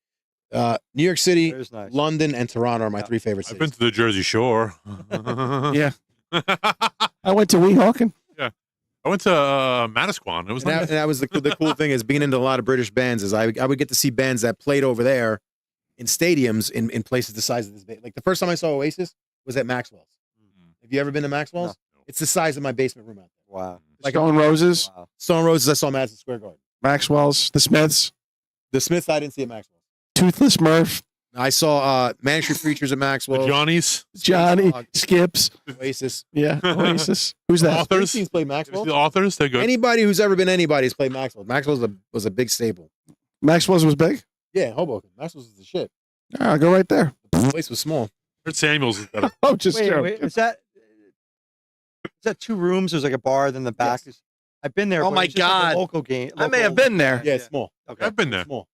New York City, That is nice. London, and Toronto are my Yeah. 3 favorite I've cities. been to the Jersey Shore. Yeah. I went to Weehawken. I went to Manasquan. It was And nice. that was the cool thing is being into a lot of British bands is I would get to see bands that played over there in stadiums in places the size of this. Like the first time I saw Oasis was at Maxwell's. Have you ever been to Maxwell's? No. It's the size of my basement room out there. Wow. Like Stone Roses, Wow. Stone Roses, I saw Madison Square Garden. Maxwell's, the Smiths, The Smiths, I didn't see at Maxwell's. Toothless Murph, I saw Manic Street Preachers at The Maxwell's. Johnnies. Johnny, Dog. Skips. Oasis. Yeah, Oasis. Who's that? Authors. Springsteen's played The Maxwell's. authors, they're good. Anybody who's ever been anybody's played Maxwell's. Maxwell's was a big staple. Maxwell's was big. Yeah, Hoboken. Maxwell's was the shit. I'll go right there. The place was small. Kurt Samuels is better. Oh, just Wait, is that 2 rooms? There's like a bar, then the back is. I've been there. Oh but my it's just like a God. local game. I may have been there. Yeah, it's small. Okay. I've been there. Small.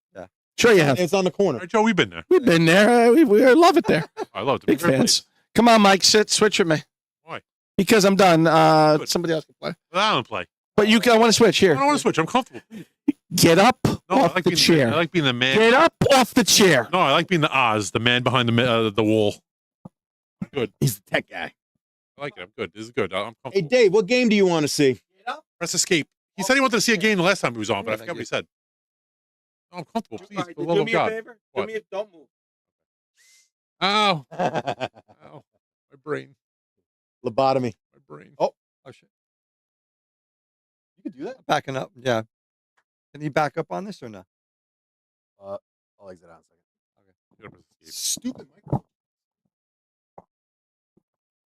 Sure you have. It's on the corner. Right, Joe, we've been there. We've been there. We love it there. I loved it. Big Great fans. place. Come on, Mike. Switch with me. Why? Because I'm done. Good. Somebody else can play. I don't play. But I want to switch I here. don't want to switch. I'm comfortable. Get up No, I off like the being chair. I like being the man. Get up off the chair. No, I like being the Oz, the man behind the wall. He's the tech guy. I like it. I'm good. This is good. I'm Hey, comfortable. Dave, what game do you want to see? Press escape. He said he wanted to see a game the last time he was on, but I Yeah, forgot thank what he said. No, I'm comfortable. Please, for the love of God. What? Don't move. Ow. Ow. My brain. Lobotomy. My brain. Oh shit. You could do that. Backing up. Yeah. Can you back up on this or no? I'll exit out in a second. You gotta press escape. Stupid Mike.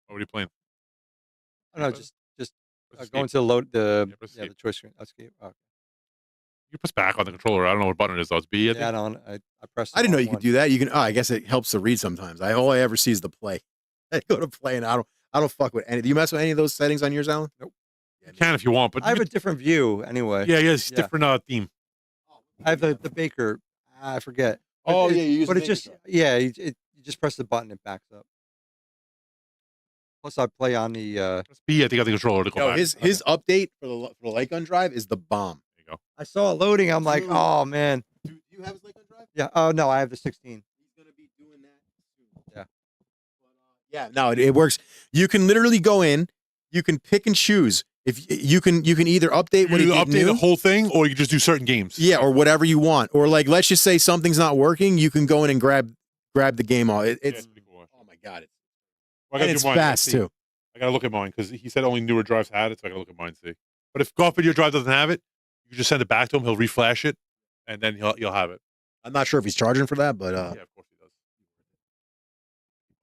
What are you playing? Oh, no, just Press go escape. into the press the escape. choice screen. Escape. Okay. You press back on the controller. I don't know what button it is, though. It's B. I Yeah, I think. don't. I pressed. I didn't know you could do that. You can. Oh, I guess it helps to read sometimes. All I ever see is the play. I go to play and I don't fuck with any. Do you mess with any of those settings on yours, Alan? Nope. Yeah, You can if you want, but I have a different view anyway. yeah, it's Yeah. different theme. I have the Baker. I forget. Oh, But yeah, you use But the it just Baker yeah, you just press the button, it backs up. Plus, I play on the. That's B. I think I got the controller to go Yo, back. his update for the light gun drive is the bomb. There you go. I saw it loading. I'm like, Dude. oh man. Do you have his light gun drive? Yeah. Oh no, I have the 16. He's gonna be doing that soon. Yeah. Yeah. No, it works. You can literally go in. You can pick and choose. If you can either update what You he can did update new, the whole thing, or you can just do certain games. yeah, or whatever you want. Or like, let's just say something's not working. You can go in and grab the game all. Yeah, It's pretty cool. oh my god, Well, I and gotta it's do mine. fast See. too. I gotta look at mine because he said only newer drives had it, so I gotta look at mine and see. But if golf video drive doesn't have it, you can just send it back to him. He'll reflash it, and then you'll have it. I'm not sure if he's charging for that, but Yeah, of course he does.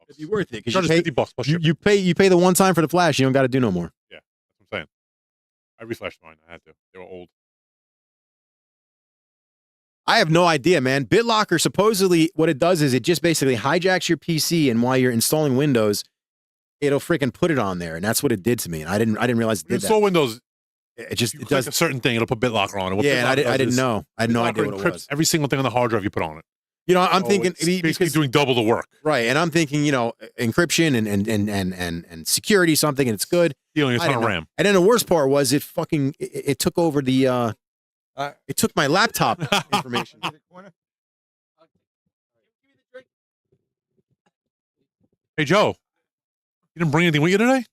it'd be worth it Charges because $50 plus you, shipping. you pay the one time for the flash. You don't got to do no more. That's what I'm saying. I reflashed mine. I had to. They were old. I have no idea, man. BitLocker supposedly what it does is it just basically hijacks your PC, and while you're installing Windows, it'll freaking put it on there, and that's what it did to me. And I didn't realize it When you did install that. Windows, It just you it click does. a certain thing, it'll put BitLocker on it. What Yeah, and BitLocker I does didn't is know. I had no BitLocker idea what it encrypts was. every single thing on the hard drive you put on it. You know, I'm So thinking it's basically because doing double the work. right, and I'm thinking, you know, encryption and security something, and it's good. Stealing a I ton didn't of know. RAM. And then the worst part was it took over the it took my laptop information. Hey Joe, you didn't bring anything with you today?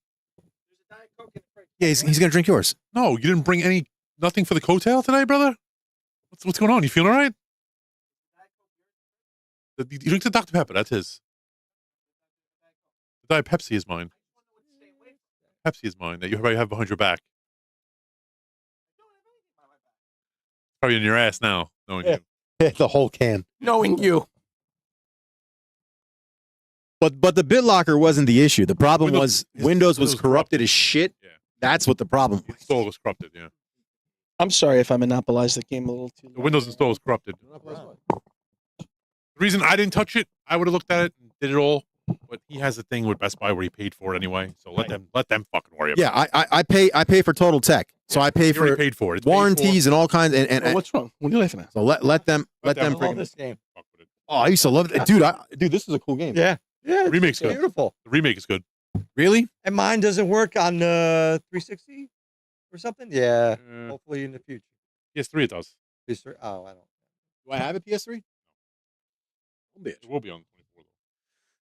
Yeah, he's gonna drink yours. No, you didn't bring nothing for the cocktail today, brother. What's going on? You feeling all right? You drink the Dr. Pepper. That's his. The Diet Pepsi is mine. Pepsi is mine. That you probably have behind your back. Probably in your ass now, knowing Yeah. you. The whole can. Knowing you. But the BitLocker wasn't the issue. The problem was Windows was Windows corrupted as shit. Yeah. That's what the problem The was. install was corrupted. Yeah, I'm sorry if I monopolized the game a little too the long. Windows install was corrupted. The reason I didn't touch it, I would have looked at it and did it all. But he has a thing with Best Buy where he paid for it anyway. So let them fucking worry about it. Yeah, I pay for Total Tech, so I pay He already for paid for it. It's paid warranties and all kinds. And Oh, what's wrong? What are you laughing at? so let them Let them bring love it. this game. for. Fuck with it. Oh, I used to love it, dude. This is a cool game. Yeah. Yeah. The remake's It's good. beautiful. The remake is good. Really? And mine doesn't work on 360 or something. Yeah. Uh, Hopefully in the future. PS3 it does. Oh, I don't. Do I have a PS3? It will be on 24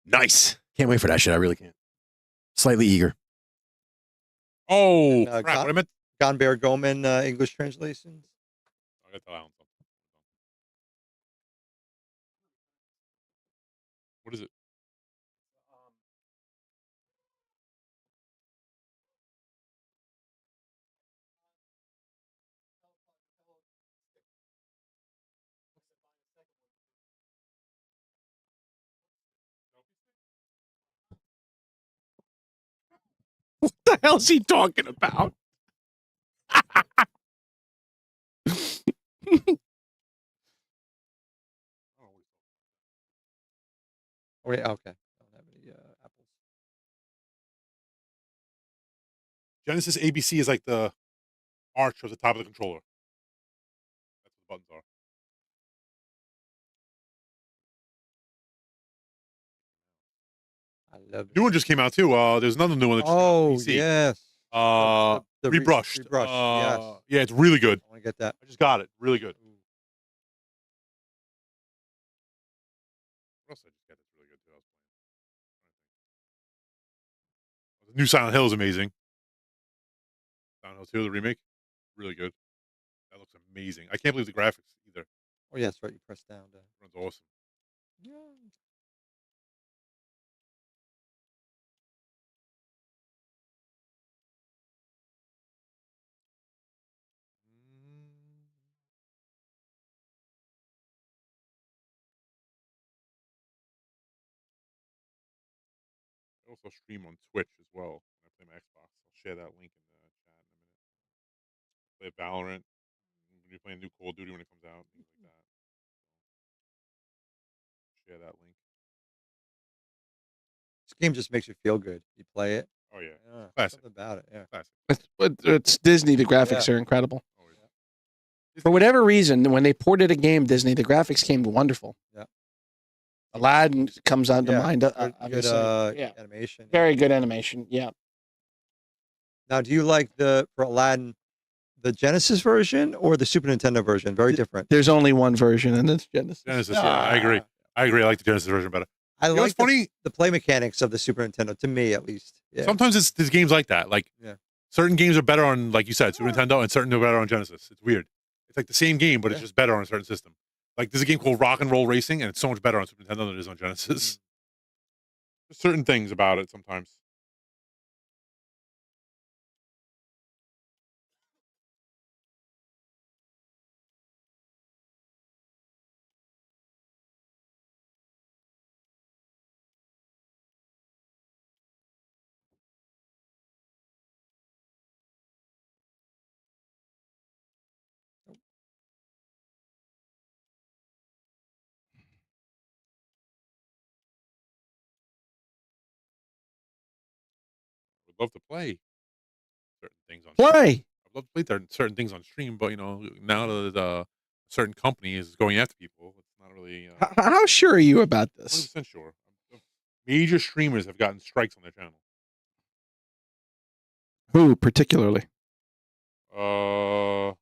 Nice. Can't wait for that shit. I really can't. Slightly eager. though. Oh, And, crap. What I meant. Gonbear-Goman English translations. I got to tell Alan something. What is it? What the hell's he talking about? Oh, yeah. Okay. I don't have any apples. Genesis ABC is like the arch of the top of the controller. That's what the buttons are. I love New one just came out too. There's another new one that just Oh, PC. yes. The Rebrushed. Rebrushed, yes. Yeah, it's really good. I want to get that. I just got it. Really good. What else did I just get that's really good too? I was playing. The new Silent Hill is amazing. Silent Hill 2, the remake, really good. That looks amazing. I can't believe the graphics either. Oh, yeah, that's right. You press down. It runs awesome. Yeah. I also stream on Twitch as well. When I play my Xbox. I'll share that link in the chat in a minute. Play Valorant. When you're playing new Call of Duty when it comes out, things like that. Share that link. This game just makes you feel good. You play it. Oh yeah, Yeah. Classic. Something about it. Yeah. classic. It's Disney. The graphics are incredible. Oh, yeah. For whatever reason, when they ported a game, Disney, the graphics came wonderful. Aladdin comes on to mind. Good, Obviously. Yeah. animation. Very good animation. Yeah. Now, do you like for Aladdin the Genesis version or the Super Nintendo version? Very different. There's only one version, and it's Genesis. Genesis, yeah, I agree. I like the Genesis version better. I You know like what's funny? the play mechanics of the Super Nintendo, to me at least. Yeah. Sometimes there's games like that. Like Yeah. certain games are better on, like you said, Super Nintendo, and certain are better on Genesis. It's weird. It's like the same game, but it's just better on a certain system. Like there's a game called Rock and Roll Racing, and it's so much better on Super Nintendo than it is on Genesis. There's certain things about it sometimes. Would love to play certain things on. Play. I'd love to play certain things on stream, but now that a certain company is going after people, it's not really How sure are you about this? 100% sure. Major streamers have gotten strikes on their channel. Who particularly? The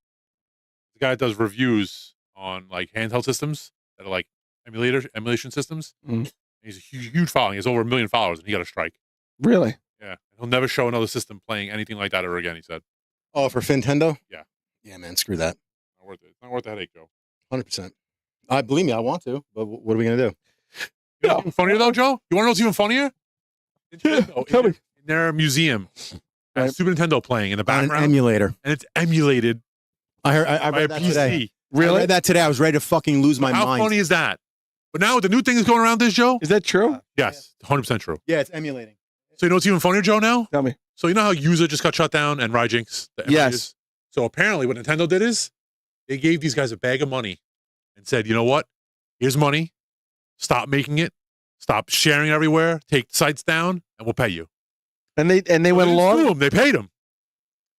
guy that does reviews on like handheld systems that are like emulation systems. Mhm. He's a huge following. He has over 1 million followers, and he got a strike. Really? Yeah, he'll never show another system playing anything like that ever again. He said, Oh, for Nintendo? Yeah. Yeah, man, screw that. "Not worth it. It's not worth the headache, Joe." 100%. I believe me, I want to, but what are we gonna do? You know what's even funnier though, Joe? You want to know what's even funnier? Nintendo, Tell me. in their museum, has Right. Super Nintendo playing in the On an background, emulator. and it's emulated I heard. I by a read that PC. today. I Really? read that today. I was ready to fucking lose my How mind. funny is that? But now the new thing is going around this, Joe. Is that true? Yes, 100% true. Yeah, it's emulating. So you know what's even funnier, Joe? Now, Tell me. so you know how User just got shut down and Rygynx? the Yes. emulators? So apparently, what Nintendo did is they gave these guys a bag of money and said, "You know what? Here's money. Stop making it. Stop sharing it everywhere. Take sites down, and we'll pay you." And they So went didn't sue along. him. They paid him.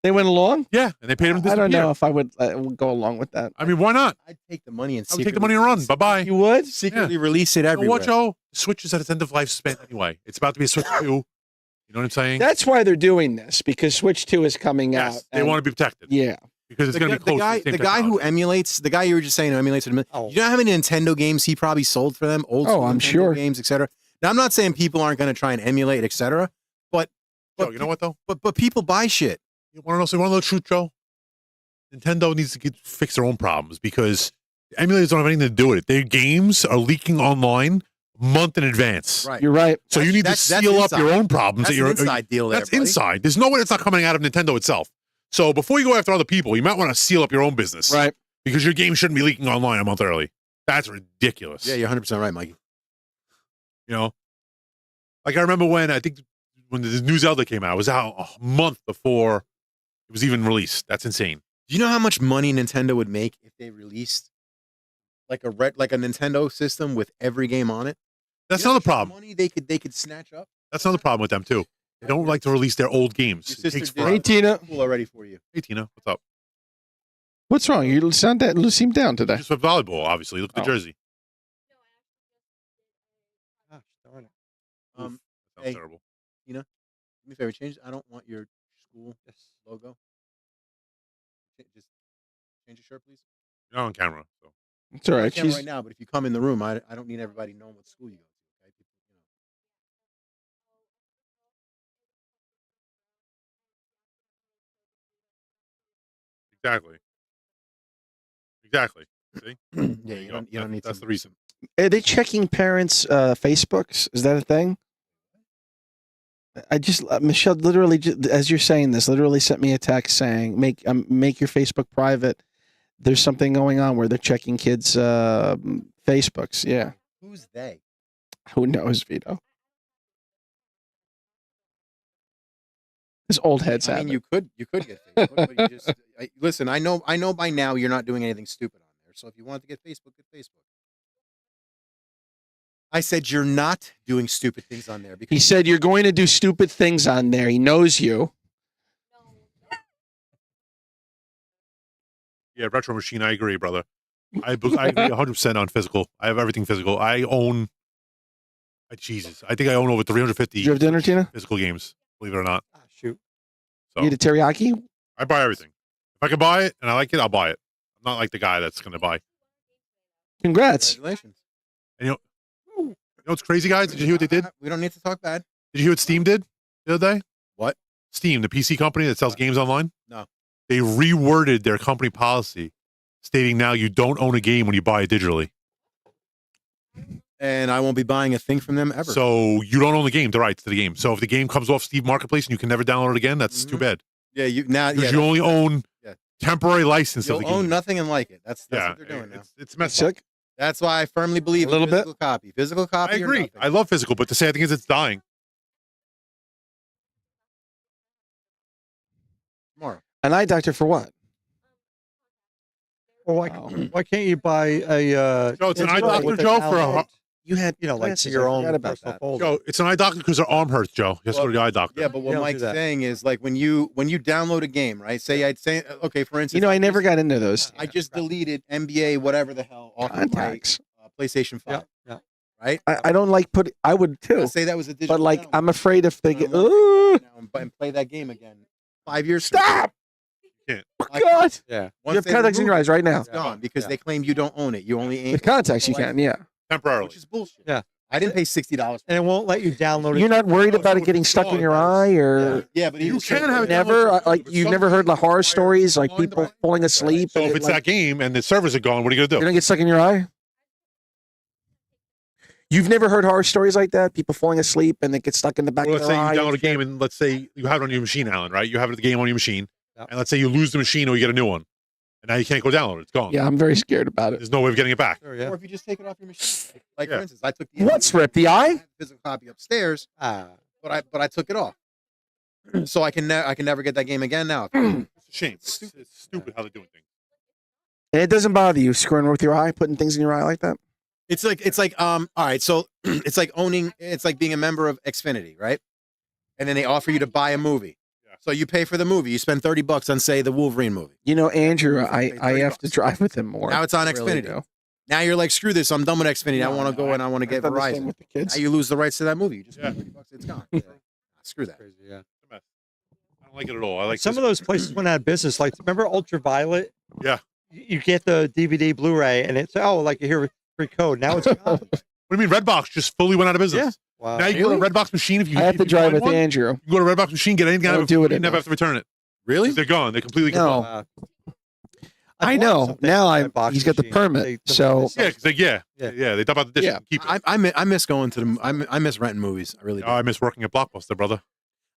They went along. Yeah, and they paid him. To I don't disappear. know if I would go along with that. I mean, why not? I'd take the money and I would take the money and run. Bye bye. You would? secretly release it You know everywhere. what, Joe? The Switch is at its end of lifespan anyway. It's about to be a Switch 2. You know what I'm saying? That's why they're doing this, because Switch 2 is coming Yes, out. they and- want to be protected Yeah. because it's going to be close. the guy who emulates, the guy you were just saying who emulates it. Oh. You know how many Nintendo games he probably sold for them? Old Oh, school I'm Nintendo sure. games, etc. Now I'm not saying people aren't going to try and emulate, etc. Joe, you know what though? But people buy shit. You want to know? So you want to know the truth, Joe? Nintendo needs to fix their own problems because emulators don't have anything to do with it. Their games are leaking online a month in advance. Right. You're right. So you need to That's seal up inside. your own problems. That's that an you're, inside deal there. That's buddy. inside. There's no way it's not coming out of Nintendo itself. So before you go after other people, you might want to seal up your own business. Right. Because your game shouldn't be leaking online a month early. That's ridiculous. Yeah, you're 100% right, Mikey. You know? Like I remember when the new Zelda came out, it was out a month before it was even released. That's insane. Do you know how much money Nintendo would make if they released like a Nintendo system with every game on it? That's You know how another much problem. Money they could snatch up. That's another problem with them too. They don't like to release their old games. Your It sister takes did. forever. Hey, Tina. Cool already for you. Hey, Tina, what's up? What's wrong? You seem down today. Just with volleyball, obviously. Look at the Oh. jersey. Gosh, darn it. Um, Sounds hey. terrible. do me a favor, change. I don't want your school logo. Just change your shirt, please. You're not on camera. So. It's all I right. can't She's right now, but if you come in the room, I don't need everybody knowing what school you go to. Okay? Exactly. Exactly. See? Yeah, There you go. don't need. That's some- the reason. Are they checking parents' Facebooks? Is that a thing? I just Michelle literally, as you're saying this, literally sent me a text saying, "Make your Facebook private." There's something going on where they're checking kids' Facebooks. Yeah, Who's they? who knows, Vito? This old heads I have mean, it. you could get Facebook, but you just listen. I know by now you're not doing anything stupid on there. So if you want to get Facebook, get Facebook. I said you're not doing stupid things on there He because said you're going to do stupid things on there. He knows you. Yeah, Retro Machine, I agree, brother. I agree 100% on physical. I have everything physical. I own Jesus, I think I own over 350 Did you have dinner, Tina? physical games. Believe it or not. Ah, shoot. So You had a teriyaki? I buy everything. If I can buy it and I like it, I'll buy it. I'm not like the guy that's going to buy. Congrats. Congratulations. And you know what's crazy, guys? Did you hear what they did? We don't need to talk bad. Did you hear what Steam did the other day? What? Steam, the PC company that sells games online? No. They reworded their company policy stating now you don't own a game when you buy it digitally. And I won't be buying a thing from them ever. So you don't own the game, the rights to the game. So if the game comes off Steam Marketplace and you can never download it again, that's too bad. yeah, you now Because yeah, you only own yeah. temporary license you'll of the game. own nothing and like it. That's yeah, what they're doing now. it's messed up. Sick? That's why I firmly believe A little in bit? physical copy. Physical copy. I or agree. nothing. I love physical, but the sad thing is it's dying. Tomorrow. An eye doctor for what? Well, why can't you buy a? Joe, it's an eye digital doctor, with a Joe, for a download? You had, like glasses, your I own forgot about personal that. folder. Joe, it's an eye doctor because their arm hurts, Joe. You have to go to the eye doctor. Yeah, but what don't Mike's do that. saying is like when you download a game, right? Say I'd say okay, for instance, You know, I never got into those I just deleted NBA whatever the hell off of my contacts. PlayStation 5, Yeah. right? I don't like I would too. Let's say that was a digital. But like, download. I'm afraid if they I'm get, gonna ooh, and play that game again 5 years. from now. stop! Can't. Oh, God. Yeah. Once You have they contacts in remove your eyes right now. It's gone because Yeah. they claim you don't own it. You only aim With contacts, you can, yeah. Temporarily. which is bullshit. Yeah. I didn't pay $60. And it won't let you download it. You're not worried Oh, about so it getting it's stuck in gone, your guys. eye, or Yeah, but You can have it never, downloaded, like, but you've some never heard the horror stories, like Find the people button. falling asleep. So and if it, it's like, that game and the servers are gone, what are you you going to don't do? get stuck in your eye. You've never heard horror stories like that? People falling asleep and they get stuck in the back Well, of let's their say eye. you download a game and let's say you have it on your machine, Alan, right? You have the game on your machine. Yep. And let's say you lose the machine or you get a new one. And now you can't go download it. It's gone. Yeah, I'm very scared about it. There's no way of getting it back. Sure, yeah. Or if you just take it off your machine. Like Yeah. for instance, I took the What's ripped? The eye? I had the physical copy upstairs, Ah. but I took it off. So I can never get that game again now. It's a shame. It's stupid how they're doing things. And it doesn't bother you screwing with your eye, putting things in your eye like that? It's like all right, so it's like being a member of Xfinity, right? And then they offer you to buy a movie. Yeah. So you pay for the movie. You spend $30 on say the Wolverine movie. You know, Andrew, I $30. have to drive with him more. Now it's on I really Xfinity. do. Now you're like, screw this. I'm done with Xfinity. I No, want to no, go and I want to I've get done the same Verizon. with the kids. Now you lose the rights to that movie. You just Yeah. pay $30. It's gone. Yeah. Screw that. Crazy, yeah. I don't like it at all. I like Some this. of those places went out of business. Like, remember Ultraviolet? Yeah. You get the DVD, Blu-ray, and it's like you hear free code. Now it's gone. What do you mean? Redbox just fully went out of business. Wow. Now you go to a Redbox machine if you I have if to you drive find with one, Andrew. You go to a Redbox machine, get anything I out don't of it, do it you never enough. have to return it. Really? They're gone. They're completely No. gone. I know. Now he's got the permit, so Yeah, because they dump out the dish Yeah. and keep it. I miss going to the. I miss renting movies. I really do. Oh, I miss working at Blockbuster, brother.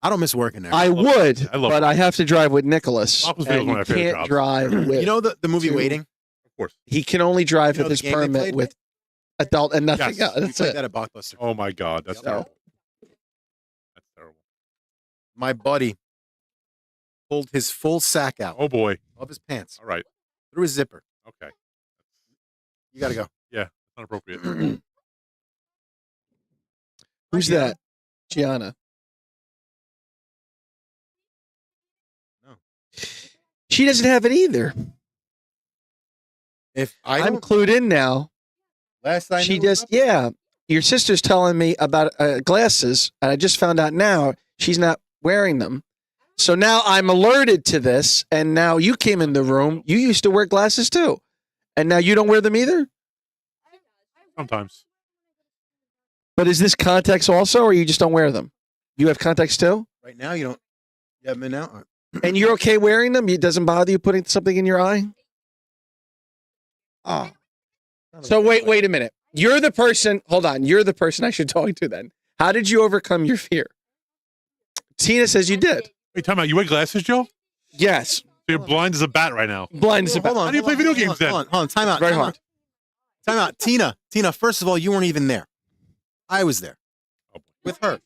I don't miss working there. I would, I love but I have to drive with Nicholas. Blockbuster was And one of my you favorite can't jobs. drive with. you know the movie to- Waiting. Of course. He can only drive You know with the his game they permit played? with adult and nothing Yes. else. We That's played it. that at Blockbuster. Oh my God, that's Yep. terrible. That's terrible. My buddy pulled his full sack out Oh boy. of his pants All right. through his zipper. Okay. You got to go. Not appropriate. Who's that? Gianna. No. She doesn't have it either. If I I'm don't, clued in now. last I She knew, just, yeah. Your sister's telling me about glasses, and I just found out now she's not wearing them. So now I'm alerted to this, and now you came in the room. You used to wear glasses too, and now you don't wear them either? Sometimes. But is this contacts also, or you just don't wear them? You have contacts too? right now you don't. You haven't been out. And you're okay wearing them? It doesn't bother you putting something in your eye? Oh. So wait a minute. You're the person, hold on, you're the person I should talk to then. How did you overcome your fear? Tina says you did. Wait, time out. You wear glasses, Joe? So Yes. you're blind as a bat right now. Blind as a Hold bat. on. How do you hold play on, video hold games on, then? Hold on. Time out. Very time hard. Out. Time out. Tina, first of all, you weren't even there. I was there with her.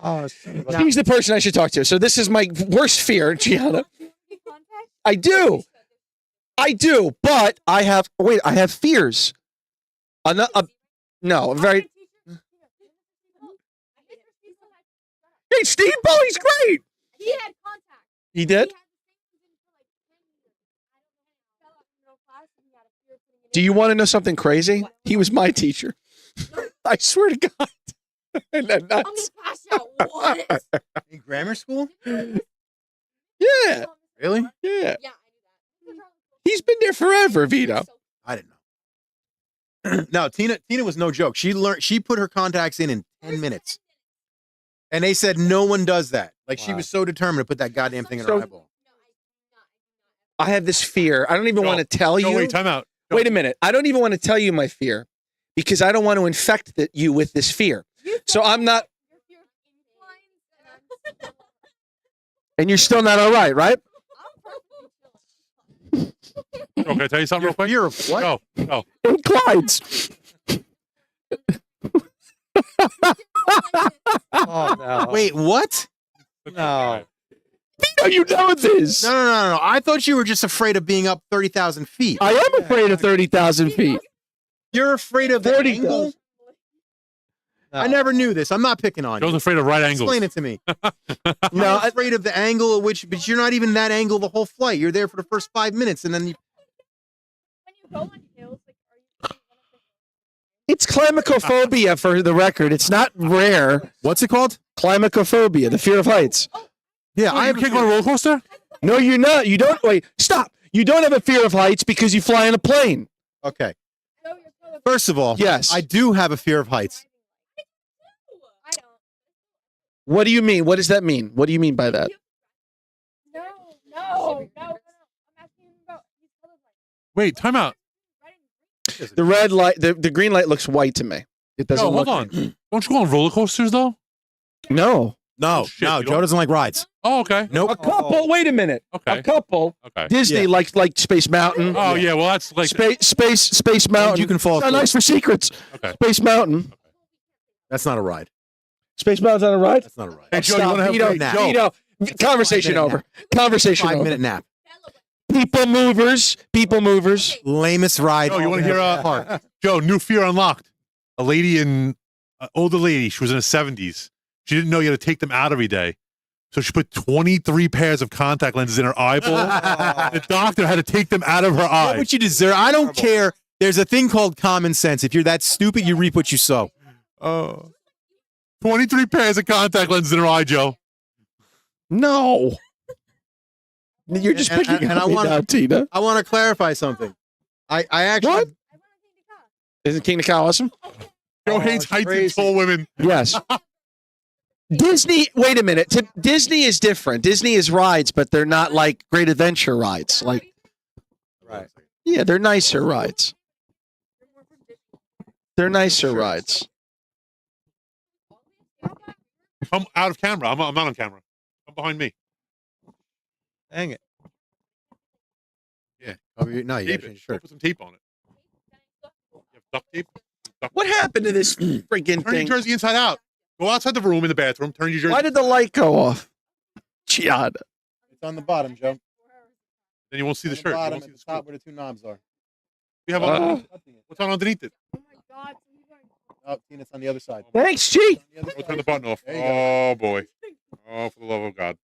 Oh, She's the person I should talk to. So this is my worst fear, Gianna. I do. But I have fears. No, very. Hey, Steve Bowie, he's great. He had contact. He did? Do you want to know something crazy? He was my teacher. I swear to God. And I'm I'm nuts. gonna pass out. What? In grammar school? Yeah. Really? Yeah. Yeah, I knew that. He's been there forever, Vito. I didn't know. No, Tina was no joke. She put her contacts in 10 minutes. And they said no one does that. Like she was so determined to put that goddamn thing in her eyeball. I have this fear. I don't even want to tell you. wait, time out. Wait a minute. I don't even want to tell you my fear because I don't want to infect you with this fear. So I'm not. And you're still not all right, right? Okay, can I tell you something real quick? Fear of what? Go. Inclines. Oh no! Wait, what? No. Vito, you know this. No. I thought you were just afraid of being up 30,000 feet. I am afraid of 30,000 feet. You're afraid of the 30,000. angle? I never knew this. I'm not picking on Joe's you. afraid of right angles. Explain it to me. No, I'm afraid of the angle at which, but you're not even that angle the whole flight. You're there for the first 5 minutes, and then you. When you go on hills, like, are you it's climacophobia for the record. It's not rare. What's it called? Climacophobia, the fear of heights. Yeah, I can't go on a roller coaster? No, you're not. You don't. Wait, stop. You don't have a fear of heights because you fly in a plane. Okay. No, you're so First of all, Yes. I do have a fear of heights. I don't. What do you mean? What does that mean? What do you mean by that? No. I'm asking him about he's colorblind. Wait, time out. The red light, the green light looks white to me. It doesn't No, look. hold on. Don't you go on roller coasters, though? No. No, shit, no, you Joe don't- doesn't like rides. Oh, okay. A Nope. couple. Wait a minute. Okay. A couple. Okay. Disney Yeah. like Space Mountain. Oh, yeah, well, that's like... Space Mountain. You can fall It's not asleep. nice for secrets. Okay. Space Mountain. That's not a ride. Space Mountain's on a ride. That's not a ride. Hey, Joe, you Stop, want to have Vito, a nap? Vito. Conversation 5-minute over. Conversation 5 over. minute nap. People movers. People movers. Lamest ride. Oh, you want to hear park? Joe, new fear unlocked. A lady older lady, she was in her 70s. She didn't know you had to take them out every day. So she put 23 pairs of contact lenses in her eyeball. The doctor had to take them out of her Get eye. what you deserve. I don't care. There's a thing called common sense. If you're that stupid, you reap what you sow. 23 pairs of contact lenses in her eye, Joe. No. You're just And- picking and on I me wanna- now, Tina. I want to clarify something. I actually. What? Isn't King of Cow awesome? Joe Oh, hates it's heights and crazy. tall women. Yes. Disney, wait a minute. Disney is different. Disney is rides, but they're not like great adventure rides. Like, Right. yeah, they're nicer rides. They're nicer rides. I'm out of camera. I'm not on camera. Come behind me. Dang it. Yeah. Oh, no, you Tape got it. sure. Put some tape on it. You have duct tape? What happened to this freaking Turn your thing? jersey inside out. Go outside the room in the bathroom. Turn your jersey. Why did the light go off? Giada. It's on the bottom, Joe. Then you won't see the On shirt. You bottom, won't see at the the top scoop. where the two knobs are. You have what's on underneath it? Oh my god. Oh, Tina's on the other side. Thanks, G. On the other Go side. turn the button off. There you go. Oh boy. Oh, for the love of God.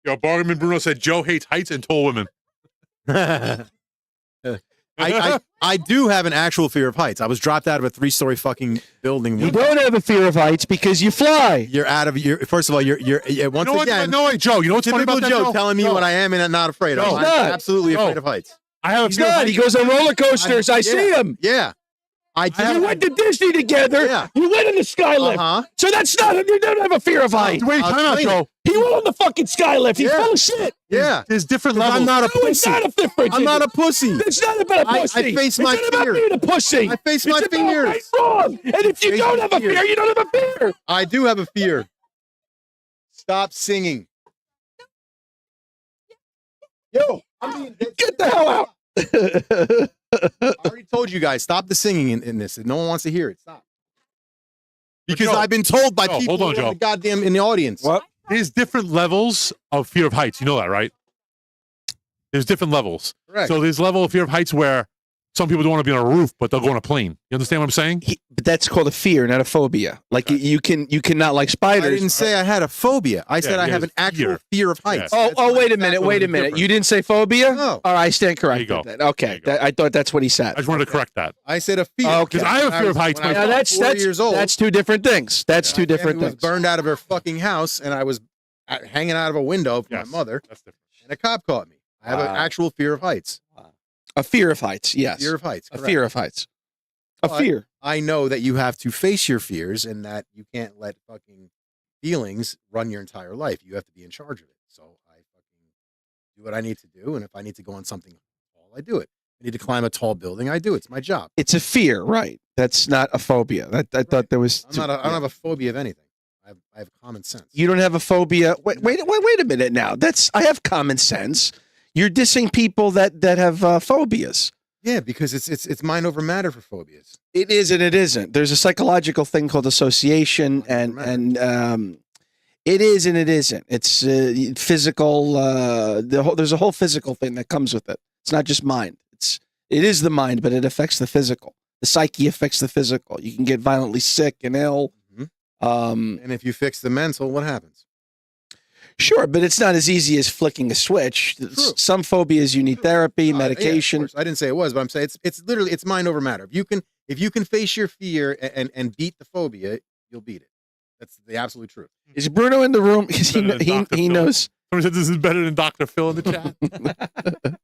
Yo, Bargaman Bruno said Joe hates heights and tall women. I do have an actual fear of heights. I was dropped out of a 3-story fucking building. You don't have a fear of heights because you fly. You're out of your. First of all, you're once You know what? again. No, wait, Joe. You know what's funny Typical about that, Joe telling me Joe? what I am and I'm not afraid of. No. I'm He's not. absolutely No. afraid of heights. I have a He's fear of not. heights. He goes on roller coasters. I see him. Yeah, I do. You went to Disney together. Yeah. You went on the skylift. Uh-huh. So that's not. You don't have a fear of heights. Wait, I'll time out, explain Joe. He went on the fucking skylift. He's Yeah. full of shit. Yeah, There's different I'm levels. not a No, it's pussy. not a difference. I'm not a pussy. It's not about a I pussy. face my it's not fear. about being a pussy. I face it's my about fears. right, wrong. And if you Face don't my have a fears. fear, you don't have a fear. I do have a fear. Stop singing. Yo, I'm being dead Get the hell out. I already told you guys, stop the singing in this. No one wants to hear it. Stop. Because Joe, I've been told by Joe, people hold on, who are Joe. in the goddamn in the audience. What? There's different levels of fear of heights. You know that, right? There's different levels. Correct. So there's level of fear of heights where Some people don't want to be on a roof, but they'll go on a plane. You understand what I'm saying? But that's called a fear, not a phobia. Like you cannot like I spiders. didn't say I had a phobia. I said Yeah, I he have has an actual fear. fear of heights. Yeah. Oh, That's oh, my wait a exact minute, word. wait a minute. You didn't say phobia? No. All right, I stand There you corrected. go. Then. Okay, There you go. I thought that's what he said. I just wanted to correct that. I said a fear. Okay. 'Cause I have a fear of heights When I myself. was Now about 4 years old. that's two different things. That's two different was things. burned out of her fucking house, and I was hanging out of a window from Yes, my mother, that's different. and a cop caught me. I have an Wow. actual fear of heights. A fear of heights. Yes. Fear of heights. A correct. fear of heights. A But- fear. I know that you have to face your fears, and that you can't let fucking feelings run your entire life. You have to be in charge of it. So I fucking do what I need to do, and if I need to go on something tall, I do it. I need to climb a tall building, I do it. It's my job. It's a fear, right? That's not a phobia. I thought there was. I don't have a phobia of anything. I have common sense. You don't have a phobia. Wait a minute now. I have common sense. You're dissing people that have phobias. Yeah, because it's mind over matter for phobias. It is and it isn't. There's a psychological thing called association, and it is and it isn't. It's physical. There's a whole physical thing that comes with it. It's not just mind. It is the mind, but it affects the physical. The psyche affects the physical. You can get violently sick and ill. And if you fix the mental, what happens? Sure, but it's not as easy as flicking a switch. True. Some phobias you need therapy, Yeah, of medication. course. I didn't say it was, but I'm saying it's literally it's mind over matter. If you can face your fear and beat the phobia, you'll beat it. That's the absolute truth. Is Bruno in the room? Because Better than Dr. he Phil. knows. Somebody said this is better than Dr. Phil in the chat.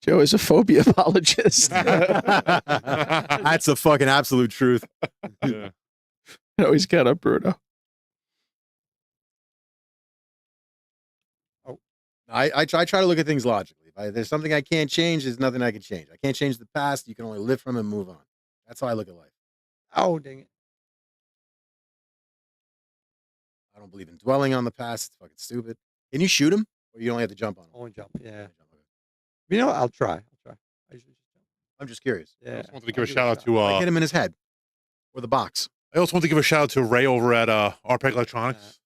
Joe is a phobia apologist. That's the fucking absolute truth. Yeah. Always got up, Bruno. I try to look at things logically. If there's something I can't change, there's nothing I can change. I can't change the past. You can only live from it and move on. That's how I look at life. Oh, dang it. I don't believe in dwelling on the past. It's fucking stupid. Can you shoot him, or you only have to jump on him? Only jump. Yeah. You know, I'll try. I usually just jump. I'm just curious. Yeah. I just wanted to give I'll a shout out to Like, hit him in his head or the box. I also want to give a shout out to Ray over at RPEG Electronics.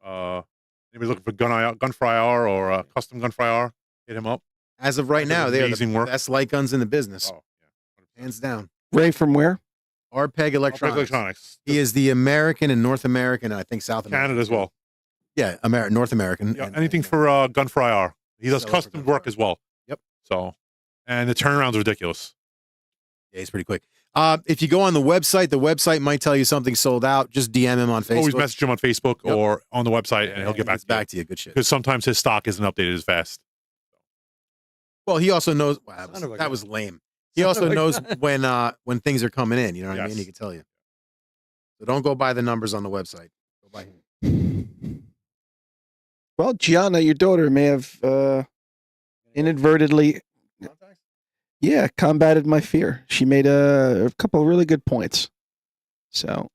Anybody looking for gunfire IR or custom gunfire IR, hit him up. As of right Does now, they are amazing the work. best light guns in the business, Oh, yeah. hands down. Ray from where? RPEG RPEG Electronics. Electronics. He is the American and North American, and I think South American. Canada as well. Yeah, North American. Yeah, and- anything and, for gunfire IR. He does Seller for custom gunfire. work as well. Yep. So, and the turnaround's ridiculous. Yeah, he's pretty quick. If you go on the website might tell you something sold out. Just DM him on Facebook. Always message him on Facebook Yep. or on the website, and he'll get gets back to you. Good shit. Because sometimes his stock isn't updated as fast. Well, he also knows. Wow, Son of a that gun. was lame. He Son also of a knows gun. when things are coming in. You know what I mean? Yes. He can tell you. So don't go by the numbers on the website. Go by him. Well, Gianna, your daughter may have inadvertently, combated my fear. She made a couple of really good points. So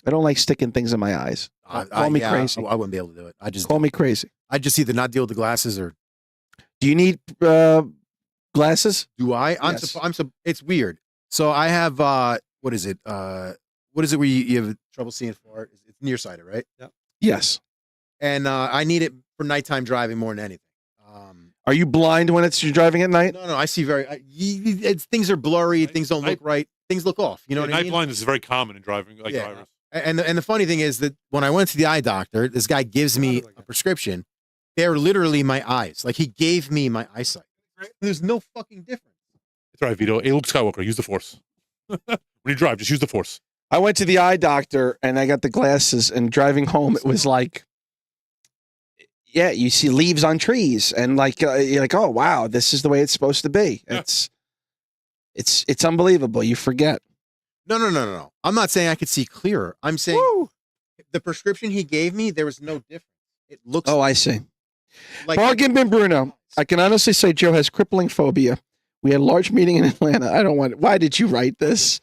I don't like sticking things in my eyes. Call me crazy. I wouldn't be able to do it. Call me crazy. I just either not deal with the glasses or Do you need glasses? do I? Yes. It's weird. So I have what is it? What is it where you have trouble seeing far? It's nearsighted, right? Yes. And I need it for nighttime driving more than anything. Are you blind when you're driving at night? No, I see things are blurry. Things don't look right. Things look off. You know what I night mean? blindness is very common in driving, like Yeah. drivers. And the funny thing is that when I went to the eye doctor, this guy gives me a prescription. They're literally my eyes. Like he gave me my eyesight. There's no fucking difference. That's right, Vito. Hey, Luke Skywalker, use the Force. When you drive, just use the Force. I went to the eye doctor and I got the glasses, and driving home, it was like, yeah, you see leaves on trees, and like you're like, oh wow, this is the way it's supposed to be. Yeah. It's unbelievable. You forget. No. I'm not saying I could see clearer. I'm saying the prescription he gave me, there was no difference. It looks Oh, I see. like Bargain bin Bruno. I can honestly say Joe has crippling phobia. We had a large meeting in Atlanta. I don't want. Why did you write this?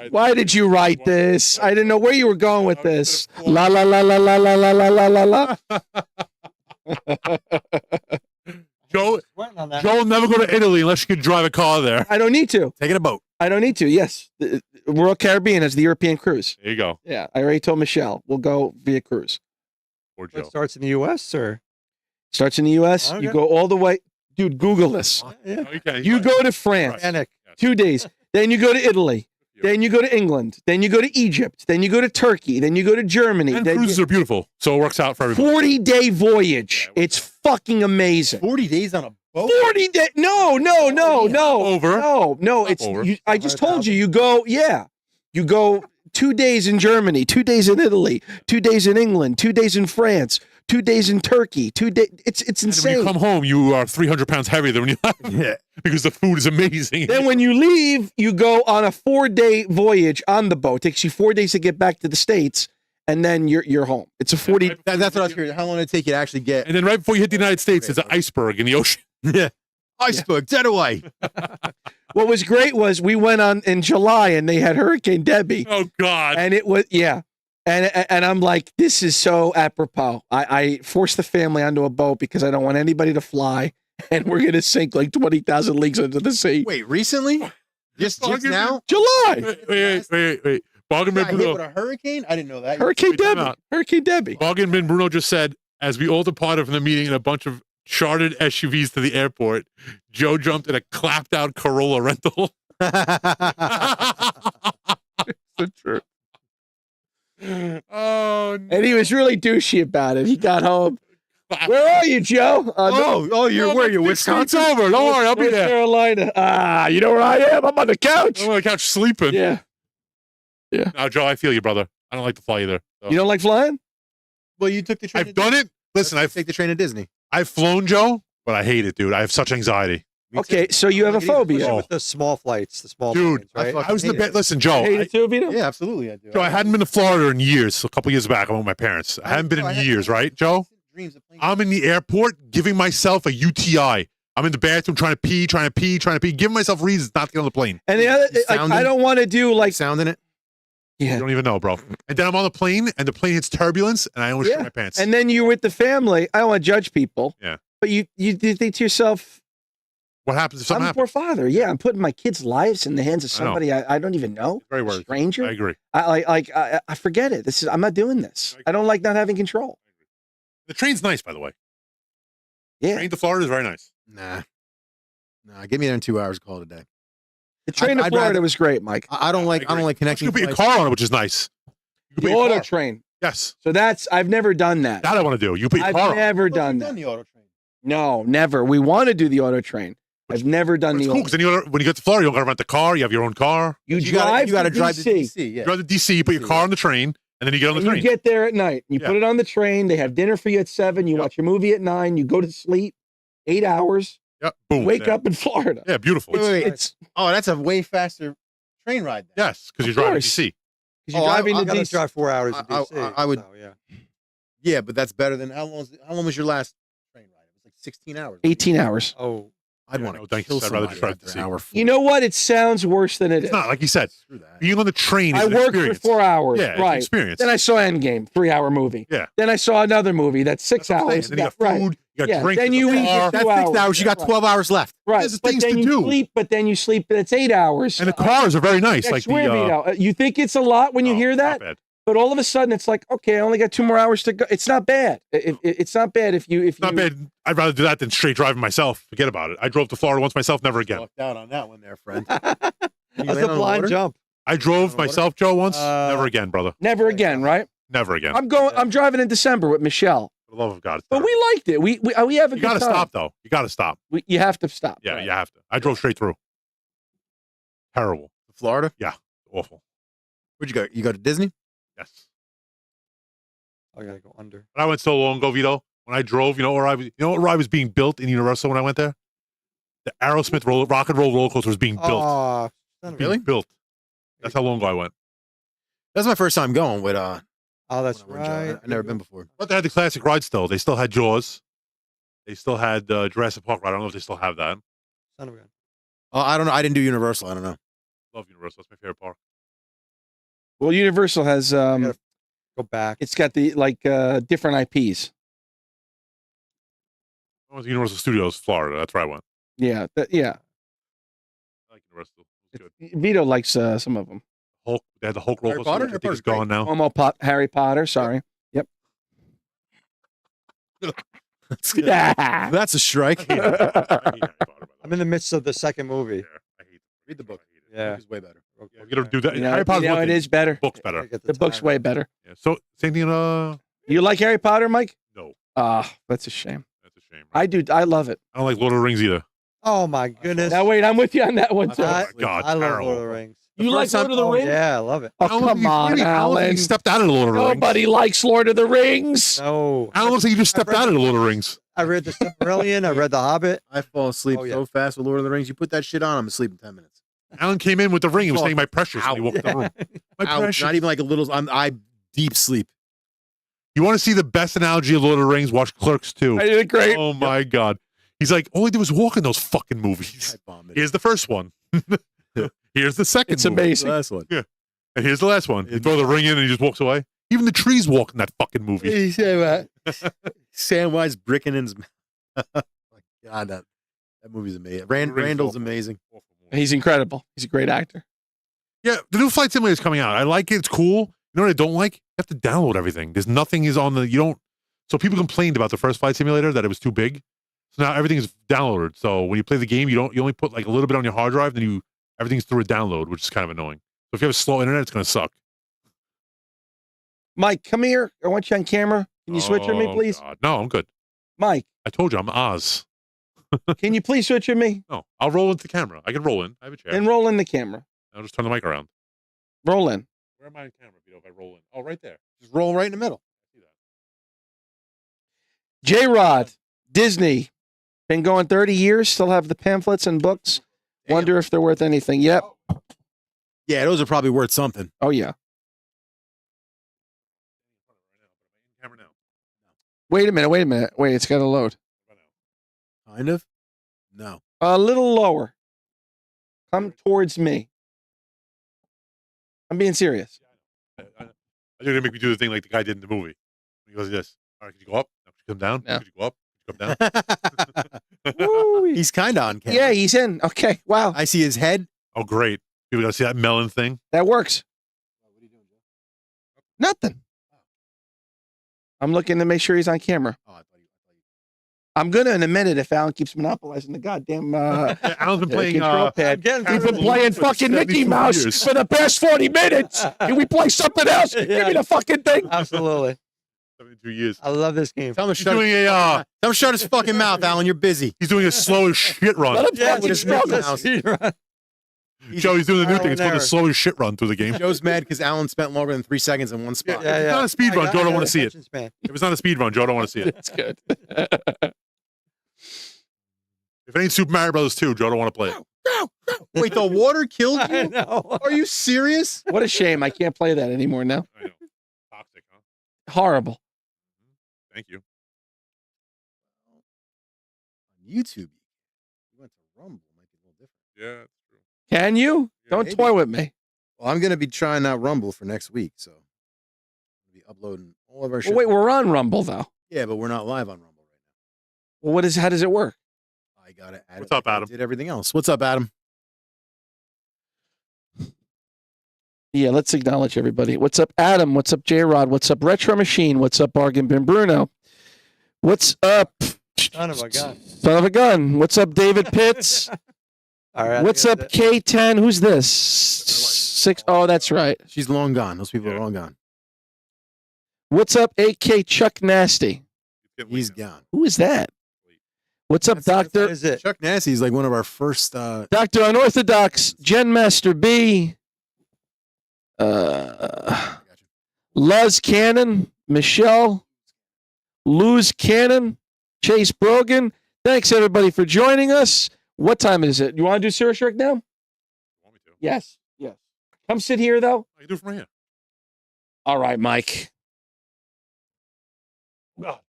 Why did you write this? I didn't know where you were going with this. La la la la la la la la la la. Joe Sweating on that. will never go to Italy unless you can drive a car there. I don't need to. taking a boat. I don't need to. Yes, the Royal Caribbean has the European cruise. There you go. Yeah, I already told Michelle we'll go via cruise. Poor What Joe. starts in the U.S. or Starts in the U.S. You Okay. go all the way. Dude, Google this. Yeah. Okay. You go to France, Panic. 2 days. Then you go to Italy. Then you go to England. Then you go to Egypt. Then you go to Turkey. Then you go to Germany. And Then cruises are beautiful, so it works out for everybody. 40-day voyage. It's fucking amazing. 40 days on a boat. 40 days. No. Over. No. It's. Over. I just told you. You go. Yeah. You go 2 days in Germany. 2 days in Italy. 2 days in England. 2 days in France. 2 days in Turkey. 2 days. It's And when insane. you come home, you are 300 pounds heavier than when you left Yeah. because the food is amazing. Then when you leave, you go on a 4-day voyage on the boat. It takes you 4 days to get back to the States, and then you're home. It's a 40. That's what I was curious. How long did it take you to actually get? And then right before you hit the United States, there's an iceberg in the ocean. Yeah. Iceberg, dead away. What was great was we went on in July, and they had Hurricane Debbie, Oh God! and it was And I'm like, this is so apropos. I forced the family onto a boat because I don't want anybody to fly, and we're gonna sink like 20,000 leagues under the sea. Wait, recently? Just now? July. Wait. Bargain Got bin hit with Bruno. a hurricane? I didn't know that. Hurricane Wait, time Debbie. out. Hurricane Debbie. Bargain bin Bruno just said, as we all departed from the meeting in a bunch of chartered SUVs to the airport, Joe jumped in a clapped out Corolla rental. The truth. Oh, no. And he was really douchey about it. He got home. Where are you, Joe? You're where? You're It's Wisconsin? over. Don't worry, I'll be North there. Carolina. You know where I am? I'm on the couch. I'm on the couch sleeping. Yeah. Now, Joe, I feel you, brother. I don't like to fly either. So. You don't like flying? Well, you took the train. I've done it. Listen, I've take the train to Disney. I've flown, Joe, but I hate it, dude. I have such anxiety. Me Okay, too. so you have a phobia. Oh. With the small flights, the small Dude, planes, right? I was in the hate bed. it. Listen, Joe. Hate it too, Vito? Yeah, absolutely. I do. Joe, I hadn't been to Florida in years. A couple years back, I went with my parents. I hadn't been in years, right, Joe? Dreams of playing. I'm in the airport giving myself a UTI. I'm in the bathroom trying to pee, giving myself reasons not to get on the plane. And the other, You like, sounding- I don't want to do like, sounding it. You yeah. don't even know, bro. And then I'm on the plane, and the plane hits turbulence, and I almost shit Yeah. my pants. And then you're with the family. I don't want to judge people. Yeah. But you think to yourself, what happens if I'm something a poor happens? father. Yeah, I'm putting my kids' lives in the hands of I know. somebody I don't even know. Very A worried. stranger. I agree. I forget it. I'm not doing this. I don't like not having control. The train's nice, by the way. Yeah. Train to Florida is very nice. Nah. Get me there in 2 hours. Call it a day. The train to I'd Florida rather- was great, Mike. I don't like. I don't like You connecting. can put your flights. car on it, which is nice. You can The put your auto car. train. Yes. So I've never done that. That I want to do. You put your I've car on. never Well, done you've that. the auto train. No, never. We want to do the auto train. I've never done It's the cool auto. because then when you get to Florida, you don't got to rent the car. You have your own car. You You gotta drive drive to to DC. DC. Yeah. You drive to DC, you put your car on the train, and then you get on the And you train. get there at night. You Yeah. put it on the train. They have dinner for you at 7. You Yep. watch your movie at 9. You go to sleep 8 hours. Yep. Boom. Wake there. up in Florida. Yeah, beautiful. Wait. It's Oh, that's a way faster train ride. Then. Yes, because you're Of driving to course. DC. because you're Oh, driving I to I gotta DC. drive 4 hours I- to DC. I would- so, yeah. Yeah, but that's better than how long was your last train ride? It was like 16 hours. 18 hours. Oh, I'd Yeah, want no, to thanks. kill I'd rather somebody drive after to an see. hour. You know what? It sounds worse than it It's is. not like you said. Screw that. Being on the train is I an worked experience. for 4 hours. Yeah, it's an right. experience. Then I saw Endgame, 3-hour movie. Yeah. Then I saw another movie that's 6 That's what I'm saying. hours. Then you got right. food, you got Yeah, drinks. then in the you eat car, your That's 2 6 hours. hours. You got Right. 12 hours left. Right. There's But things then to you do. sleep. But then you sleep. That's 8 hours. and the cars are very nice. I Like swear, the. Vito, you think it's a lot when you no, hear not that, bad. but all of a sudden it's like, okay, I only got 2 more hours to go. It's not bad. It's not bad if you Not bad. I'd rather do that than straight driving myself. Forget about it. I drove to Florida once myself, never again. Walked out on that one there, friend. that's a blind jump. I drove On the water? myself, Joe, once. Uh, Never again, brother. Never again, right? Never again. I'm driving in December with Michelle, For the love of God. It's but terrible. we liked it. We have a You good got to time. stop, though. You got to stop. You have to stop. Yeah, right. you have to. I drove straight through. Terrible. Florida? Awful. Where'd you go? You go to Disney? Yes. I gotta go under. But I went so long ago, Vito. When I drove, you know what ride was being built in Universal when I went there? The Aerosmith rock and roll roller coaster was being built. Oh, son of a- Being built. That's how long ago I went. That's my first time going with Oh, that's when I went to- right. I've never been before. But they had the classic ride still. They still had Jaws. They still had Jurassic Park ride. I don't know if they still have that. Son of a gun. Oh, I don't know. I didn't do Universal. I don't know. Love Universal. That's my favorite park. Well, Universal has gotta- Go back. it's got the different IPs. I went to Universal Studios, Florida. That's where I went. Yeah, yeah. I like Universal. It was good. Vito likes some of them. Hulk. They had the Hulk roller Harry coaster. Potter? Which I Harry think is Potter's gone now. Harry Potter. Sorry. That's a strike. I hate Harry Potter, by the I'm way. in the midst of the second movie. Yeah, I hate Read the book. I hate it. Yeah. Book is way better. Yeah, you gotta do that. You know, Harry Potter's one it thing. is better. Book's better. The book's way better. Yeah. So same thing. You like Harry Potter, Mike? No, Ah, that's a shame. that's a shame. I do. I love it. I don't like Lord of the Rings either. Oh my goodness. Now wait, I'm with you on that one too. Oh my God, I love terrible. Lord of the Rings. You like first time- Lord of the Oh, Rings? yeah, I love it. Oh, Alan, come you on, funny. Alan, Alan. you stepped out of the Lord of the Rings. Nobody likes Lord of the Rings. No. Alan looks like you just stepped out of the Lord of the Rings. I read the Silmarillion. I read the Hobbit. I fall asleep Oh, yeah. so fast with Lord of the Rings. You put that shit on, I'm asleep in 10 minutes. Alan came in with the ring and was Oh, saying, "My precious," when he walked in the room. My Out, precious. not even like a little. I deep sleep. You want to see the best analogy of Lord of the Rings? Watch Clerks 2. I did great. Oh my God. He's like, all he did was walk in those fucking movies. I vomit. Here's the first one. Here's the second It's movie. amazing. Last one. And here's the last one. You throw the ring in and he just walks away. Even the trees walk in that fucking movie. He said what? Samwise bricking in his mouth. My God, that movie's amazing. Randall's amazing. He's incredible. He's a great actor. Yeah, the new Flight Simulator is coming out. I like it. It's cool. You know what I don't like? You have to download everything. There's nothing is on the, you don't, so people complained about the first Flight Simulator that it was too big. So now everything is downloaded. So when you play the game, you only put like a little bit on your hard drive, then everything's through a download, which is kind of annoying. So if you have a slow internet, it's going to suck. Mike, come here. I want you on camera. Can you switch with me, Oh, please? God. No, I'm good. Mike, I told you I'm Oz. can you please switch with me? No, I'll roll into the camera. I can roll in. I have a chair. And roll in the camera. I'll just turn the mic around. Roll in. Where am I on camera, Vito, if I roll in? Oh, right there. Just roll right in the middle. See that? J-Rod, Disney, been going 30 years, still have the pamphlets and books. Damn. Wonder if they're worth anything. Yep. Yeah, those are probably worth something. Oh, yeah. Camera now. Wait a minute. Wait, it's got to load. Kind of. No. A little lower. Come towards me. I'm being serious. I think they make me do the thing like the guy did in the movie. He goes like this. All right, could you go up? No, could you come down? No. Could you go up? Could you come down? Woo. He's kind of on camera. Yeah, he's in. Okay. Wow. I see his head. Oh, great. People got to see that melon thing. That works. Nothing. I'm looking to make sure he's on camera. Oh, I thought you. I'm going to in a minute if Alan keeps monopolizing the goddamn Yeah, Alan's been playing. control pad. Again, He's been Carol playing for fucking Mickey 72 Mouse years. for the past 40 minutes. Can we play something else? Give me the fucking thing. Absolutely. 72 years. I love this game. Tell him to He's shut. doing a Tell him to shut his fucking mouth, Alan. You're busy. he's doing a slow as shit run. Let him Yeah, fucking his struggle. Mickey Joe, he's doing the new trial thing. It's and called the error. slow as shit run through the game. Joe's mad because Alan spent longer than 3 seconds in one spot. If it's not a speed run, Joe don't want to see it. Span. If it's not a speed run, Joe don't want to see it. That's good. If it ain't Super Mario Brothers 2, Joe don't want to play it. Wait, the water killed I you? know. Are you serious? What a shame. I can't play that anymore now. I know. Toxic, huh? Horrible. Thank you. On YouTube, you went to Rumble. Might be a little different. Yeah, that's true. Can you? Don't maybe. toy with me. Well, I'm gonna be trying out Rumble for next week, so we'll be uploading all of our shit. Well, wait, we're on Rumble though. Yeah, but we're not live on Rumble right Well, how does it work? now. I gotta add. What's up, Adam? I did everything else. What's up, Adam? Yeah, let's acknowledge everybody. What's up, Adam? What's up, J-Rod? What's up, Retro Machine? What's up, Bargain Bin Bruno? What's up? Son of a gun. Son of a gun. What's up, David Pitts? All right. What's up, K10? Who's this? 6. Oh, that's right. She's long gone. Those people Yeah. are long gone. What's up, AK Chuck Nasty? He's gone. Who is that? What's up, What Doctor is it? Chuck Nasty's like one of our first. Doctor Unorthodox? Gen Master B? Gotcha. Luz Cannon? Michelle? Luz Cannon? Chase Brogan? Thanks, everybody, for joining us. What time is it? You want to do Sir Shrek now? Want me to? Yes. Yes. Come sit here, though. I can do it from right here. All right, Mike. God.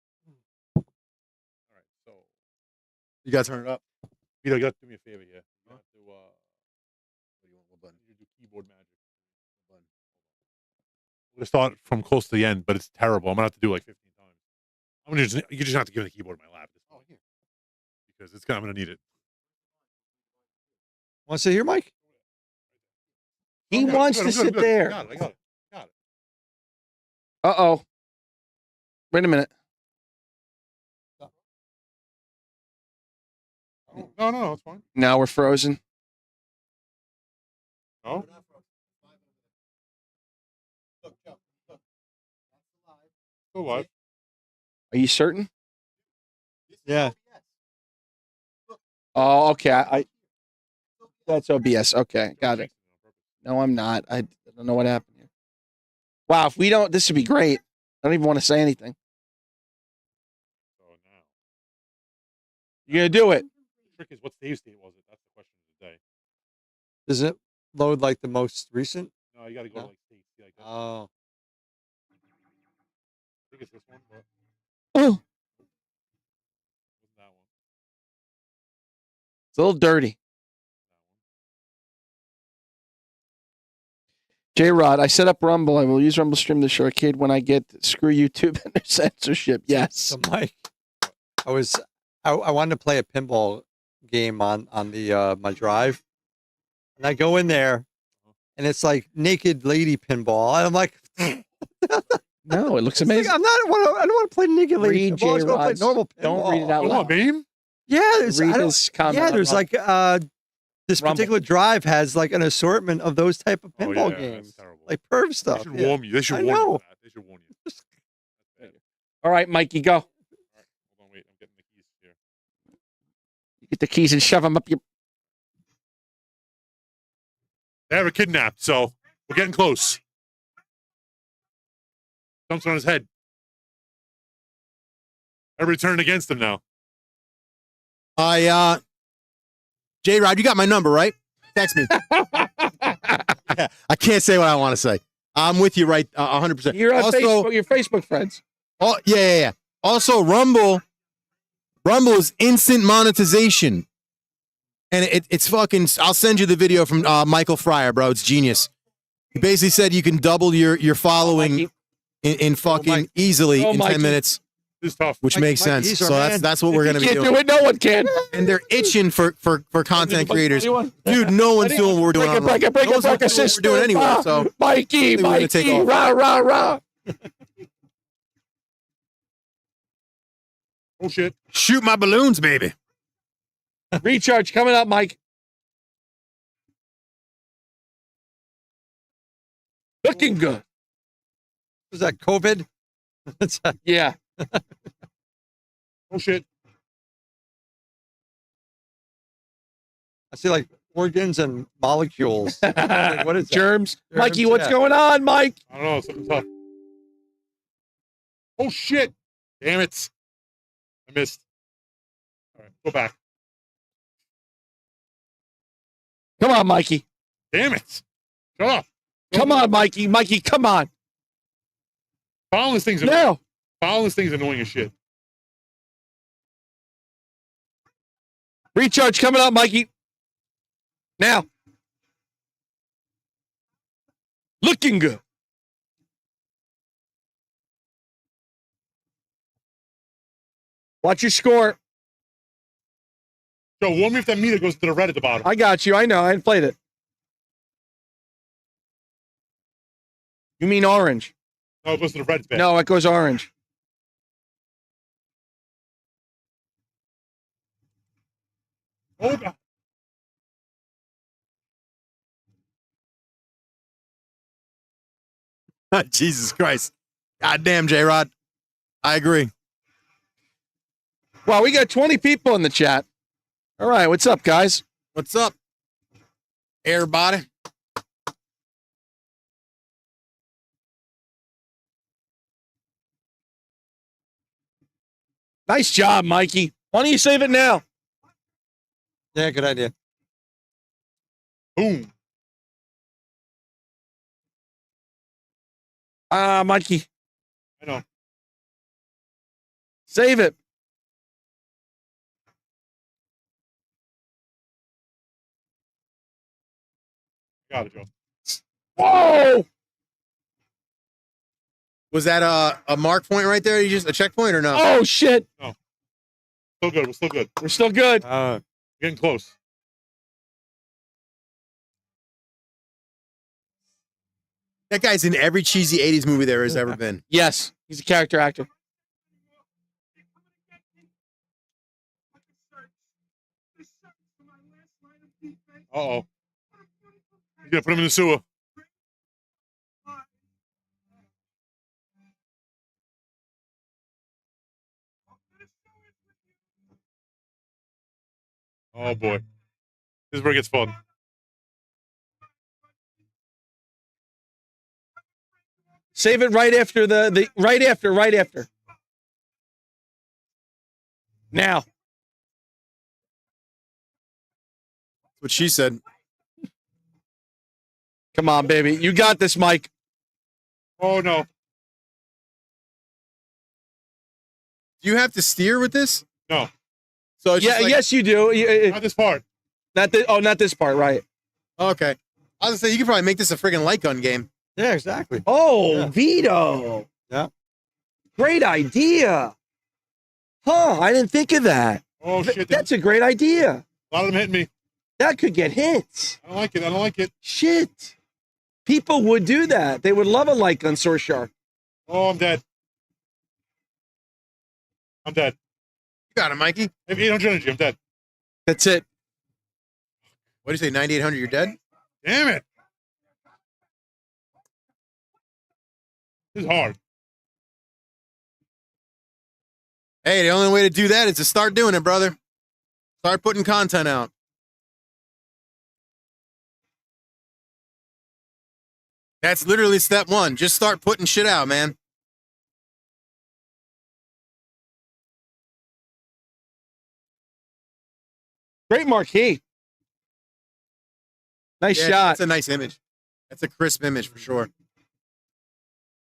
All right, so You gotta turn it up. Vito, you got to do me a favor here. You have to, What do you want? What button? you do keyboard magic. We're gonna start from close to the end, but it's terrible. I'm gonna have to do like 15 times. You just have to give me the keyboard in my lap. Oh, here. Because I'm gonna need it. Want to sit here, Mike? He I'm good, wants I'm to good, I'm sit good. there. I got it. Uh-oh. Wait a minute. No, it's fine. Now we're frozen. No. Still alive. Are you certain? Yeah. Oh, okay. I that's OBS. Okay, got it. No, I'm not. I don't know what happened here. Wow, if we don't, this would be great. I don't even want to say anything. So now. You're gonna do it. The trick is, what save state was it? That's the question of the day. Does it load like the most recent? No, you got to go No? to like state. Like that. Oh. I think it's this one, but Oh, it wasn't that one. it's a little dirty. J-Rod, I set up Rumble. I will use Rumble Stream the show arcade when I get screw YouTube and their censorship. Yes. So Mike, I wanted to play a pinball game on the my drive, and I go in there, and it's like naked lady pinball. And I'm like, No, it looks I amazing. don't want to play naked lady Read pinball. I just want to play J-Rod's- normal pinball. don't read it out Come loud. on, meme. Yeah, there's, Read I don't- his comment. yeah, on there's Rumble. like this Rumble. particular drive has like an assortment of those type of Oh, pinball yeah, games, that's terrible. like perv They stuff. should Yeah. warn you. They should I warn you. know. of that. They should warn you. That's bad. All right, Mikey, go. All right, hold on, wait. I'm getting the keys here. Get the keys and shove them up your. They have her kidnapped, so we're getting close. Jumps on his head. Everybody turning against him now. J-Rod, you got my number, right? Text me. Yeah, I can't say what I want to say. I'm with you, right? 100%. You're on also, Facebook. Your Facebook friends. Oh, yeah. Also, Rumble is instant monetization. And it's fucking, I'll send you the video from Michael Fryer, bro. It's genius. He basically said you can double your following Mikey. in fucking Mike. easily in Mikey. 10 minutes, This is tough. which Mikey, makes Mikey, sense. he's our So man. that's what we're going to be Can't doing. do it. No one can. And they're itching for content creators. Dude, no one's doing what we're doing on break it, Rumble. No one's doing what sister. we're doing anyway, so Mikey, we're gonna take off. rah, rah, rah. Oh, shit. shoot my balloons, baby. Recharge coming up, Mike. Looking good. Was that COVID? Yeah. Oh, shit. I see like organs and molecules. Like, what is that? Germs. Mikey, Germs, what's yeah. going on, Mike? I don't know. Something tough. Oh, shit. Damn it. I missed. All right, go back. Come on, Mikey. Damn it. Shut up. Come on, Mikey. Mikey, come on. Following this thing's Now. Following this thing's annoying as shit. Recharge coming up, Mikey. Now. Looking good. Watch your score. Joe, warn me if that meter goes to the red at the bottom. I got you. I know. I hadn't played it. You mean orange? No, it goes to the red. It's bad. No, it goes orange. Oh, God. Jesus Christ. God damn, J-Rod. I agree. Wow, we got 20 people in the chat. All right, what's up, guys? What's up, everybody? Nice job, Mikey. Why don't you save it now? Yeah, good idea. Boom. Mikey, I know. save it. Got it, Joe. Whoa! Was that a mark point right there? You just a checkpoint or no? Oh, shit. Still good. We're still good. We're still good. Getting close. That guy's in every cheesy 80s movie there has ever been. Yes, he's a character actor. Uh-oh. You gotta put him in the sewer. Oh boy. This is where it gets fun. Save it right after the right after. Now. What she said. Come on, baby. You got this, Mike. Oh no. Do you have to steer with this? No. So it's Yeah, just like, yes, you do. Not this part. Not this part, right? Okay. I was gonna say you could probably make this a friggin' light gun game. Yeah, exactly. Oh, Yeah. Vito. Yeah. Great idea. Huh, I didn't think of that. Oh shit. That's a great idea. A lot of them hitting me. That could get hits. I don't like it. I don't like it. Shit. People would do that. They would love a light gun Sword Shark. Oh, I'm dead. I'm dead. You got it, Mikey. I have 800 energy. I'm dead. That's it. What do you say, 9,800? You're dead? Damn it. This is hard. Hey, the only way to do that is to start doing it, brother. Start putting content out. That's literally step one. Just start putting shit out, man. Great marquee. Nice Yeah, shot. That's a nice image. That's a crisp image for sure.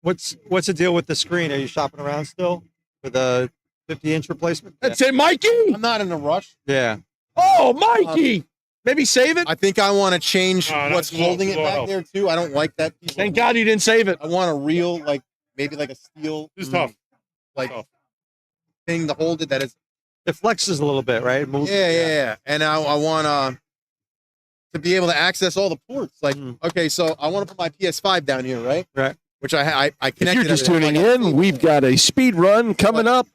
What's the deal with the screen? Are you shopping around still for the 50-inch replacement? That's it, Mikey. I'm not in a rush. Yeah. Oh, Mikey. Maybe save it. I think I want to change No, what's that's low- holding it low back health. there too. I don't like that piece. Thank God you didn't save it. I want a real, like maybe like a steel, This is tough. like Tough. thing to hold it. That is, It flexes a little bit, right? It moves. yeah. And I want to be able to access all the ports. Like, Mm. okay, so I want to put my PS5 down here, right? Right. Which I If connected. you're just everything. tuning Like, in, we've got a speed run coming up.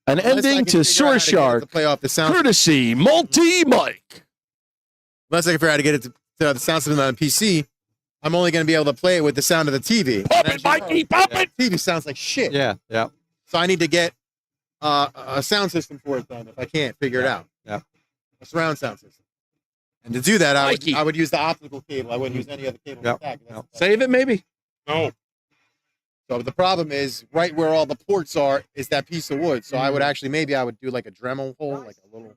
An unless I ending can to figure out Sword how to get it Shark, to play off the sound. courtesy Multi-Mike. Unless I can figure out how to get it to the sound system on PC, I'm only going to be able to play it with the sound of the TV. Pop And it, as you know, Mikey, pop that it. TV sounds like shit. Yeah. Yeah. So I need to get a sound system for it then if I can't figure it out. Yeah. A surround sound system. And to do that, Mikey. I would use the optical cable. I wouldn't use any other cable. Yep. That's- Yep. Save it, maybe. No. So the problem is right where all the ports are is that piece of wood. So I would actually, maybe I would do like a Dremel hole, like a little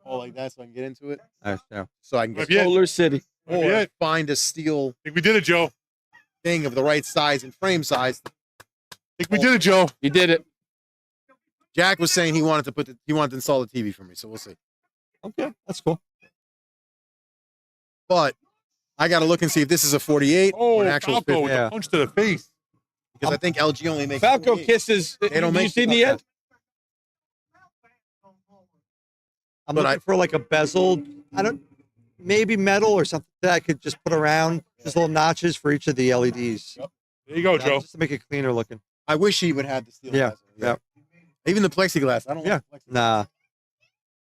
hole like that so I can get into it. Nice, yeah. So I can get, Might be it. Solar City. Might be or it. find a steel Think we did it, Joe. thing of the right size and frame size. Think we did it, Joe. You did it. Jack was saying he wanted to install the TV for me. So we'll see. Okay, that's cool. But I got to look and see if this is a 48 Oh, or an actual Falco 50. with Yeah. a punch to the face. Because I think LG only makes Falco 48. kisses. They don't You make seen stuff the end? I'm But looking for like a bezeled, maybe metal or something that I could just put around, just little notches for each of the LEDs. There you go, Joe. Just to make it cleaner looking. I wish he would have the steel. Yeah, glass. Even the plexiglass. I don't Yeah. like plexiglass. Nah.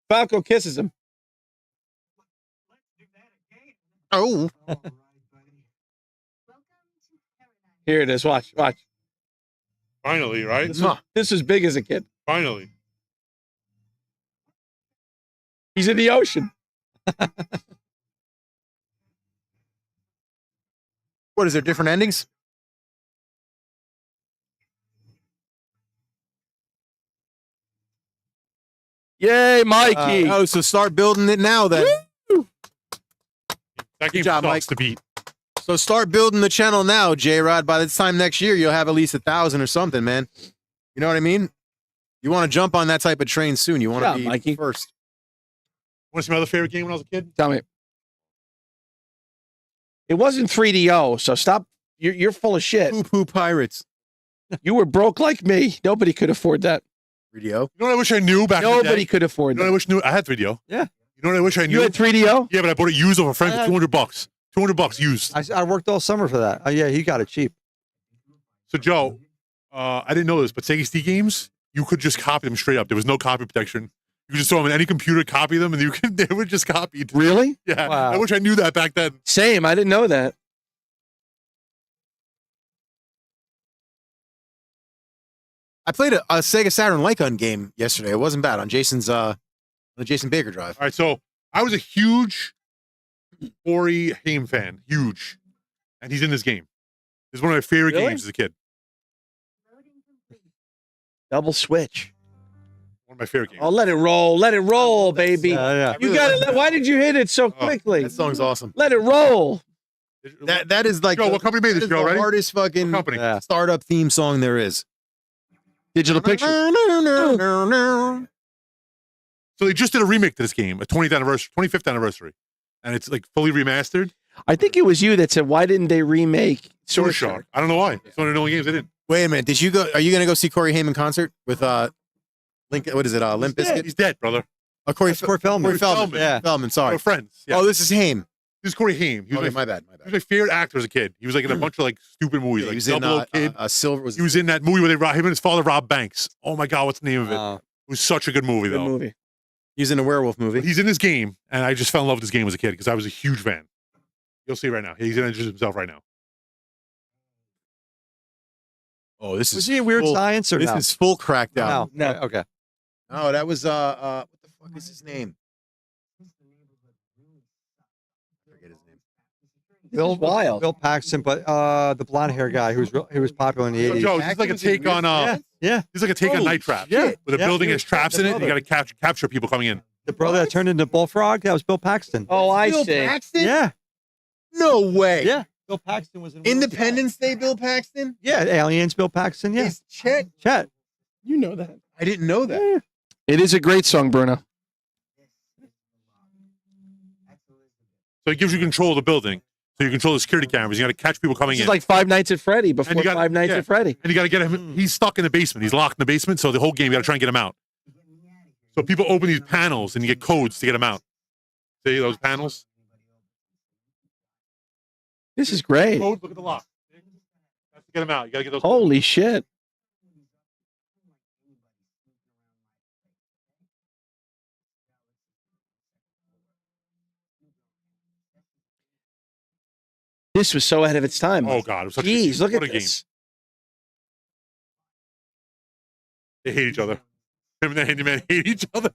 Falco kisses him. Oh. Here it is. Watch. Finally, right? This is big as a kid. Finally. He's in the ocean. What is there? Different endings? Yay, Mikey. Oh, so start building it now then. That game job, sucks Mike. to beat. So start building the channel now, J-Rod. By this time next year, you'll have at least 1,000 or something, man. You know what I mean? You want to jump on that type of train soon. You want Yeah, to be Mikey. first. Want to see my other favorite game when I was a kid? Tell me. It wasn't 3DO, so stop. You're full of shit. Poo-poo pirates. You were broke like me. Nobody could afford that. 3DO. You know what I wish I knew back in the Nobody day? could afford You know what I that. wish I knew? I had 3DO. Yeah. You know what I wish I knew? You had 3DO? Yeah, but I bought it used off a friend for Uh, $200. $200 used. I worked all summer for that. Oh, yeah, he got it cheap. So, Joe, I didn't know this, but Sega CD games, you could just copy them straight up. There was no copy protection. You could just throw them in any computer, copy them, and they would just copy. Really? Yeah. Wow. I wish I knew that back then. Same. I didn't know that. I played a Sega Saturn light gun game yesterday. It wasn't bad on Jason's the Jason Baker drive. All right, so I was a huge Corey Haim fan, huge, and he's in this game. This is one of my favorite Really? games as a kid. Double switch. One of my favorite games. Oh, let it roll, baby. Yeah. You got it. Why did you hit it so quickly? That song's awesome. Let it roll. That is like Joe, what company made this, that is Joe? the Ready? hardest fucking What company? Yeah. startup theme song there is. Digital picture. That's So they just did a remake to this game, a 25th anniversary, and it's like fully remastered. I think it was you that said, why didn't they remake Sword Sword Shark. Shark? I don't know why. It's one of the only games they didn't. Wait a minute. Did you go? Are you gonna go see Corey Haim in concert with Link? What is it? Limp He's Bizkit? dead, brother. Corey Corey Feldman. Corey Feldman. Feldman. Yeah. Feldman. Sorry. We're friends. Yeah. Oh, this is Haim. This is Corey Haim. He was, Okay, my, my bad. he was my favorite actor as a kid. He was like in a bunch of like stupid movies, Yeah, like he was in Double O Kid. Silver. Was He was in that movie where him and his father robbed banks. Oh my God, what's the name of it? Uh, It was such a good movie, Good though. movie. he was in a werewolf movie. He's in this game, and I just fell in love with this game as a kid because I was a huge fan. You'll see right now. He's going to introduce himself right now. Oh, this was is he in Weird full, Science or This no? is full cracked out. No. No. Okay. No, that was what the fuck is his name? I forget his name. Bill Wild. Bill Paxton, but the blonde hair guy who was popular in the So, 80s. Joe, this is like a was in take on Yeah. this is like a take on Holy Night Trap. shit. With a Yeah. building has traps in it, and you brother. got to capture people coming in. The brother that turned into Bullfrog, that was Bill Paxton. Oh, I Bill see. Paxton? Yeah. No way. Yeah. Bill Paxton was in Independence Day. Bill Paxton. Yeah, Aliens, Bill Paxton. Yeah. Is Chet. Chet. You know that. I didn't know that. It is a great song, Bruno. So it gives you control of the building. So you control the security cameras. You got to catch people coming This in. is like Five Nights at Freddy before you got- Five Nights yeah. at Freddy. And you got to get him. He's stuck in the basement. He's locked in the basement. So the whole game, you got to try and get him out. So people open these panels and you get codes to get him out. See those panels? This is great. Codes, look at the lock. That's to get him out. You got to get those. Holy shit. This was so ahead of its time. Oh God! It was such Jeez, a, look what at a game. this. They hate each other. Him and the handyman hate each other.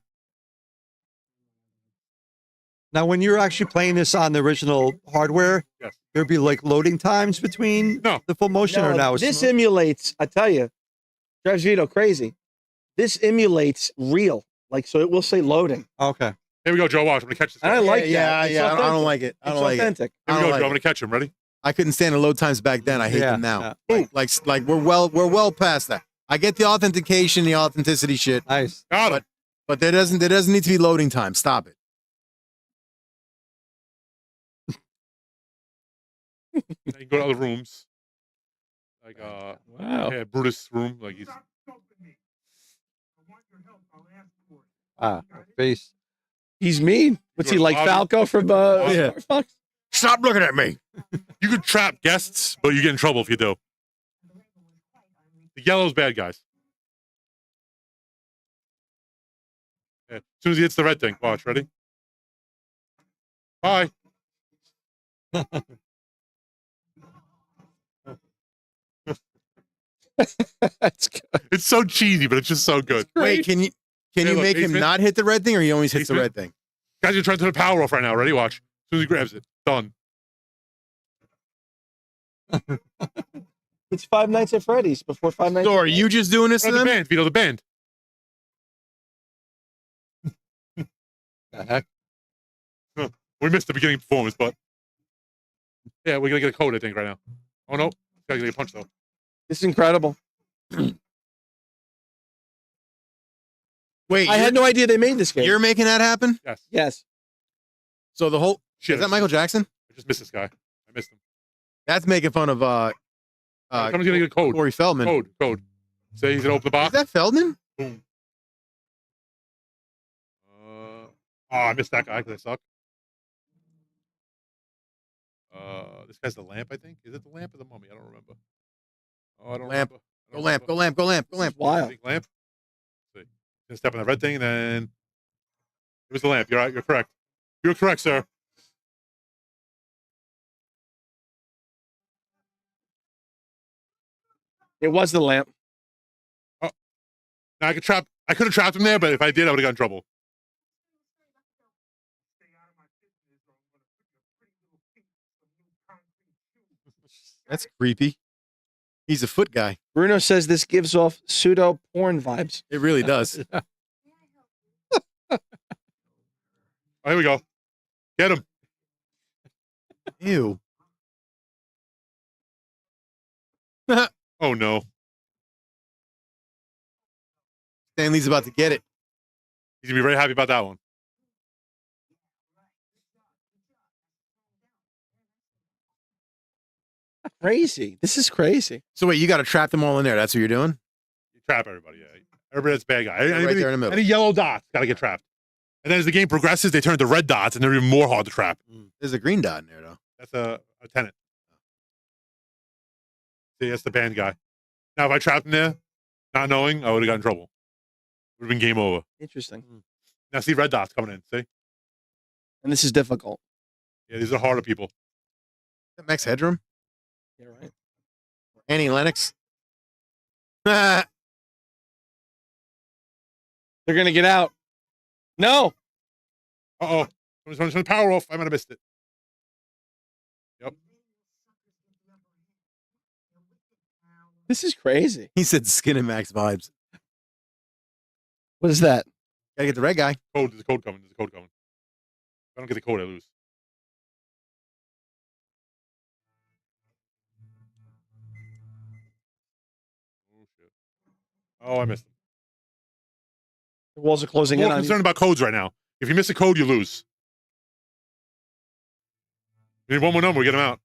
Now, when you're actually playing this on the original hardware, Yes. there'd be like loading times between No. the full motion or now? This emulates, I tell you, drives Vito crazy. This emulates real. Like, so it will say loading. Okay. Here we go, Joe. Watch. I'm gonna catch this. And I guy. like yeah, that. It's yeah. I don't authentic. like it. I It's don't like it. authentic. Here we I go, don't Joe. like I'm gonna catch him. Ready? I couldn't stand the load times back then. I hate them now. yeah. Like we're well past that. I get the authentication, the authenticity shit, Nice. Got him. but there doesn't need to be loading time. Stop it. You can go to other rooms. Like Wow. yeah, Brutus' room. Like he's Face. He's mean. What's he like, Falco from Yeah. Star Fox? Stop looking at me. you could trap guests, but you get in trouble if you do. The yellow's bad guys. Yeah. As soon as he hits the red thing, watch. Ready? Bye. That's good. It's so cheesy, but it's just so good. Wait, can you Hey, look, make him basement. not hit the red thing, or he always hits the Basement. red thing? Guys, you're trying to turn the power off right now. Ready? Watch. As soon as he grabs it, done. It's Five Nights at Freddy's before Five Nights So at are you just doing this to The them? band, Vito, the band. The heck? We missed the beginning performance, but yeah, we're gonna get a code, I think, right now. Oh no, gotta get a punch though. This is incredible. Wait, I had no idea they made this game. you're making that happen? Yes. Yes. So the whole Shit. is that Michael Jackson? I just missed this guy. I missed him. That's making fun of Someone's gonna get a code. Corey Feldman. Code. Say he's gonna open the Is box. that Feldman? Boom. I missed that guy because I suck. This guy's the lamp, I think. Is it the lamp or the mummy? I don't remember. Oh, I don't Lamp. remember. I Go don't lamp, remember. go lamp, go lamp, go lamp. Wild. Big lamp. See. Gonna step on that red thing and then It was the lamp. You're right. You're correct. You're correct, sir. It was the lamp. Now I could have trapped him there, but if I did, I would have got in trouble. That's creepy. He's a foot guy. Bruno says this gives off pseudo porn vibes. It really does. Oh, here we go. Get him. Ew. Oh no. Stanley's about to get it. He's gonna be very happy about that one. Crazy. This is crazy. So wait, you got to trap them all in there. That's what you're doing? You trap everybody. Yeah. Everybody that's bad guy. Right there in the middle. Any yellow dots got to get trapped. And then as the game progresses, they turn to red dots, and they're even more hard to trap. There's a green dot in there, though. That's a tenant. See, that's the band guy. Now, if I trapped him there, not knowing, I would have got in trouble. Would have been game over. Interesting. Now, see red dots coming in. See? And this is difficult. Yeah, these are harder people. Is that Max Headroom? Yeah, right. Annie Lennox? Ah, They're gonna get out. No. Uh-oh. Someone's turn the power off. I might have missed it. Yep. This is crazy. he said Skin and Max vibes. What is that? Gotta get the red guy. Code. There's a code coming. There's a code coming. If I don't get the code, I lose. Oh, shit. Oh, I missed him. The walls are closing I'm in more on concerned you. about codes right now. If you miss a code, you lose. We need one more number. We get him out.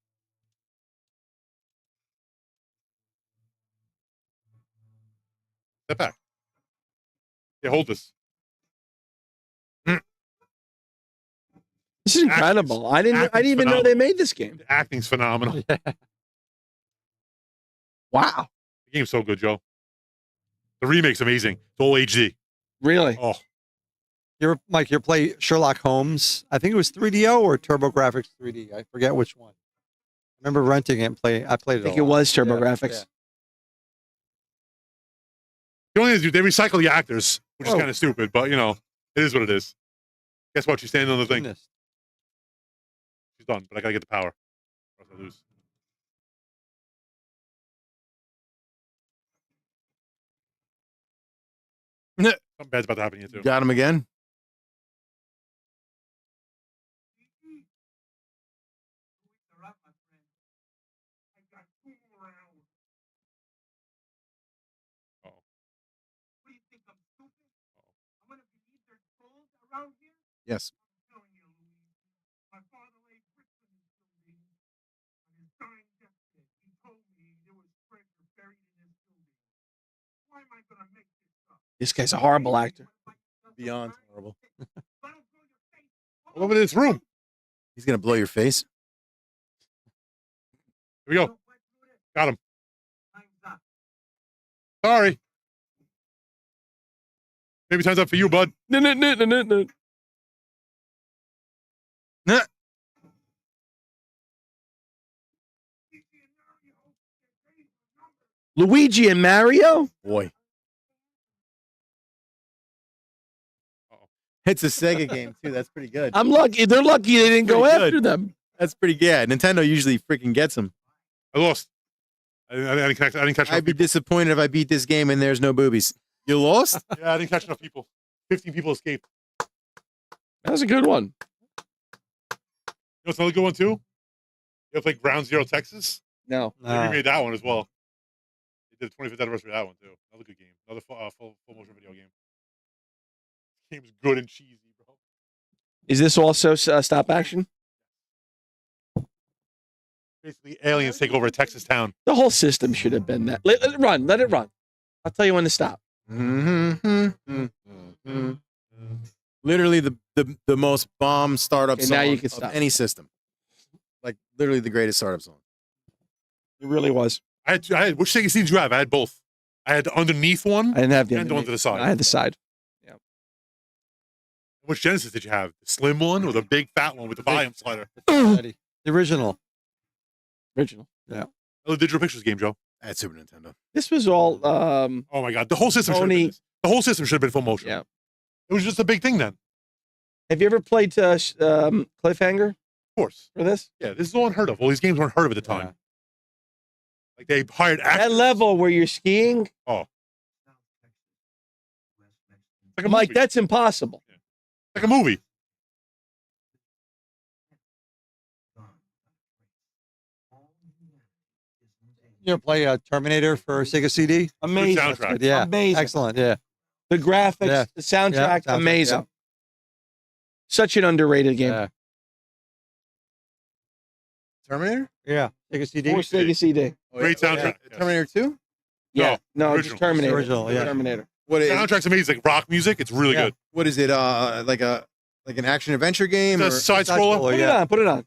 Step back. Yeah, hold this. This is incredible. I didn't even know they made this game. The acting's phenomenal. Wow. The game's so good, Joe. The remake's amazing. It's all HD. Really? Oh, Mike, you play Sherlock Holmes. I think it was 3DO or TurboGrafx 3D. I forget which one. I remember renting it and playing. I played it. I think a it lot. was TurboGrafx. the only thing is they recycle the actors, which is Oh. kind of stupid, but you know, it is what it is. Guess what? She's standing on the thing. Goodness. She's done, but I gotta get the power. Or else I lose. Something bad's about to happen here too. Got him again. Uh-oh. Yes. This guy's a horrible actor. Beyond horrible. All over this room. He's gonna blow your face. Here we go. Got him. Sorry. Maybe time's up for you, bud. No. Nah. Luigi and Mario? Boy. Uh-oh. It's a Sega game too. That's pretty good. I'm lucky. They're lucky they didn't go Pretty after good. them. That's pretty good. Yeah, Nintendo usually freaking gets them. I lost. I didn't catch enough I'd be people. disappointed if I beat this game and there's no boobies. You lost? Yeah, I didn't catch enough people. 15 people escaped. That was a good one. You know what's another good one too? You ever play Ground Zero Texas? No. They remade that one as well. They did the 25th anniversary of that one too. Another good game. Another full motion video game. Game's good and cheesy, bro. Is this also stop action? Basically, aliens take over a Texas town. The whole system should have been that. Let it run. Let it run. I'll tell you when to stop. Literally the most bomb startup Okay, song now you can of stop. any system. Like literally the greatest startup song. It really was. I had which Sega CD did you have? I had both. I had the underneath one I didn't have the and the one to the side. I had the side. One Which Genesis did you have? The slim one or the big fat one with the volume slider? The original. Original. Oh, the Digital Pictures game, Joe. I had Super Nintendo. This was all. Oh my God, the whole system. Sony- The whole system should have been full motion. Yeah. It was just a big thing then. Of Have you ever played Cliffhanger course. for this? Yeah, this is all unheard of. All these games weren't heard of at the time. Yeah. Like they hired That actors. level where you're skiing, Like a Mike, movie. that's impossible. Like a movie. You ever play Terminator for Sega CD? Amazing. soundtrack. Good, yeah. Amazing. Excellent. Yeah. The graphics, Yeah. the soundtrack, soundtrack, amazing. yeah. Such an underrated game. Yeah. Terminator? Yeah. Sega CD. Or Sega CD. Oh, Great yeah. soundtrack. Yes. Terminator 2? Yeah. No, original. just Terminator. Original, yeah. Terminator. What The is soundtrack's amazing. Like rock music. It's really Yeah. good. what is it? Like an action adventure game? It's a Or, side Side scroller. scroller. Put it yeah. on. Put it on.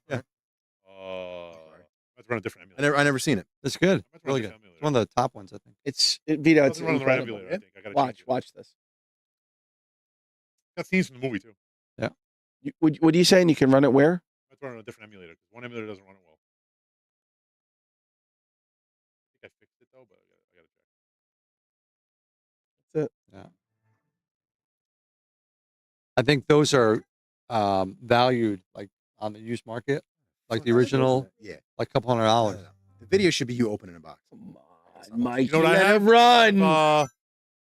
Let's run a different emulator. I never seen it. It's good. Let's run a Really good. different It's one of the top ones, I think. Vito, it's Let's run on the right incredible. emulator. I think. I gotta Watch, change it. watch this. Got scenes from the movie too. What are you saying? You can run it where? Let's run on a different emulator because one emulator doesn't run it well. I think I fixed it though, but I gotta check. That's it. I think those are valued like on the used market, like the original, Yeah. like a couple $100. The video should be you opening a box. Come on, Mike. You know what I let have? it run.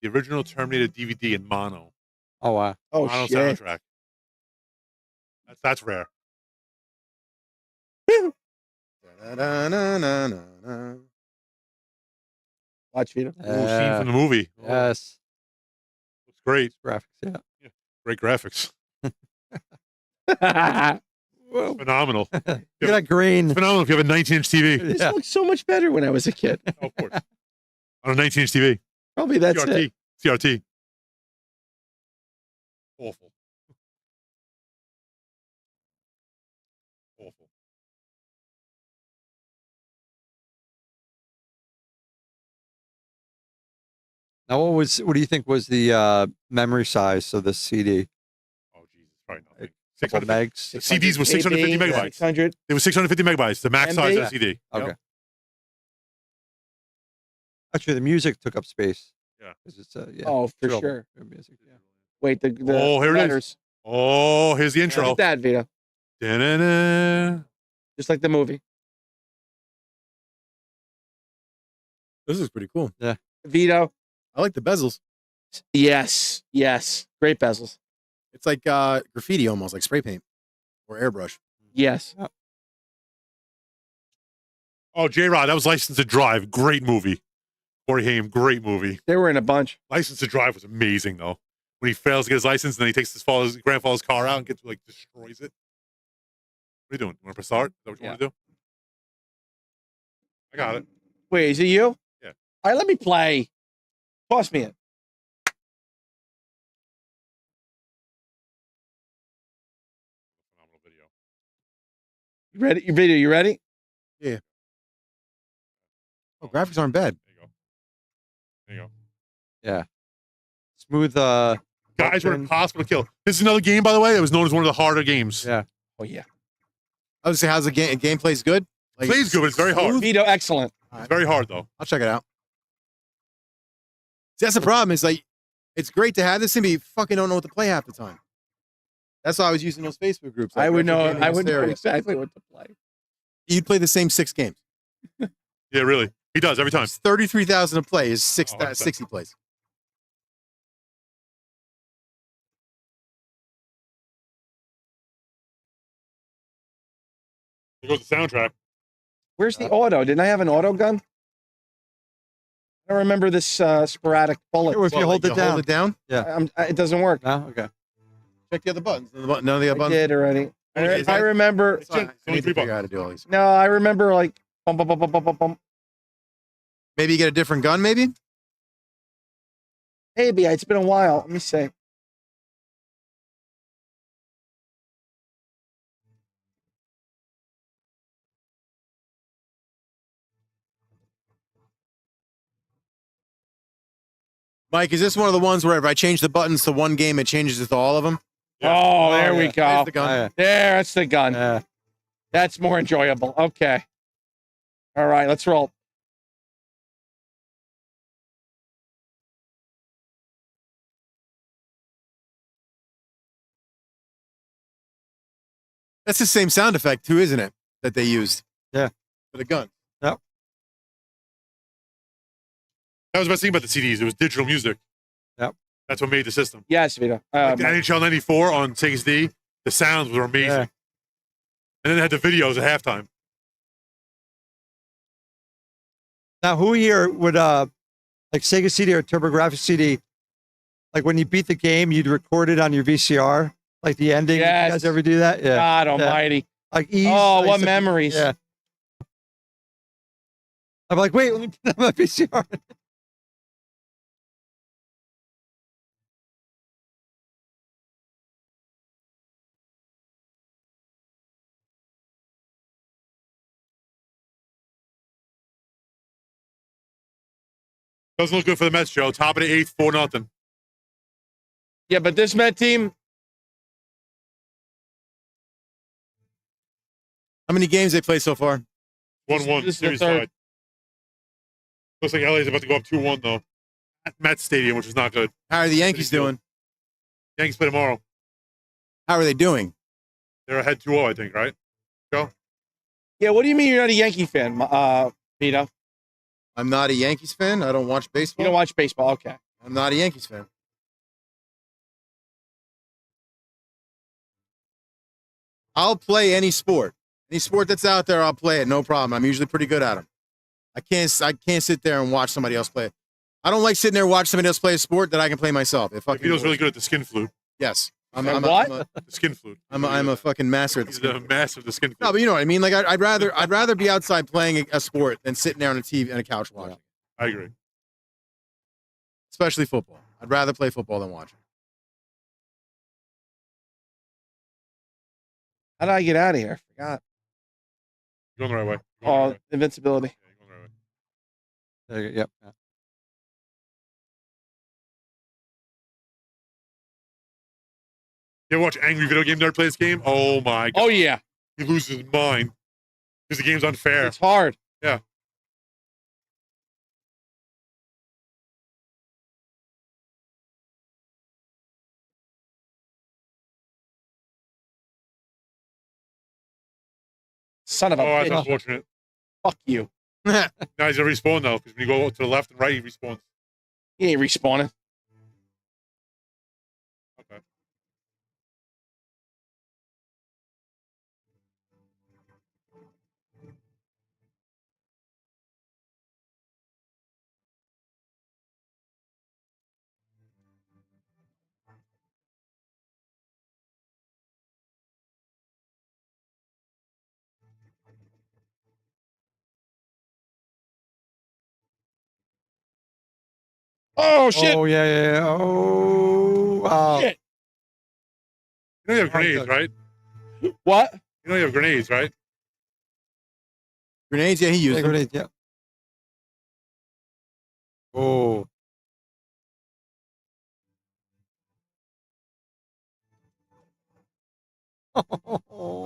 The original Terminator DVD in mono. Oh wow. Oh, Mono shit. soundtrack. That's rare. Da-da-na-na-na-na. Watch, Vito. Little scene from the movie. Oh, Yes. looks great. Graphics. Yeah. Great graphics. Whoa. Phenomenal. Look at that green. Phenomenal if you have a 19-inch TV. This Yeah. looked so much better when I was a kid. Oh, of course. On a 19-inch TV. Probably that's CRT. it. CRT. Awful. Awful. Now, what do you think was the memory size of the CD? Oh, Jesus. Probably nothing. Couple 650. megs. The CDs were 650 megabytes. 600. It was 650 megabytes, the max size of MB? the CD. Okay. Yep. Actually, the music took up space. Yeah. 'Cause it's yeah. Oh, for drill. sure. Good music. Yeah. Wait, the Oh, here it is. letters. Oh, here's the Look intro. at that, Vito. Da-na-na. Just like the movie. This is pretty cool. Vito. I like the bezels. Yes. Yes. Great bezels. It's like graffiti almost, like spray paint or airbrush. Yes. Oh, J-Rod, that was License to Drive. Great movie. Corey Haim, great movie. They were in a bunch. License to Drive was amazing, though. When he fails to get his license, and then he takes his grandfather's car out and destroys it. What are you doing? You want to press start? Is that what you want to do? I got it. Wait, is it you? Yeah. All right, let me play. Toss me it. Phenomenal video. You ready? You Vito, you ready? Oh, graphics aren't bad. There you go. There you go. Smooth. Guys were motion. impossible to kill. This is another game, by the way, that was known as one of the harder games. Yeah. Oh, yeah. I was gonna say, how's the game? Gameplay's good. Like, Plays good, but it's very hard. Vito, excellent. It's very hard, though. I'll check it out. See, that's the problem. Is like, it's great to have this thing, but you fucking don't know what to play half the time. That's why I was using those Facebook groups. I like would Retro know. Gaming I would know Hysteria. exactly what to play. You'd play the same 6 games. Yeah, really. He does every time. It's 33,000 to play. Is 100%. 60 plays. Here goes the soundtrack. Where's the auto? Didn't I have an auto gun? I don't remember this sporadic bullet. If you hold it down. Hold it down. It doesn't work. No. Okay. Check the other buttons. None of the other I buttons. did already. Okay, I remember. It's fine. I only need to 3 figure out how to do all these. No, I remember like bum, bum, bum, bum, bum, bum, bum. Maybe you get a different gun. Maybe. Maybe it's been a while. Let me see. Mike, is this one of the ones where if I change the buttons to one game, it changes it to all of them? Oh, there we yeah. go. There's the gun. There, that's the gun. Yeah. That's more enjoyable. Okay. All right, let's roll. That's the same sound effect too, isn't it? That they used. Yeah. For the gun. That was the best thing about the CDs. It was digital music. Yep. That's what made the system. Yes, Vito. Like the NHL 94 on Sega CD, the sounds were amazing. Yeah. And then they had the videos at halftime. Now, who here would like Sega CD or TurboGrafx CD? Like when you beat the game, you'd record it on your VCR, like the ending. Yes. You guys ever do that? Yeah. God almighty. Like Ease. Oh, like what some- memories. Yeah. I'm like, wait, let me put that on my VCR. Doesn't look good for the Mets, Joe. Top of the eighth, 4-0. Yeah, but this Met team, How many games they play so far? 1-1 This is the series third. tied. Looks like LA's about to go up 2-1 though. At Mets Stadium, which is not good. How are the Yankees doing? Yankees play tomorrow. How are they doing? They're ahead 2-0, I think, right? Joe? yeah, what do you mean you're not a Yankee fan, Vito? I'm not a Yankees fan. I don't watch You baseball. don't watch baseball. Okay. I'm not a Yankees fan. I'll play any sport. Any sport that's out there, I'll play it. No problem. I'm usually pretty good at them. I can't sit there and watch somebody else play it. I don't like sitting there and watch somebody else play a sport that I can play myself. It fucking Vito's really good at the skin flute. Yes. I'm What? The skin flute. I'm a fucking master at He's this. the master of the skin flute. No, but you know what I mean. Like I'd rather be outside playing a sport than sitting there on a TV and a couch watching. I agree. Especially football. I'd rather play football than watch it. How did I get out of here? Forgot. You're going the right way. You're going the right Oh, way. invincibility. Yeah, you're going the right way. There you go. Yep. Yeah. You ever watch Angry Video Game Nerd play this game? Oh my god. Oh, yeah. He loses his mind. Because the game's unfair. It's hard. Yeah. Son of a Oh, that's bitch. unfortunate. Fuck you. Now he's gonna respawn though, because when you go to the left and right, he respawns. He ain't respawning. Okay. Oh, shit. Oh, yeah, yeah, yeah. Oh, wow. Shit. You know you have grenades, right? What? You know you have grenades, right? Grenades, yeah, he used Yeah, them. grenade, yeah. Oh.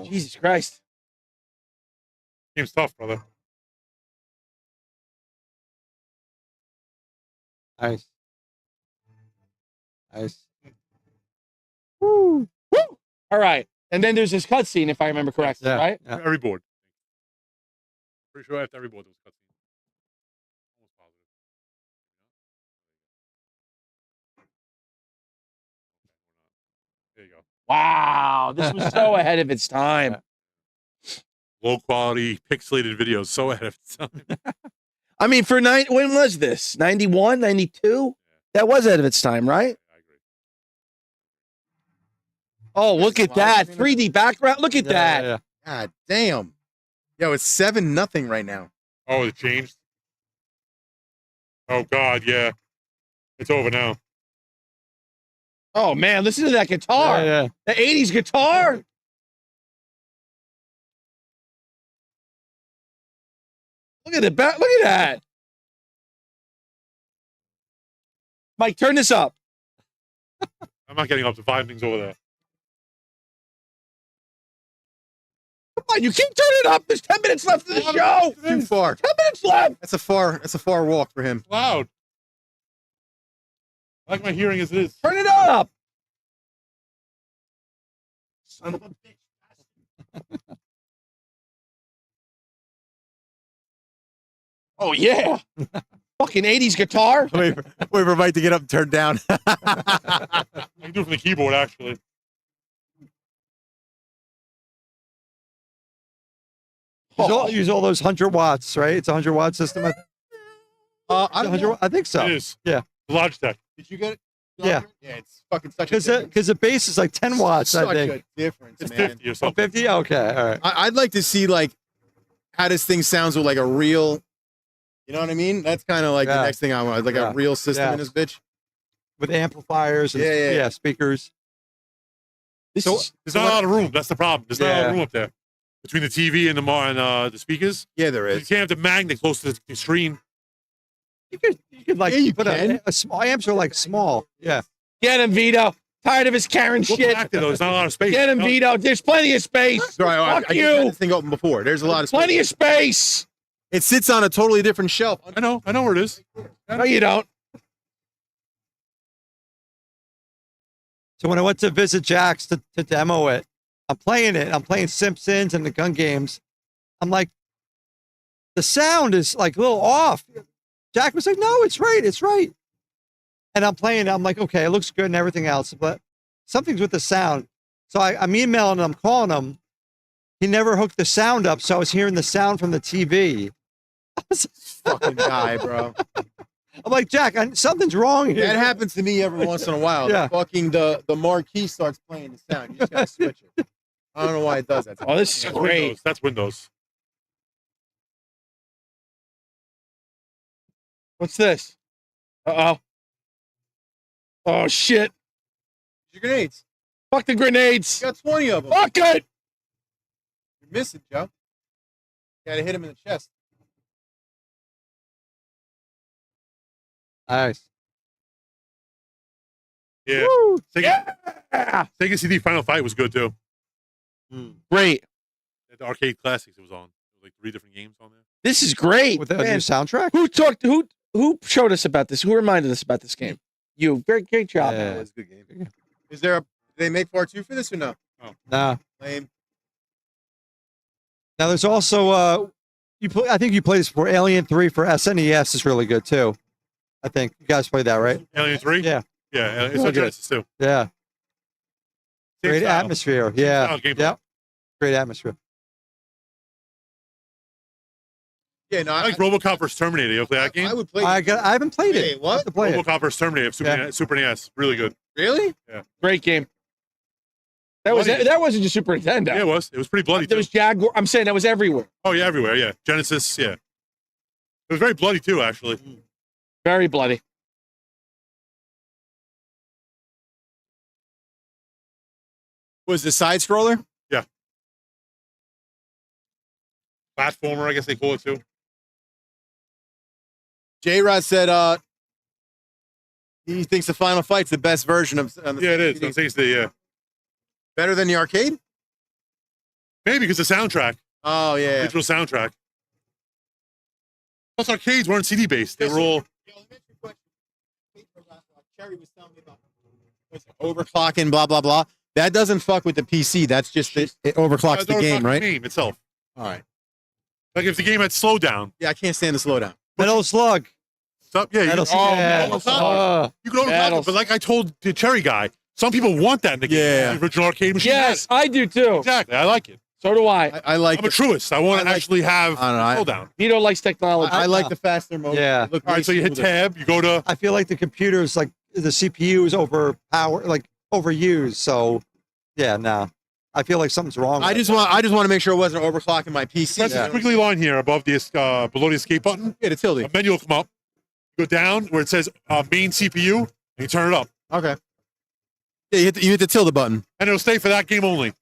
Jesus Christ. Game's tough, brother. Nice. Nice. Woo. All right. And then there's this cutscene, if I remember correctly, Yeah. right? Yeah. Every board. Pretty sure after every board there was a cutscene. Almost positive. There you go. Wow. This was so ahead of its time. Low quality, pixelated videos, so ahead of its time. I mean, when was this? 91, 92? That was ahead of its time, right? I agree. Oh, look at that. Live 3D background. Look at Yeah, that. yeah, yeah. God damn. Yo, it's 7-0 right now. Oh, it changed? Oh, God, yeah. It's over now. Oh, man. Listen to that guitar. Yeah, yeah. The 80s guitar. Look at the back. Look at that. Mike, turn this up. I'm not getting up to 5 things over there. on, you keep turning it up. There's 10 minutes left of the show. Too far. 10 minutes left. That's a far walk for him. Loud. I like my hearing as it is. Turn it up. Son of a bitch. Oh, yeah. Fucking 80s guitar. Wait for Mike to get up and turn down. I can do it from the keyboard, actually. Use all those 100 watts, right? It's a 100 watt system. I don't know. I think so. It is. Yeah. Logitech. Did you get it? Yeah. Yeah, it's fucking such a Because the bass is like 10 watts, such I think. a difference, It's man. 50 or Oh, something. 50? Okay, all right. I'd like to see like how this thing sounds with like a real, you know what I mean? That's kind of like the Yeah. next thing I want, like Yeah. a real system Yeah. in this bitch. With amplifiers and Yeah. speakers. This So- is, There's not a lot of room. That's the problem. There's not a lot Yeah. of room up there. Between the TV and the speakers. Yeah, there You is. can't have the magnet close to the screen. You could like Yeah, you put can. a small amps are like small. Yeah. get him, Vito. Tired of his Karen Look shit. back there, though. There's not a lot of space. Get him, No. Vito. There's plenty of space. Sorry, I Fuck just had you. this thing open before. There's a lot of space. Plenty of space. It sits on a totally different shelf. I know where it is. No, you don't. So when I went to visit Jack's to demo it, I'm playing it. I'm playing Simpsons and the gun games. I'm like, the sound is like a little off. Jack was like, no, it's right. It's right. And I'm playing it. I'm like, okay, it looks good and everything else, but something's with the sound. So I'm emailing him, calling him. He never hooked the sound up, so I was hearing the sound from the TV. Fucking guy, bro. I'm like, Jack, something's wrong here. That happens to me every once in a while. Yeah. The marquee starts playing the sound. You just gotta switch it. I don't know why it does that. Oh, this is That's great. Windows. That's Windows. What's this? Uh-oh. Oh, shit. Your grenades. Fuck the grenades. You got 20 of them. Fuck it. You're missing, Joe. Gotta hit him in the chest. Nice. Yeah. Woo. Sega CD Final Fight was good, too. Great. At the arcade classics it was on. There was like 3 different games on there. This is great. With the new Man, soundtrack? who showed us about this? Who reminded us about this game? You. Very great job. Yeah. That was a good game. Is there a? Did they make part 2 for this or no? Nah. Lame. Now there's also I think you played this before. Alien 3 for SNES is really good too. I think you guys played that, right? Alien 3? Yeah. Yeah, it's Oh, on good. Genesis, too. Yeah. Same Great style. atmosphere. Yeah. style gameplay. Yeah. Great atmosphere. Yeah, no, I like RoboCop vs. Terminator. You ever play that game? I would play. I haven't played it. Wait, what? I have to play it. RoboCop vs. Terminator, Super NES. Really good. Really? Great game. That wasn't just Super Nintendo. Yeah, it was. It was pretty bloody, There too. was Jaguar. I'm saying that was everywhere. Oh, yeah, everywhere, yeah. Genesis, yeah. It was very bloody, too, actually. Very bloody. Was the side scroller? Platformer, I guess they call it, too. J-Rod said he thinks the Final Fight's the best version of. Yeah, it is. That's yeah. Better than the arcade? Maybe because the soundtrack. Oh yeah. Digital soundtrack. Plus, arcades weren't CD-based. They were all... Cherry was telling me about overclocking, blah blah blah. That doesn't fuck with the PC. That's just it overclocks the game, right? The game itself. All right. Like if the game had slowdown. Yeah, I can't stand the slowdown. Metal Slug. Stop. Yeah, Metal you, Slug. yeah. you could overclock Metal- it, but like I told the Cherry guy, some people want that in the game. Yeah. The original arcade machine. Yes, I do too. Exactly. I like it. So do I. I like. I'm a truist. I want I to like- actually have I don't know, slowdown. Vito likes technology. I like the faster mode. Yeah. It looked All right, way so you hit smoother. tab, you go to... I feel like the computer's like the CPU is overused. So yeah, nah. I feel like something's wrong. I with just want to make sure it wasn't overclocking my PC. Press Yeah. the squiggly line here above the below the escape button. Yeah, the tilde. A menu will come up. You go down where it says main CPU, and you turn it up. Okay. Yeah, you hit the tilde button. And it'll stay for that game only.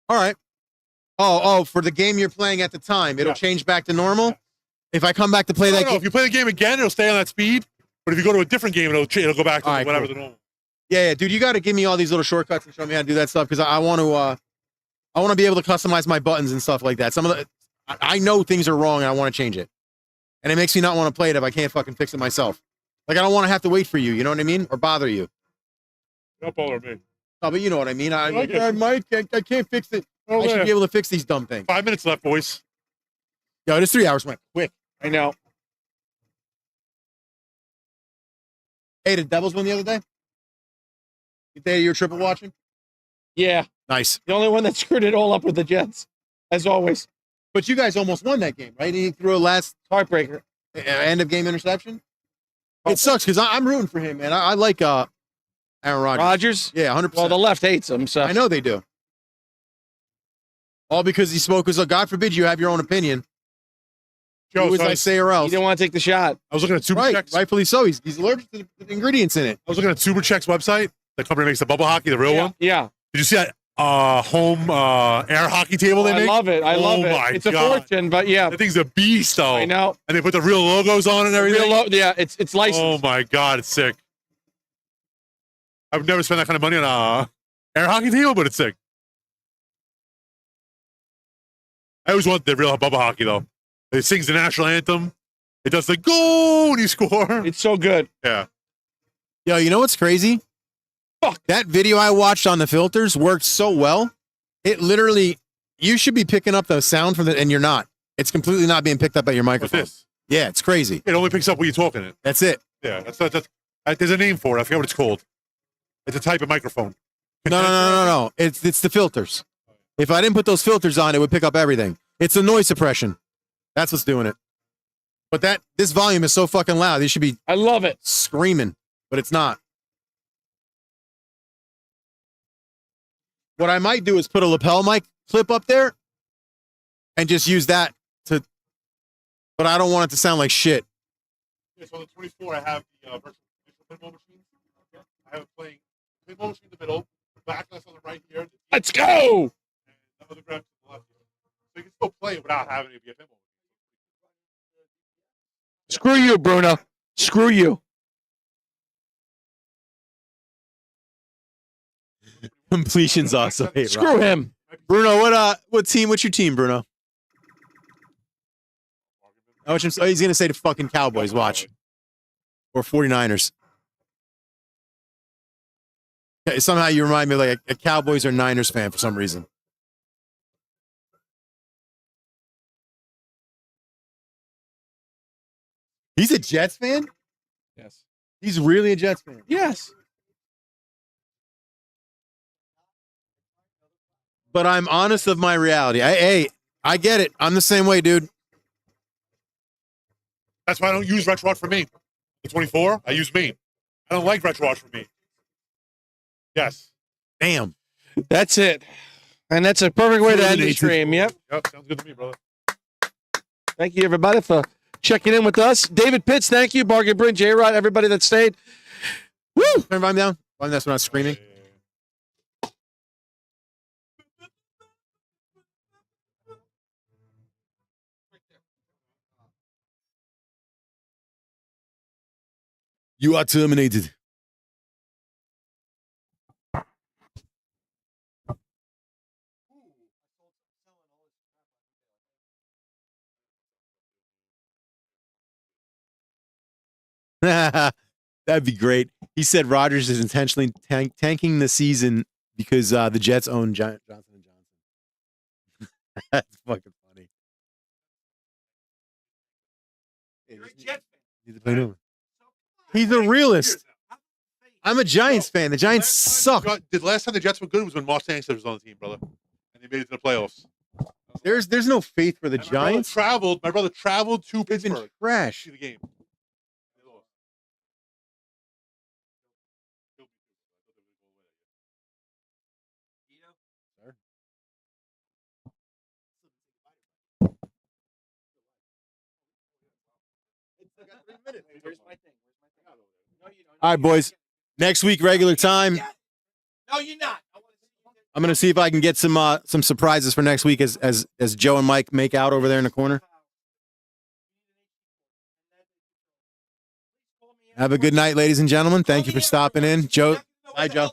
All right. Oh, for the game you're playing at the time, it'll Yeah. change back to normal. If I come back to play that No, game, if you play the game again, it'll stay on that speed. But if you go to a different game, it'll go back to All right, whatever cool. the normal. yeah, dude, you got to give me all these little shortcuts and show me how to do that stuff because I want to. I want to be able to customize my buttons and stuff like that. Some of the I know things are wrong and I want to change it. And it makes me not want to play it if I can't fucking fix it myself. Like, I don't want to have to wait for you, you know what I mean? Or bother you. Don't bother me. No, but you know what I mean. I get you. Mike, I can't fix it. Oh, I should man. be able to fix these dumb things. 5 minutes left, boys. Yo, this 3 hours went quick. I know. Hey, did Devils win the other day? You day you were triple watching? Yeah. Nice. The only one that screwed it all up with the Jets, as always. But you guys almost won that game, right? He threw a last Heartbreaker. end of game interception. It sucks because I'm rooting for him, man. I like Aaron Rodgers. Rodgers? Yeah, 100%. Well, the left hates him, so. I know they do. All because he spoke. Because God forbid you have your own opinion. Joe, Do as so I say or He else. didn't want to take the shot. I was looking at Super Right, Checks. rightfully so. He's allergic to the ingredients in it. I was looking at Super Checks website. The company makes the bubble hockey, the real one. Yeah. Did you see that home air hockey table they I make? love it. I love Oh it. my It's a God. fortune, but yeah. That thing's a beast, though. I know. And they put the real logos on and everything. Yeah, it's licensed. Oh my God, it's sick. I've never spent that kind of money on a air hockey table, but it's sick. I always want the real bubble hockey though. It sings the national anthem. It does the goal when you score. It's so good. Yeah. Yo, you know what's crazy? Fuck. That video I watched on the filters worked so well. It literally, you should be picking up the sound from it, and you're not. It's completely not being picked up at your What's microphone. this? Yeah, it's crazy. It only picks up when you're talking it. That's it. Yeah, that's there's a name for it. I forget what it's called. It's a type of microphone. No. It's the filters. If I didn't put those filters on, it would pick up everything. It's the noise suppression. That's what's doing it. But this volume is so fucking loud. You should be I love it. screaming, but it's not. What I might do is put a lapel mic clip up there and just use that to, but I don't want it to sound like shit. Yeah, so on the 24, I have the virtual pinball machine. Okay. I have it playing pinball machine in the middle, backlash on the right here. Let's go. And the other grab to the left here. So you can still play it without having it be a pinball. Screw you, Bruno. Screw you. Completion's awesome. Hey, Screw him. Bruno, what's your team, Bruno? Oh, he's gonna say the fucking Cowboys, watch. Or 49ers. Okay, somehow you remind me of like a Cowboys or Niners fan for some reason. He's a Jets fan? Yes. He's really a Jets fan. Yes. But I'm honest of my reality. I get it. I'm the same way, dude. That's why I don't use RetroArch for me. The 24, I use me. I don't like RetroArch for me. Yes. Damn. That's it. And that's a perfect way to end the stream. Yep. Yep, sounds good to me, brother. Thank you, everybody, for checking in with us. David Pitts, thank you. Bargain Bridge, J-Rod, everybody that stayed. Woo! Turn volume down. Volume that's when I'm screaming. You are terminated. That'd be great. He said Rodgers is intentionally tanking the season because the Jets own Johnson & Johnson. That's fucking funny. He's a realist. I'm a Giants fan. The Giants suck. The last time the Jets were good was when Moss Sangster was on the team, brother. And they made it to the playoffs. There's no faith for the And Giants. My brother traveled to They've been Pittsburgh to trash. see the game. They lost. All right, boys. Next week, regular time. No, you're not. I'm gonna see if I can get some surprises for next week as Joe and Mike make out over there in the corner. Have a good night, ladies and gentlemen. Thank you for stopping in. Joe. Bye, Joe.